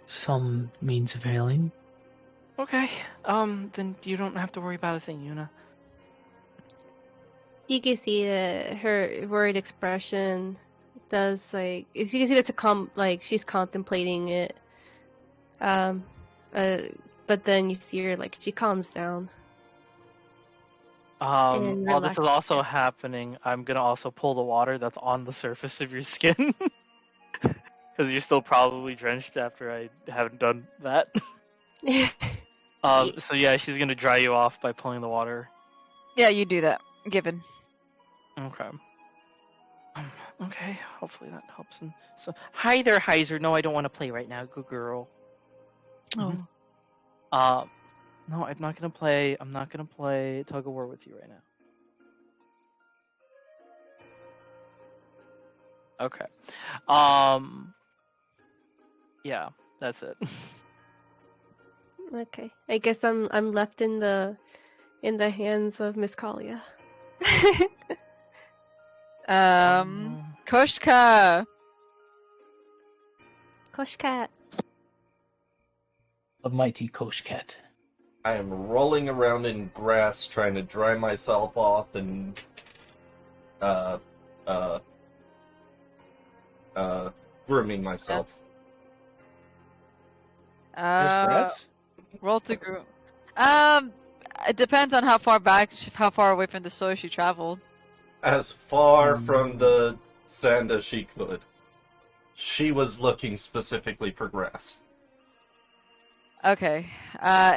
some means of healing. Okay. Then you don't have to worry about a thing, Yuna. You can see her worried expression does like you can see that's she's contemplating it. But then you see her like she calms down. And While this is relaxes also again. happening, I'm gonna also pull the water that's on the surface of your skin. Because you're still probably drenched after I haven't done that. So yeah, she's gonna dry you off by pulling the water. Yeah, you do that. Given. Okay. Okay, hopefully that helps. And so, hi there, Heiser. No, I don't want to play right now. Good girl. Oh. No, I'm not gonna play. I'm not gonna play tug of war with you right now. Okay. Yeah, that's it. Okay. I guess I'm left in the hands of Miss Kalia. Koshka. Koshkat. A mighty Koshket. I am rolling around in grass trying to dry myself off and grooming myself. There's grass? Roll to group. It depends on how far away from the soil she traveled. As far from the sand as she could. She was looking specifically for grass. Okay.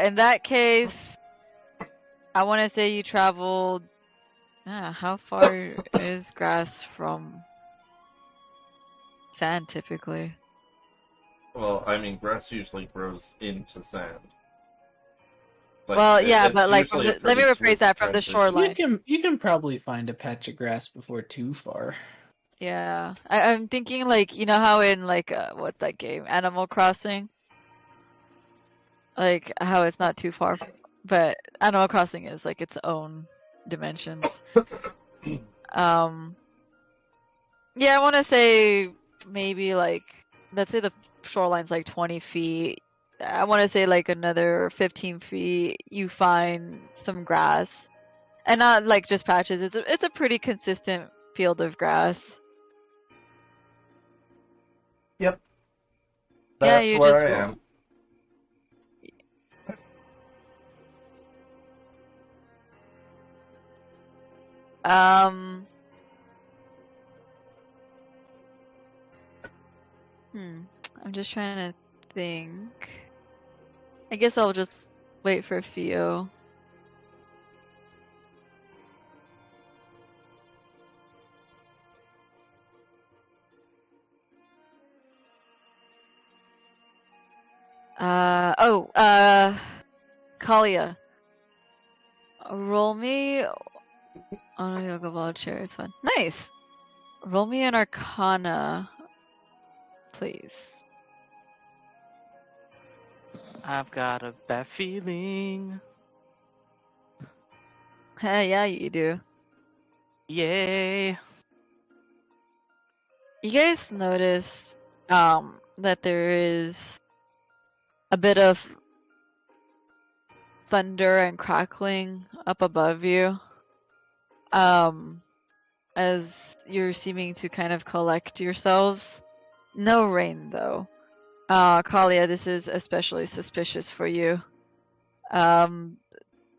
In that case, I want to say you traveled. How far is grass from sand typically? Well, I mean, grass usually grows into sand. Like, Well, yeah, it's but like usually a let me pretty rephrase swift that from the transition. shoreline. You can probably find a patch of grass before too far. Yeah, I'm thinking like you know how in like what's that game, Animal Crossing? Like how it's not too far, but Animal Crossing is like its own dimensions. Yeah, I want to say maybe like let's say the shoreline's like 20 feet. I want to say like another 15 feet. You find some grass, and not like just patches. It's a pretty consistent field of grass. Yep. Yeah, That's you where just I roll. am. Um. I'm just trying to think. I guess I'll just wait for Theo. Kalia. Roll me. Oh no, Yoga Vulture is fun. Nice. Roll me an Arcana, please. I've got a bad feeling. Yeah, you do. Yay. You guys notice that there is a bit of thunder and crackling up above you. As you're seeming to kind of collect yourselves. No rain though. Kalia, this is especially suspicious for you.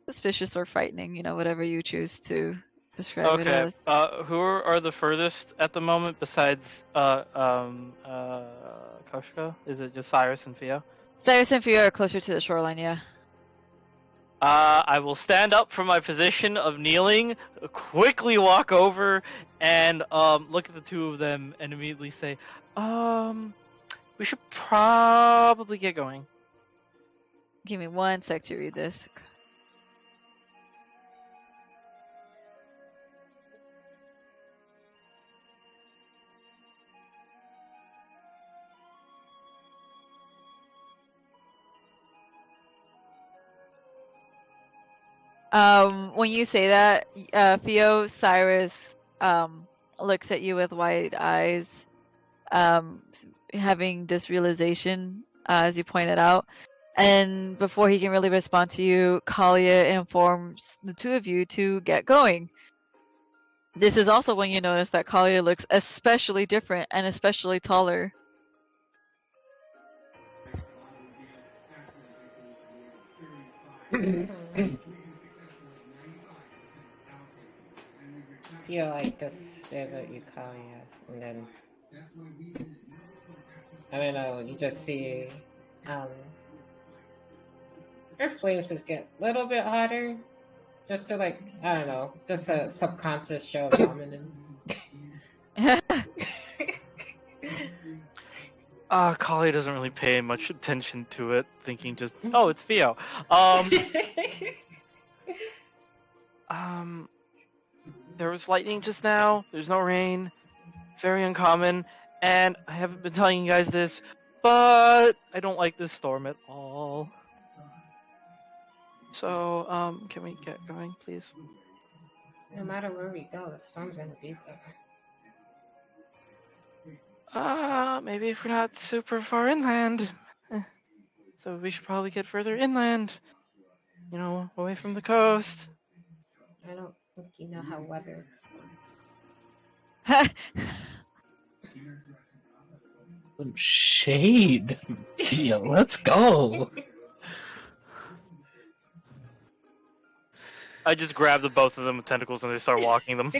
Suspicious or frightening, whatever you choose to describe it Okay. as. Who are the furthest at the moment besides Koshka? Is it just Cyrus and Theo? Cyrus and Theo are closer to the shoreline, yeah. I will stand up from my position of kneeling, quickly walk over, and look at the two of them and immediately say, we should probably get going. Give me 1 sec to read this. When you say that, Theo, Cyrus looks at you with wide eyes, having this realization, as you pointed out. And before he can really respond to you, Kalia informs the two of you to get going. This is also when you notice that Kalia looks especially different and especially taller. Feel like this. There's a Eukalia, and then I don't know. You just see, um, her flames just get a little bit hotter, just to like I don't know, just a subconscious show of dominance. Kali doesn't really pay much attention to it, thinking just, oh, it's Theo. There was lightning just now. There's no rain. Very uncommon. And I haven't been telling you guys this, but I don't like this storm at all. So, can we get going, please? No matter where we go, the storm's gonna be there. Maybe if we're not super far inland. So we should probably get further inland. Away from the coast. I don't think you know how weather works. Shade. Yeah, let's go. I just grab the both of them with tentacles and I start walking them.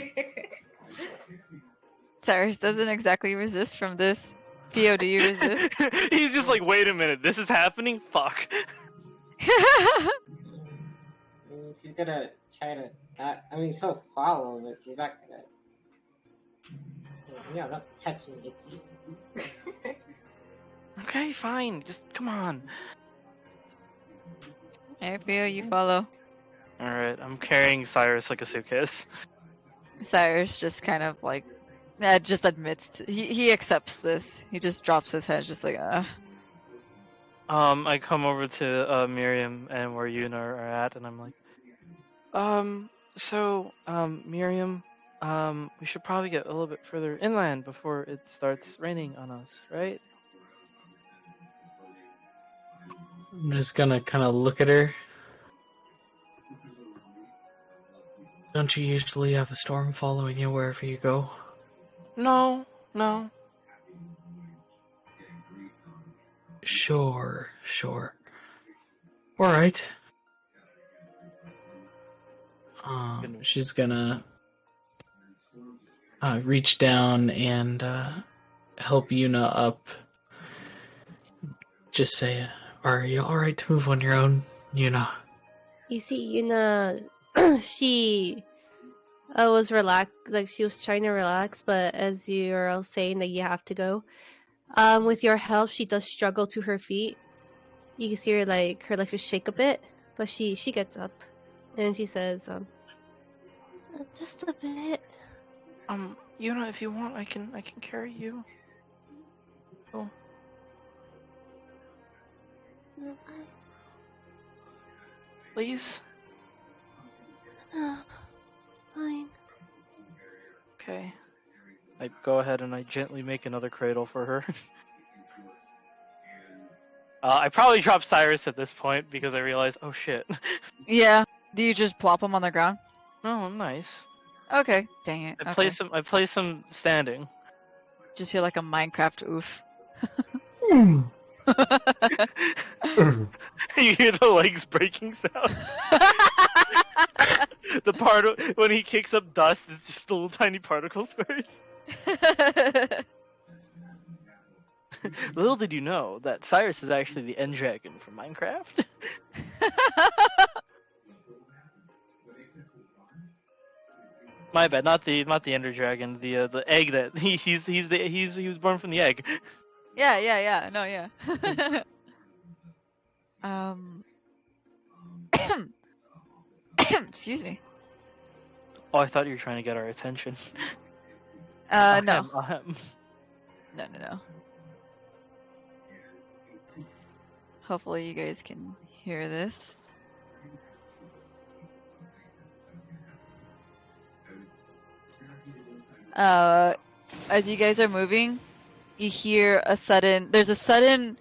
Cyrus doesn't exactly resist from this. Theo, do you resist? He's just like, wait a minute, this is happening? Fuck. She's gonna try to. So follow this. She's not gonna. Not touch me. Okay, fine. Just come on. Alright, Theo, you follow. Alright, I'm carrying Cyrus like a suitcase. Cyrus just kind of like, just admits he accepts this. He just drops his head, just like, I come over to Miriam and where Yuna are at, and I'm like, Miriam, we should probably get a little bit further inland before it starts raining on us, right? I'm just gonna kind of look at her. Don't you usually have a storm following you wherever you go? No. Sure. All right. She's gonna reach down and help Yuna up. Just say, "Are you all right to move on your own, Yuna?" You see, Yuna, she was relaxed, like she was trying to relax, but as you're all saying that you have to go, with your help, she does struggle to her feet. You can see her legs just shake a bit, but she gets up, and she says, just a bit. Yuna, if you want, I can carry you. Oh. No, Please? Fine. Okay. I go ahead and I gently make another cradle for her. I probably drop Cyrus at this point because I realize, oh shit. Yeah. Do you just plop him on the ground? Oh, nice. Okay. Dang it. I Okay. play some standing. Just hear like a Minecraft oof. You hear the legs breaking sound. The part when he kicks up dust, it's just little tiny particle squares. Little did you know that Cyrus is actually the end dragon from Minecraft. My bad, not the ender dragon, the egg that he was born from the egg. Yeah. No, yeah. Excuse me. Oh, I thought you were trying to get our attention. No. Ahem. No. Hopefully you guys can hear this. As you guys are moving, you hear there's a sudden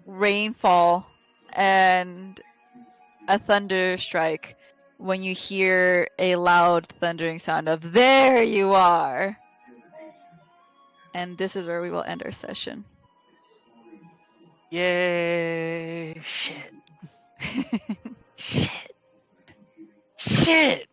rainfall and a thunder strike when you hear a loud thundering sound of "There you are!" And this is where we will end our session. Yay! Shit! Shit!